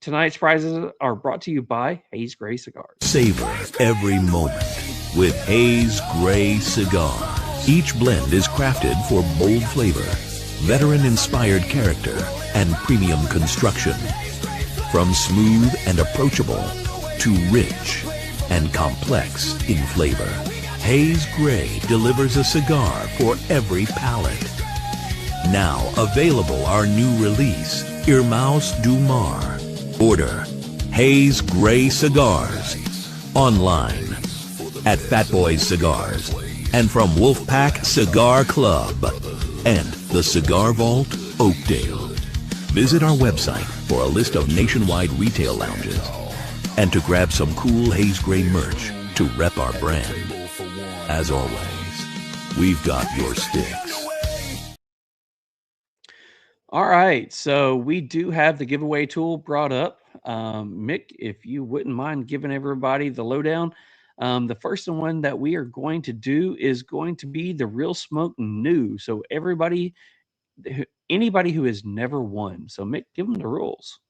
Tonight's prizes are brought to you by Haze Gray Cigars. Savor every moment with Haze Gray Cigar. Each blend is crafted for bold flavor, veteran-inspired character, and premium construction. From smooth and approachable to rich and complex in flavor, Haze Gray delivers a cigar for every palate. Now available our new release, Irmaus du Mar. Order Haze Gray Cigars online at Fat Boys Cigars and from Wolfpack Cigar Club and the Cigar Vault, Oakdale. Visit our website for a list of nationwide retail lounges and to grab some cool Haze Gray merch to rep our brand. As always, we've got your sticks. All right, so we do have the giveaway tool brought up. Mick, if you wouldn't mind giving everybody the lowdown. The first one that we are going to do is going to be the Real Smoke New. So everybody anybody who has never won. So Mick, give them the rules.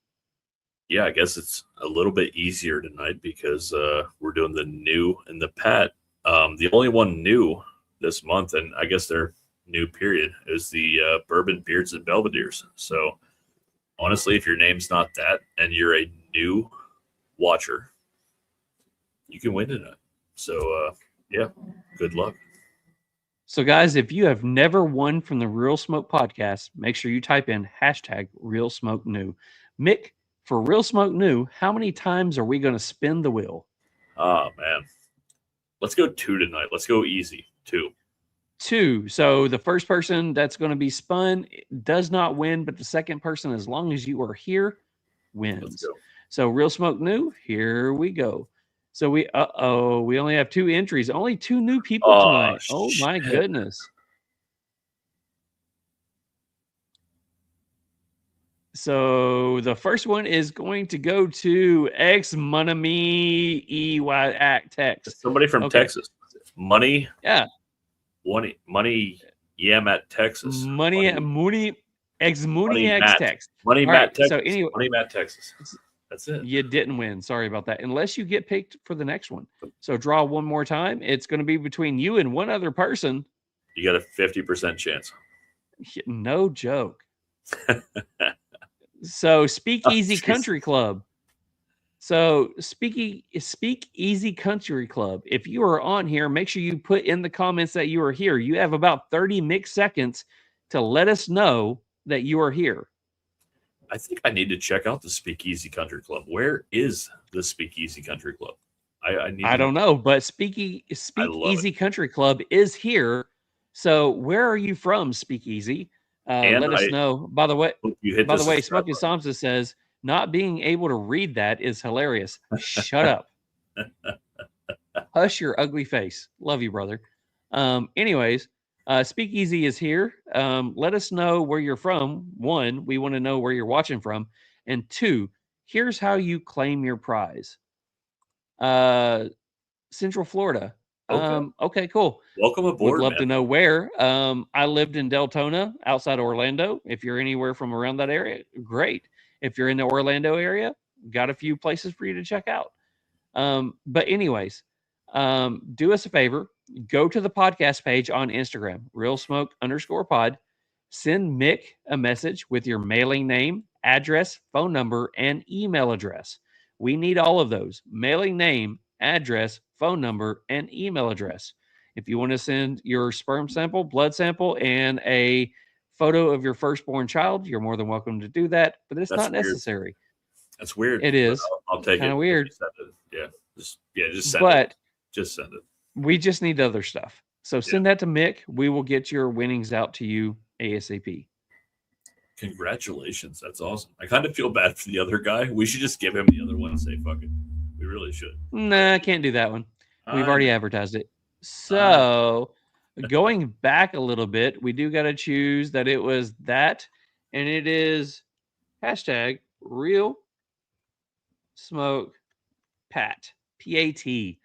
Yeah, I guess it's a little bit easier tonight because we're doing the new and the Pat. The only one new this month, and I guess they're new period, is the Bourbon Beards and Belvederes. So honestly, if your name's not that and you're a new watcher, you can win tonight. So yeah, good luck. So guys, if you have never won from the Real Smoke podcast, make sure you type in #Real Smoke New. Mick, for Real Smoke New, how many times are we going to spin the wheel? Oh man, let's go 2 tonight. Let's go easy. 2. 2. So the first person that's going to be spun does not win, but the second person, as long as you are here, wins. Let's go. So Real Smoke New, here we go. So we only have 2 entries. Only 2 new people tonight. Oh my goodness. So the first one is going to go to X Money EY Act Text. Somebody from Texas. Money. Yeah. Money. Yeah, at Texas. Money X Text. Money All Matt right, Texas. so anyway, Money Matt Texas. That's it. You didn't win. Sorry about that. Unless you get picked for the next one. So draw one more time. It's going to be between you and one other person. You got a 50% chance. No joke. So Speakeasy Country Club. So Speakeasy Country Club. If you are on here, make sure you put in the comments that you are here. You have about 30 mixed seconds to let us know that you are here. I think I need to check out the Speakeasy Country Club. Where is the Speakeasy Country Club? I don't know, but Speakeasy Country Club is here. So where are you from, Speakeasy? Let us know. By the way, Smoky Thompson says not being able to read that is hilarious. Shut up. Hush your ugly face. Love you, brother. Anyways, Speakeasy is here. Let us know where you're from. 1, we want to know where you're watching from. And 2, here's how you claim your prize. Central Florida. Okay, cool. Welcome aboard. Would love to know where. I lived in Deltona, outside Orlando. If you're anywhere from around that area, great. If you're in the Orlando area, got a few places for you to check out. But anyways, do us a favor. Go to the podcast page on Instagram, RealSmoke_pod. Send Mick a message with your mailing name, address, phone number, and email address. We need all of those. Mailing name, address, phone number, and email address. If you want to send your sperm sample, blood sample, and a photo of your firstborn child, you're more than welcome to do that, but it's not necessary. That's weird. It is. I'll take it. Kind of weird. Yeah. Just send it. Just send it. We just need other stuff. So send that to Mick. We will get your winnings out to you ASAP. Congratulations. That's awesome. I kind of feel bad for the other guy. We should just give him the other one and say, fuck it. We really should. Nah, I can't do that one. We've already advertised it. So going back a little bit, we do got to choose that it was that. And it is #Real Smoke Pat. PAT.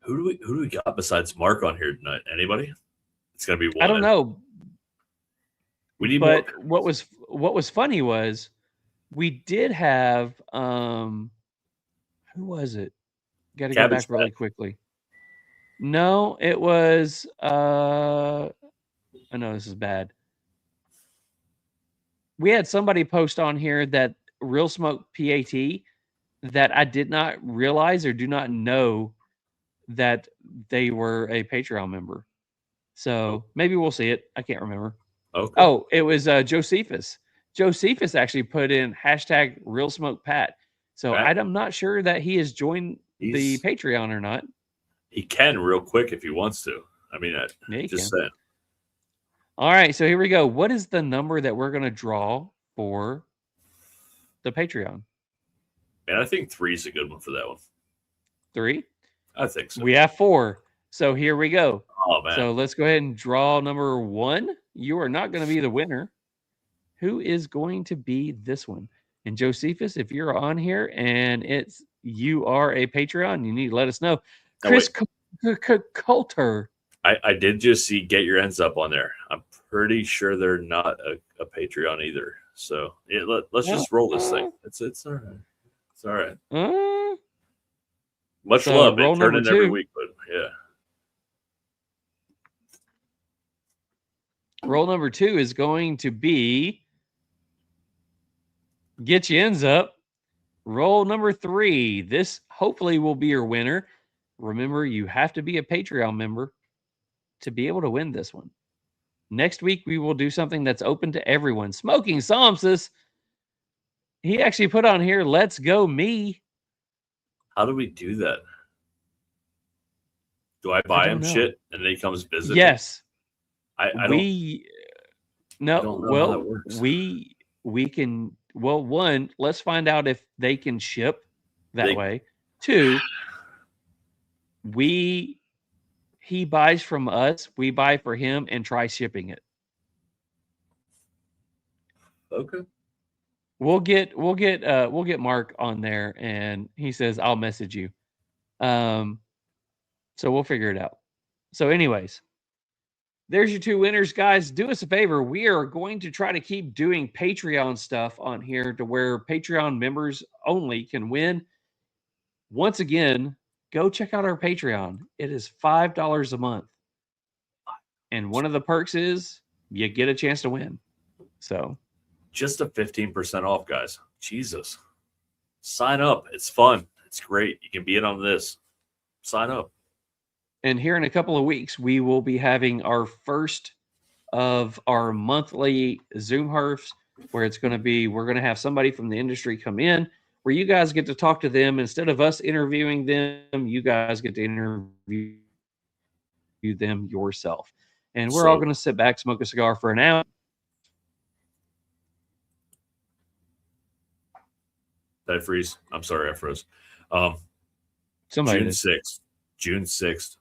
Who do we got besides Mark on here tonight? Anybody? It's gonna be one. I don't know. We need but more. what was funny was we did have who was it? Got to go back really quickly. No, it was I know this is bad. We had somebody post on here that Real Smoke PAT that I did not realize or do not know that they were a Patreon member. So maybe we'll see it. I can't remember. Okay. Oh, it was Josephus. Josephus actually put in #Real Smoke Pat. So I'm not sure that he has joined the Patreon or not. He can real quick if he wants to. I mean, just saying. All right, so here we go. What is the number that we're going to draw for the Patreon? Man, I think 3 is a good one for that one. 3? I think so. We have 4. So here we go. Oh, man. So let's go ahead and draw number 1. You are not going to be the winner. Who is going to be this one? And Josephus, if you're on here and you are a Patreon, you need to let us know. Chris Coulter. I did just see Get Your Ends Up on there. I'm pretty sure they're not a Patreon either. So let's just roll this thing. It's all right. It's all right. Much So love. roll They turn number in every two. week, but yeah. Roll number 2 is going to be Get Your Ends Up. Roll number 3. This hopefully will be your winner. Remember, you have to be a Patreon member to be able to win this one. Next week, we will do something that's open to everyone. Smoking Solmpsis. He actually put on here, let's go me. How do we do that? Do I buy him know. shit and then he comes visit? Yes. I don't. No. I don't know how Well, that works. we can. Well, one, let's find out if they can ship that way. 2, he buys from us, we buy for him, and try shipping it. Okay. We'll get Mark on there, and he says I'll message you. So we'll figure it out. So, anyways, there's your 2 winners, guys. Do us a favor. We are going to try to keep doing Patreon stuff on here to where Patreon members only can win. Once again, go check out our Patreon. It is $5 a month. And one of the perks is you get a chance to win. So just a 15% off, guys. Jesus. Sign up. It's fun. It's great. You can be in on this. Sign up. And here in a couple of weeks, we will be having our first of our monthly Zoom herfs, where it's going to be, we're going to have somebody from the industry come in, where you guys get to talk to them. Instead of us interviewing them, you guys get to interview them yourself. And we're all going to sit back, smoke a cigar for an hour. Did I freeze? I'm sorry, I froze. Somebody June 6th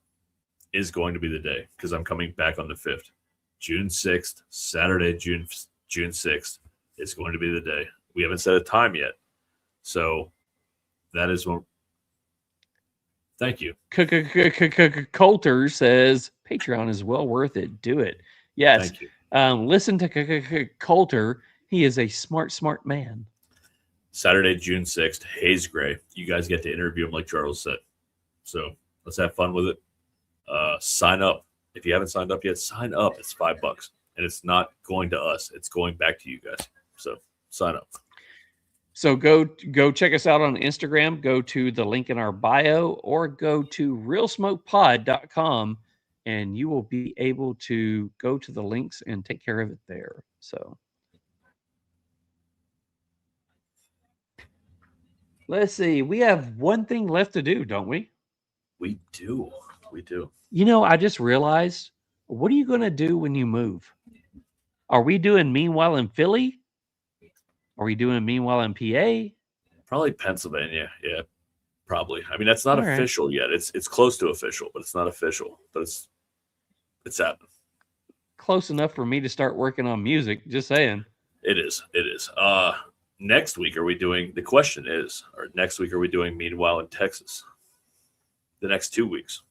is going to be the day, because I'm coming back on the 5th. June 6th, Saturday, June 6th is going to be the day. We haven't set a time yet. So that is when. Thank you. Coulter says Patreon is well worth it. Do it. Yes. Thank you. Listen to Coulter. He is a smart man. Saturday, June 6th, Haze Gray. You guys get to interview him like Charles said. So let's have fun with it. Sign up. If you haven't signed up yet, sign up. It's $5. And it's not going to us. It's going back to you guys. So sign up. So go check us out on Instagram. Go to the link in our bio, or go to realsmokepod.com, and you will be able to go to the links and take care of it there. So let's see. We have one thing left to do, don't we? We do. You know, I just realized, what are you going to do when you move? Are we doing Meanwhile in Philly? Are we doing Meanwhile in PA? Probably Pennsylvania. Yeah, probably. I mean, that's not All right. official yet. It's close to official, but it's not official. But it's happening. Close enough for me to start working on music. Just saying. It is. Next week, are we doing? The question is, or next week, are we doing Meanwhile in Texas? The next 2 weeks,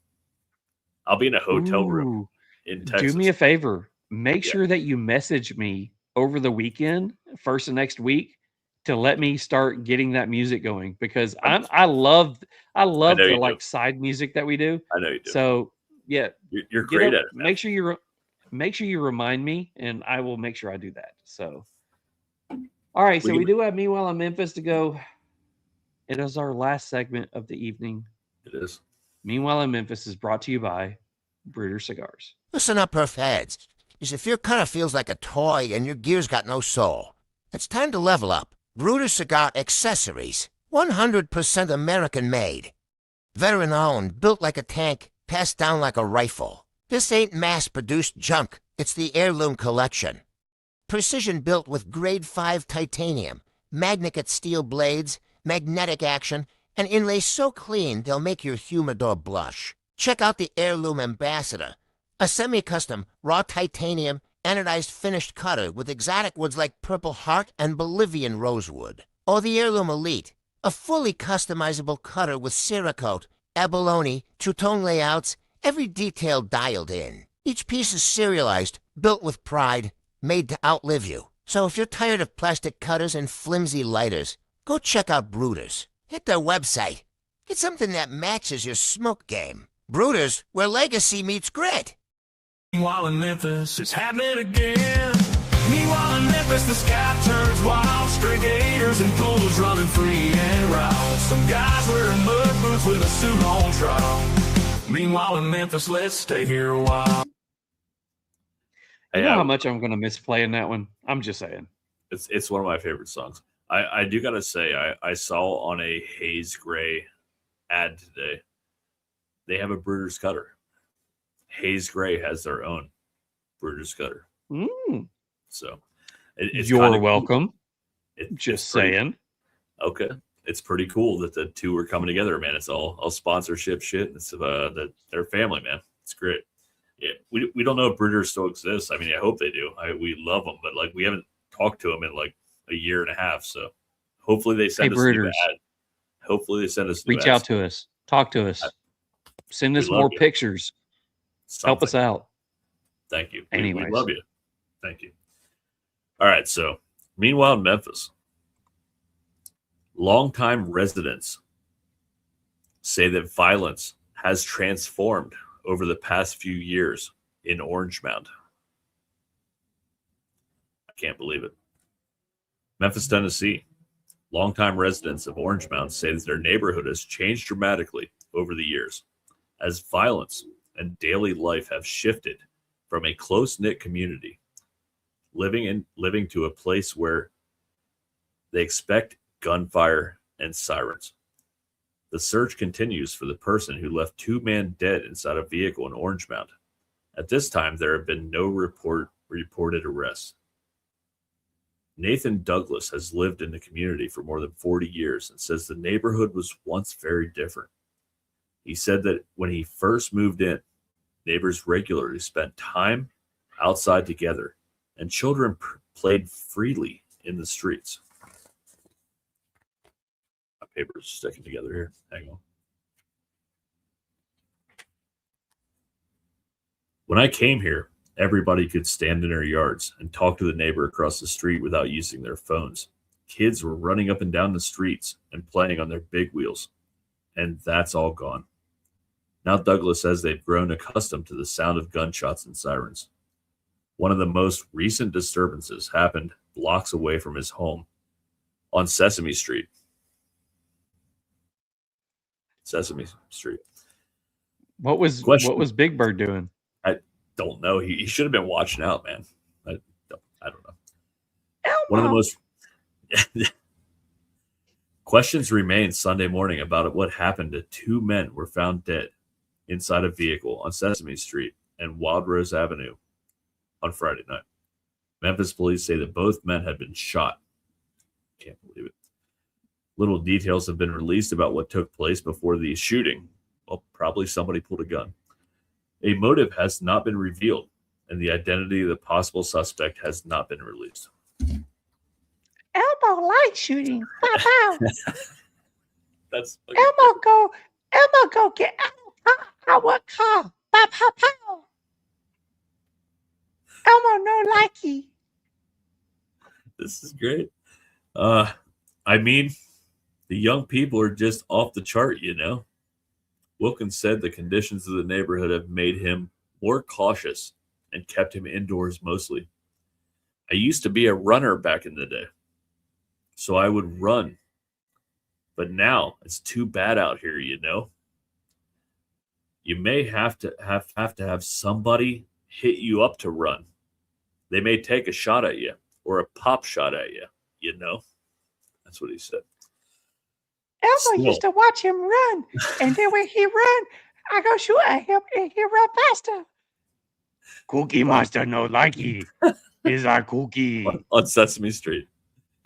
I'll be in a hotel room in Texas. Do me a favor. Make sure that you message me over the weekend, first of next week, to let me start getting that music going, because I love the like side music that we do. I know you do. So yeah, you're great at it. Man. Make sure you remind me, and I will make sure I do that. So, all right. So we do have Meanwhile in Memphis to go. It is our last segment of the evening. It is. Meanwhile in Memphis is brought to you by Brooder Cigars. Listen up, Perf heads. If your cutter feels like a toy and your gear's got no soul, it's time to level up. Brooder Cigar Accessories. 100% American made. Veteran owned, built like a tank, passed down like a rifle. This ain't mass-produced junk. It's the heirloom collection. Precision built with grade 5 titanium, magnetic steel blades, magnetic action, and inlay so clean they'll make your humidor blush. Check out the Heirloom Ambassador, a semi-custom raw titanium anodized finished cutter with exotic woods like Purple Heart and Bolivian rosewood. Or the Heirloom Elite, a fully customizable cutter with Cerakote, abalone, two-tone layouts, Every detail dialed in. Each piece is serialized, built with pride, made to outlive you. So if you're tired of plastic cutters and flimsy lighters, go check out Bruters. Hit their website. Get something that matches your smoke game. Bruters, where legacy meets grit. Meanwhile in Memphis, it's happening again. Meanwhile in Memphis, the sky turns wild. Stray gators and poodles running free and wild. Some guys wearing mud boots with a suit on trial. Meanwhile in Memphis, let's stay here a while. You know how much I'm going to miss playing that one? I'm just saying. It's one of my favorite songs. I do got to say, I saw on a Haze Gray ad today, they have a Brewster's Cutter. Haze Gray has their own Brewster's Cutter. So it's you're welcome. Cool. Just saying. Okay. It's pretty cool that the two are coming together, man. It's all sponsorship shit. It's that they're family, man. It's great. Yeah, we don't know if Brewster still exists. I mean, I hope they do. We love them, but like we haven't talked to them in like a year and a half. So hopefully they send us a new ad. Hopefully they send us. Reach out to us. Talk to us. Send us more pictures. Help us out. Thank you. Anyways. We love you. Thank you. All right. So meanwhile, in Memphis, longtime residents say that violence has transformed over the past few years in Orange Mound. I can't believe it. Memphis, Tennessee. Longtime residents of Orange Mound say that their neighborhood has changed dramatically over the years as violence and daily life have shifted from a close-knit community living to a place where they expect gunfire and sirens. The search continues for the person who left two men dead inside a vehicle in Orange Mound. At this time, there have been no reported arrests. Nathan Douglas has lived in the community for more than 40 years and says the neighborhood was once very different. He said that when he first moved in, neighbors regularly spent time outside together and children played freely in the streets. My paper's sticking together here. Hang on. When I came here, everybody could stand in their yards and talk to the neighbor across the street without using their phones. Kids were running up and down the streets and playing on their big wheels, and that's all gone. Now Douglas says they've grown accustomed to the sound of gunshots and sirens. One of the most recent disturbances happened blocks away from his home on Sesame Street. Sesame Street. What was Big Bird doing? I don't know. He should have been watching out, man. I don't know. One of the most questions remain Sunday morning about what happened to two men were found dead inside a vehicle on Sesame Street and Wild Rose Avenue on Friday night. Memphis police say that both men had been shot. Can't believe it. Little details have been released about what took place before the shooting. Well, probably somebody pulled a gun. A motive has not been revealed, and the identity of the possible suspect has not been released. Elmo light shooting. Pow, pow. That's Elmo go get our car. Pow, pow, pow. Elmo no likey. This is great. I mean, the young people are just off the chart, you know. Wilkins said the conditions of the neighborhood have made him more cautious and kept him indoors mostly. I used to be a runner back in the day, so I would run. But now it's too bad out here, you know. You may have to have somebody hit you up to run. They may take a shot at you or a pop shot at you, you know. That's what he said. Elmo used to watch him run, and then when he run, I go shoot at him, and he run faster. Cookie Monster no likey. Is our cookie on Sesame Street?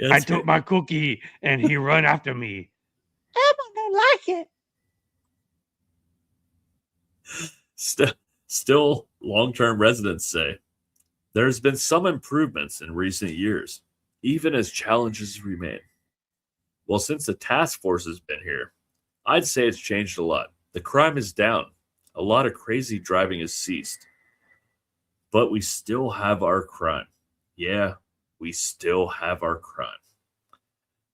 Yeah, I took my cookie, and he run after me. Elmo don't like it. Still, long-term residents say there's been some improvements in recent years, even as challenges remain. Well, since the task force has been here, I'd say it's changed a lot. The crime is down. A lot of crazy driving has ceased. But we still have our crime. Yeah, we still have our crime.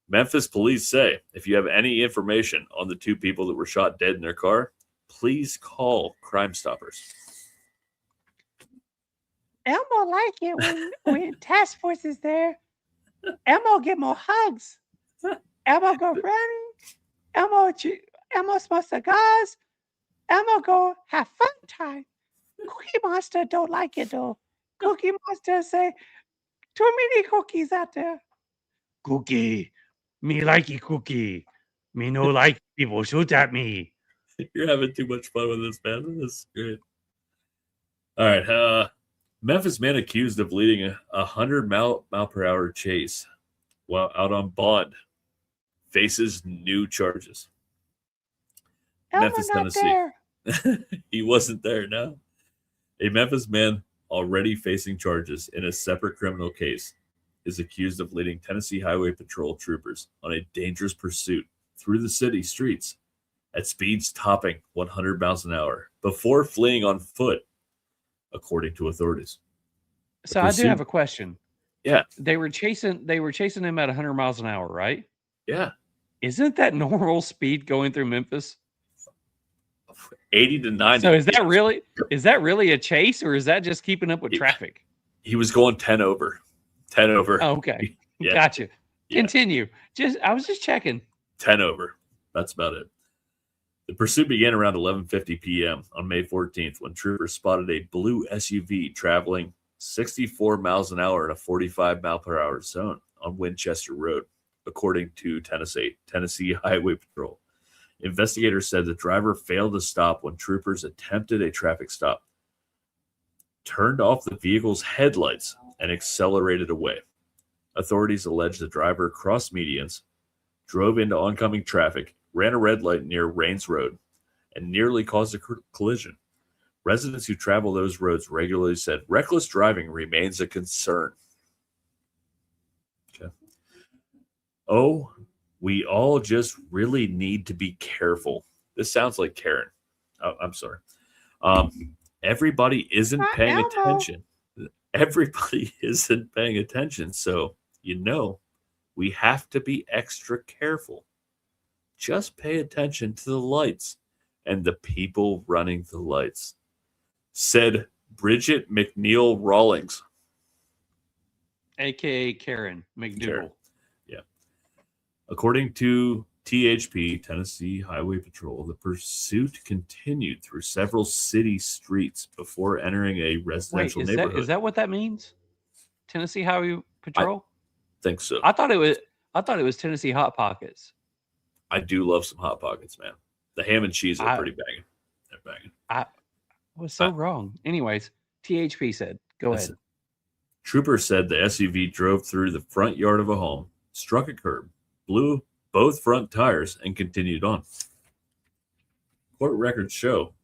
Memphis police say if you have any information on the 2 people that were shot dead in their car, please call Crime Stoppers. Elmo like it when task force is there. Elmo get more hugs. Elmo go running. Elmo smoke cigars. Elmo go have fun time. Cookie Monster don't like it though. Cookie Monster say too many cookies out there. Cookie. Me likey cookie. Me no like people shoot at me. You're having too much fun with this, man. This is great. All right. Memphis man accused of leading a 100 mile per hour chase while out on bond faces new charges. Memphis, Tennessee. He wasn't there, no. A Memphis man already facing charges in a separate criminal case is accused of leading Tennessee Highway Patrol troopers on a dangerous pursuit through the city streets at speeds topping 100 miles an hour before fleeing on foot, according to authorities. So I do have a question. Yeah. They were chasing him at 100 miles an hour, right? Yeah. Isn't that normal speed going through Memphis? 80 to 90. So is that really a chase, or is that just keeping up with traffic? He was going 10 over. 10 over. Oh, okay. Yeah. Gotcha. Yeah. Continue. I was just checking. 10 over. That's about it. The pursuit began around 11:50 p.m. on May 14th when troopers spotted a blue SUV traveling 64 miles an hour in a 45 mile per hour zone on Winchester Road, according to Tennessee Highway Patrol. Investigators said the driver failed to stop when troopers attempted a traffic stop, turned off the vehicle's headlights, and accelerated away. Authorities allege the driver crossed medians, drove into oncoming traffic, ran a red light near Rains Road, and nearly caused a collision. Residents who travel those roads regularly said reckless driving remains a concern. Okay. Oh, we all just really need to be careful. This sounds like Karen. Oh, I'm sorry. Everybody isn't paying attention. Everybody isn't paying attention. So, we have to be extra careful. Just pay attention to the lights and the people running the lights, said Bridget McNeil Rawlings, a.k.a. Karen McDougal. Yeah. According to THP, Tennessee Highway Patrol, the pursuit continued through several city streets before entering a residential neighborhood. Is that what that means? Tennessee Highway Patrol? I think so. I thought it was Tennessee Hot Pockets. I do love some Hot Pockets, man. The ham and cheese are pretty banging. They're banging. I was so wrong. Anyways, THP said, go ahead. Troopers said the SUV drove through the front yard of a home, struck a curb, blew both front tires, and continued on. Court records show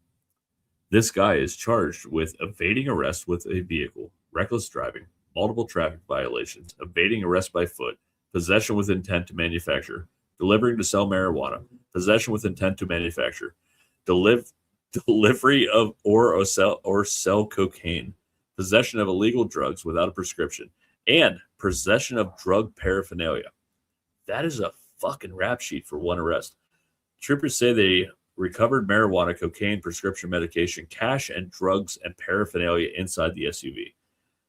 this guy is charged with evading arrest with a vehicle, reckless driving, multiple traffic violations, evading arrest by foot, possession with intent to manufacture, delivering to sell marijuana, possession with intent to manufacture, delivery of or sell cocaine, possession of illegal drugs without a prescription, and possession of drug paraphernalia. That is a fucking rap sheet for one arrest. Troopers say they recovered marijuana, cocaine, prescription medication, cash, and drugs and paraphernalia inside the SUV.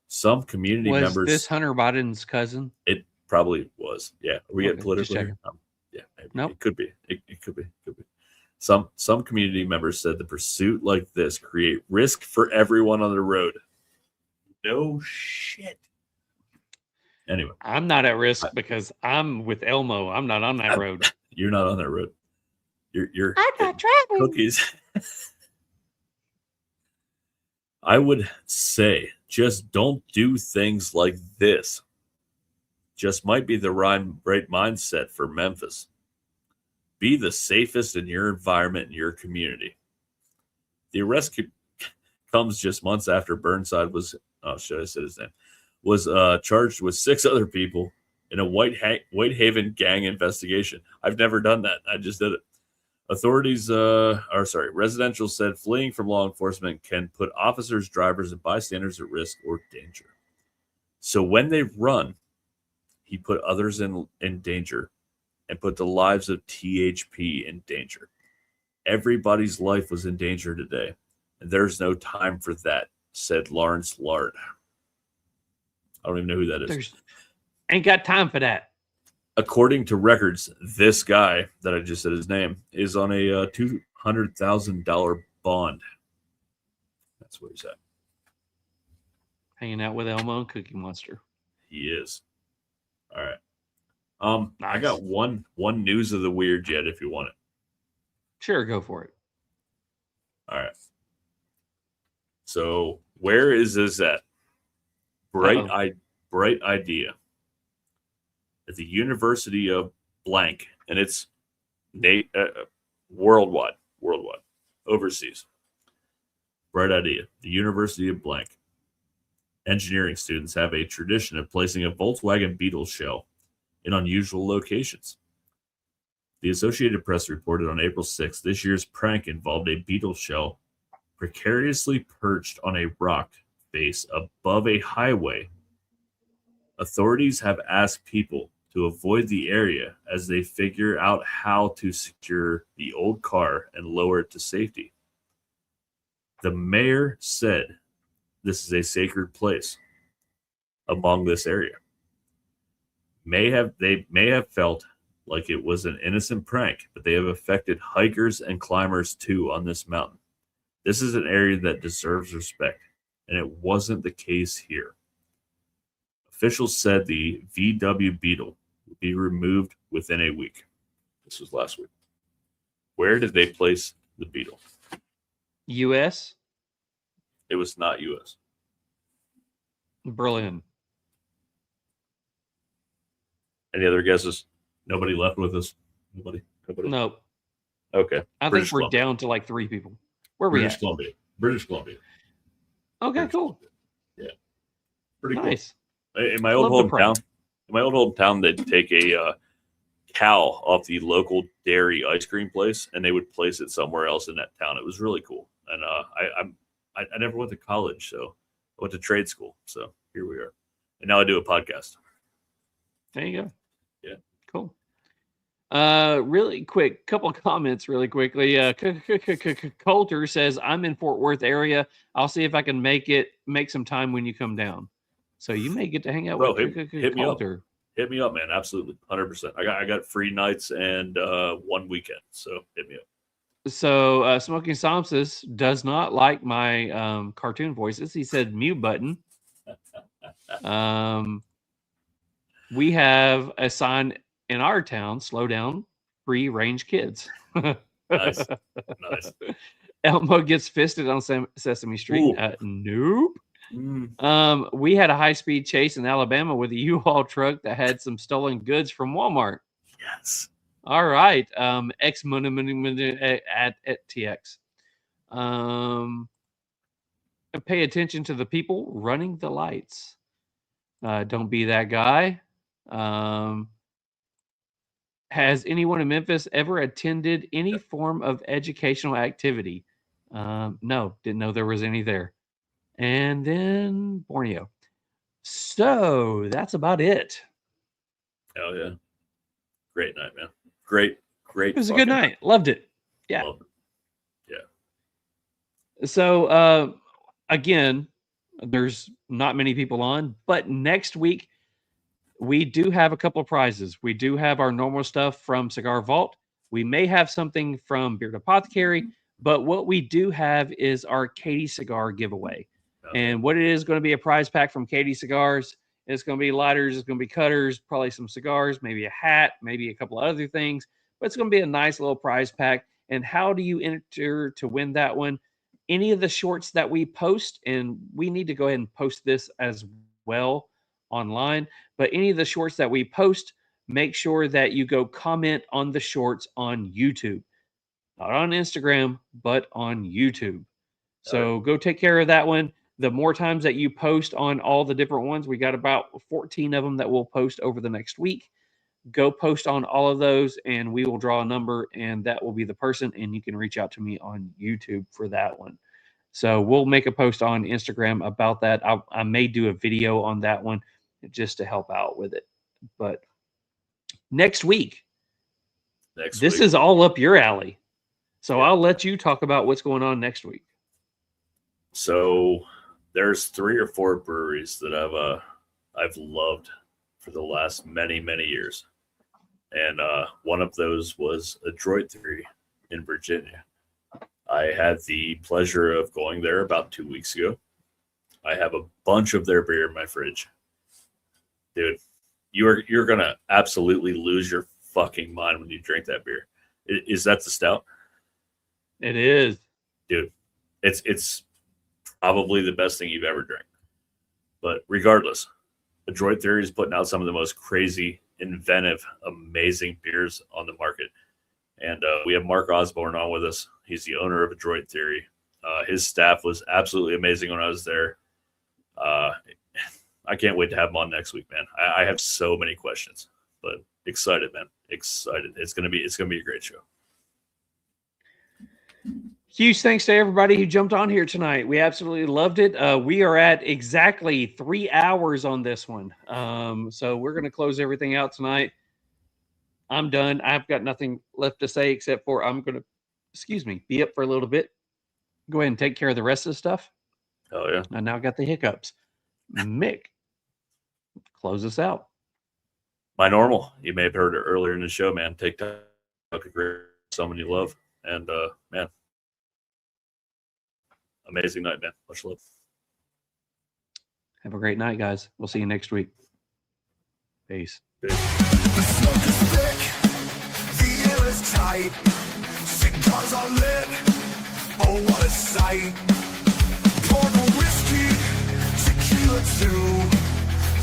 Some community members. Was this Hunter Biden's cousin? It probably was. Yeah. Are we getting political here? Yeah. Nope. It could be. It could be. Some community members said the pursuit like this create risk for everyone on the road. No shit. Anyway, I'm not at risk because I'm with Elmo. I'm not on that road. You're not on that road. You're I got traveling cookies. I would say just don't do things like this. Just might be the right mindset for Memphis. Be the safest in your environment and your community. The arrest comes just months after Burnside was, should I say his name, was charged with 6 other people in a Whitehaven gang investigation. I've never done that. I just did it. Residential said fleeing from law enforcement can put officers, drivers, and bystanders at risk or danger. So when they run, he put others in danger and put the lives of THP in danger. Everybody's life was in danger today, and there's no time for that, said Lawrence Lard. I don't even know who that is. Ain't got time for that. According to records, this guy that I just said his name is on a $200,000 bond. That's where he's at. Hanging out with Elmo and Cookie Monster. He is. All right. Nice. I got one news of the weird yet if you want it. Sure, go for it. All right. So where is this at? Bright idea. At the University of blank, and it's worldwide, overseas. Bright idea. The University of blank. Engineering students have a tradition of placing a Volkswagen Beetle shell in unusual locations. The Associated Press reported on April 6th this year's prank involved a beetle shell precariously perched on a rock face above a highway. Authorities have asked people to avoid the area as they figure out how to secure the old car and lower it to safety. The mayor said this is a sacred place among this area. They may have felt like it was an innocent prank, but they have affected hikers and climbers too on this mountain. This is an area that deserves respect, and it wasn't the case here. Officials said the VW Beetle would be removed within a week. This was last week. Where did they place the Beetle? U.S.? It was not U.S. Berlin. Any other guesses? Nobody left with us? Nobody? Nope. Okay. I think we're down to like 3 people. Where are we at? British Columbia. Okay, cool. Yeah. Pretty nice. Cool. In my old hometown, they'd take a cow off the local dairy ice cream place, and they would place it somewhere else in that town. It was really cool. And I never went to college, so I went to trade school. So here we are. And now I do a podcast. There you go. Yeah. Cool. Really quick, couple of comments really quickly. Coulter says, I'm in Fort Worth area. I'll see if I can make some time when you come down. So you may get to hang out with hit me up. Coulter. Hit me up, man. Absolutely. 100%. I got free nights and 1 weekend. So hit me up. So Smoking Samsus does not like my cartoon voices. He said mute button. We have a sign in our town, slow down, free range kids. Nice. Elmo gets fisted on Sesame Street. Nope. We had a high-speed chase in Alabama with a U-Haul truck that had some stolen goods from Walmart. Yes. All right. X at TX. Pay attention to the people running the lights. Don't be that guy. Has anyone in Memphis ever attended any form of educational activity? No, didn't know there was any there. And then Borneo. So that's about it. Hell yeah. Great night, man. Great. It was a good night. Loved it. Yeah. Loved it. Yeah. So again, there's not many people on, but next week we do have a couple of prizes. We do have our normal stuff from Cigar Vault. We may have something from Beard Apothecary, but what we do have is our Katie Cigar giveaway. And what it is going to be a prize pack from Katie Cigars. It's going to be lighters, it's going to be cutters, probably some cigars, maybe a hat, maybe a couple of other things. But it's going to be a nice little prize pack. And how do you enter to win that one? Any of the shorts that we post, and we need to go ahead and post this as well online, but any of the shorts that we post, make sure that you go comment on the shorts on YouTube. Not on Instagram, but on YouTube. So go take care of that one. The more times that you post on all the different ones, we got about 14 of them that we'll post over the next week. go post on all of those, and we will draw a number, and that will be the person, and you can reach out to me on YouTube for that one. So we'll make a post on Instagram about that. I may do a video on that one just to help out with it. But next week, this is all up your alley. So I'll let you talk about what's going on next week. So there's 3 or 4 breweries that I've loved for the last many years, and one of those was Adroit 3 in Virginia. I had the pleasure of going there about 2 weeks ago. I have a bunch of their beer in my fridge. Dude, you're gonna absolutely lose your fucking mind when you drink that beer. Is that the stout? It is. Dude, it's probably the best thing you've ever drank. But regardless, Adroit Theory is putting out some of the most crazy, inventive, amazing beers on the market. And we have Mark Osborne on with us. He's the owner of Adroit Theory. His staff was absolutely amazing when I was there. I can't wait to have him on next week, man. I have so many questions, but excited, man. Excited. It's gonna be a great show. Huge thanks to everybody who jumped on here tonight. We absolutely loved it. We are at exactly 3 hours on this one. So we're going to close everything out tonight. I'm done. I've got nothing left to say except for I'm going to, be up for a little bit. Go ahead and take care of the rest of the stuff. Oh, yeah. I now got the hiccups. Mick, close us out. My normal. You may have heard it earlier in the show, man. Take time to great someone you love. And, man, amazing night, man. Much love. Have a great night, guys. We'll see you next week. Peace. The smoke is thick, the air is tight, cigars are lit, oh what a sight. Pour the whiskey, tequila too,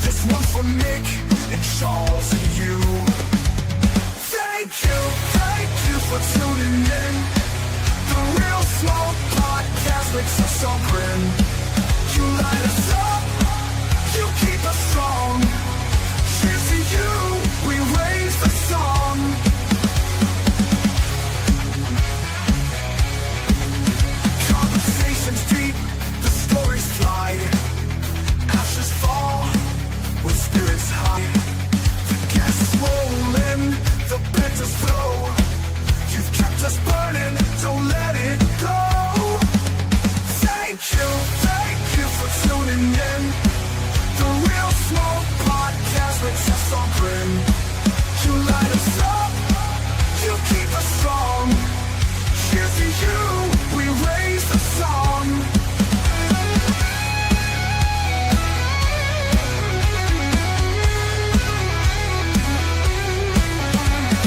this one for Mick and Charles and you. Thank you for tuning in. The Real Smoke Podcast makes us all grin. You light us up, you keep us strong. Cheers to you, we raise the song. Conversations deep, the stories fly. Ashes fall, with spirits high. The gas is rolling, the bitters flow. You've kept us burning, don't let it go. Thank you for tuning in. The Real Smoke Podcast makes us all grin. You light us up, you keep us strong. Cheers to you, we raise the song.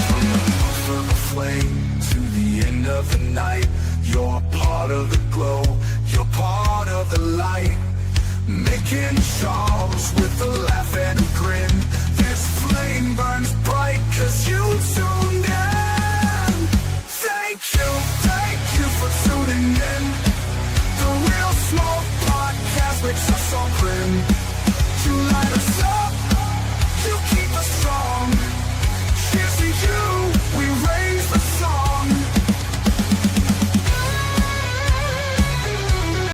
From the puff of the flame to the end of the night, you're part of the glow, you're part of the light. Mick and Charles with a laugh and a grin. This flame burns bright cause you tuned in. Thank you for tuning in. The Real Smoke Podcast makes us all grin. You light us up,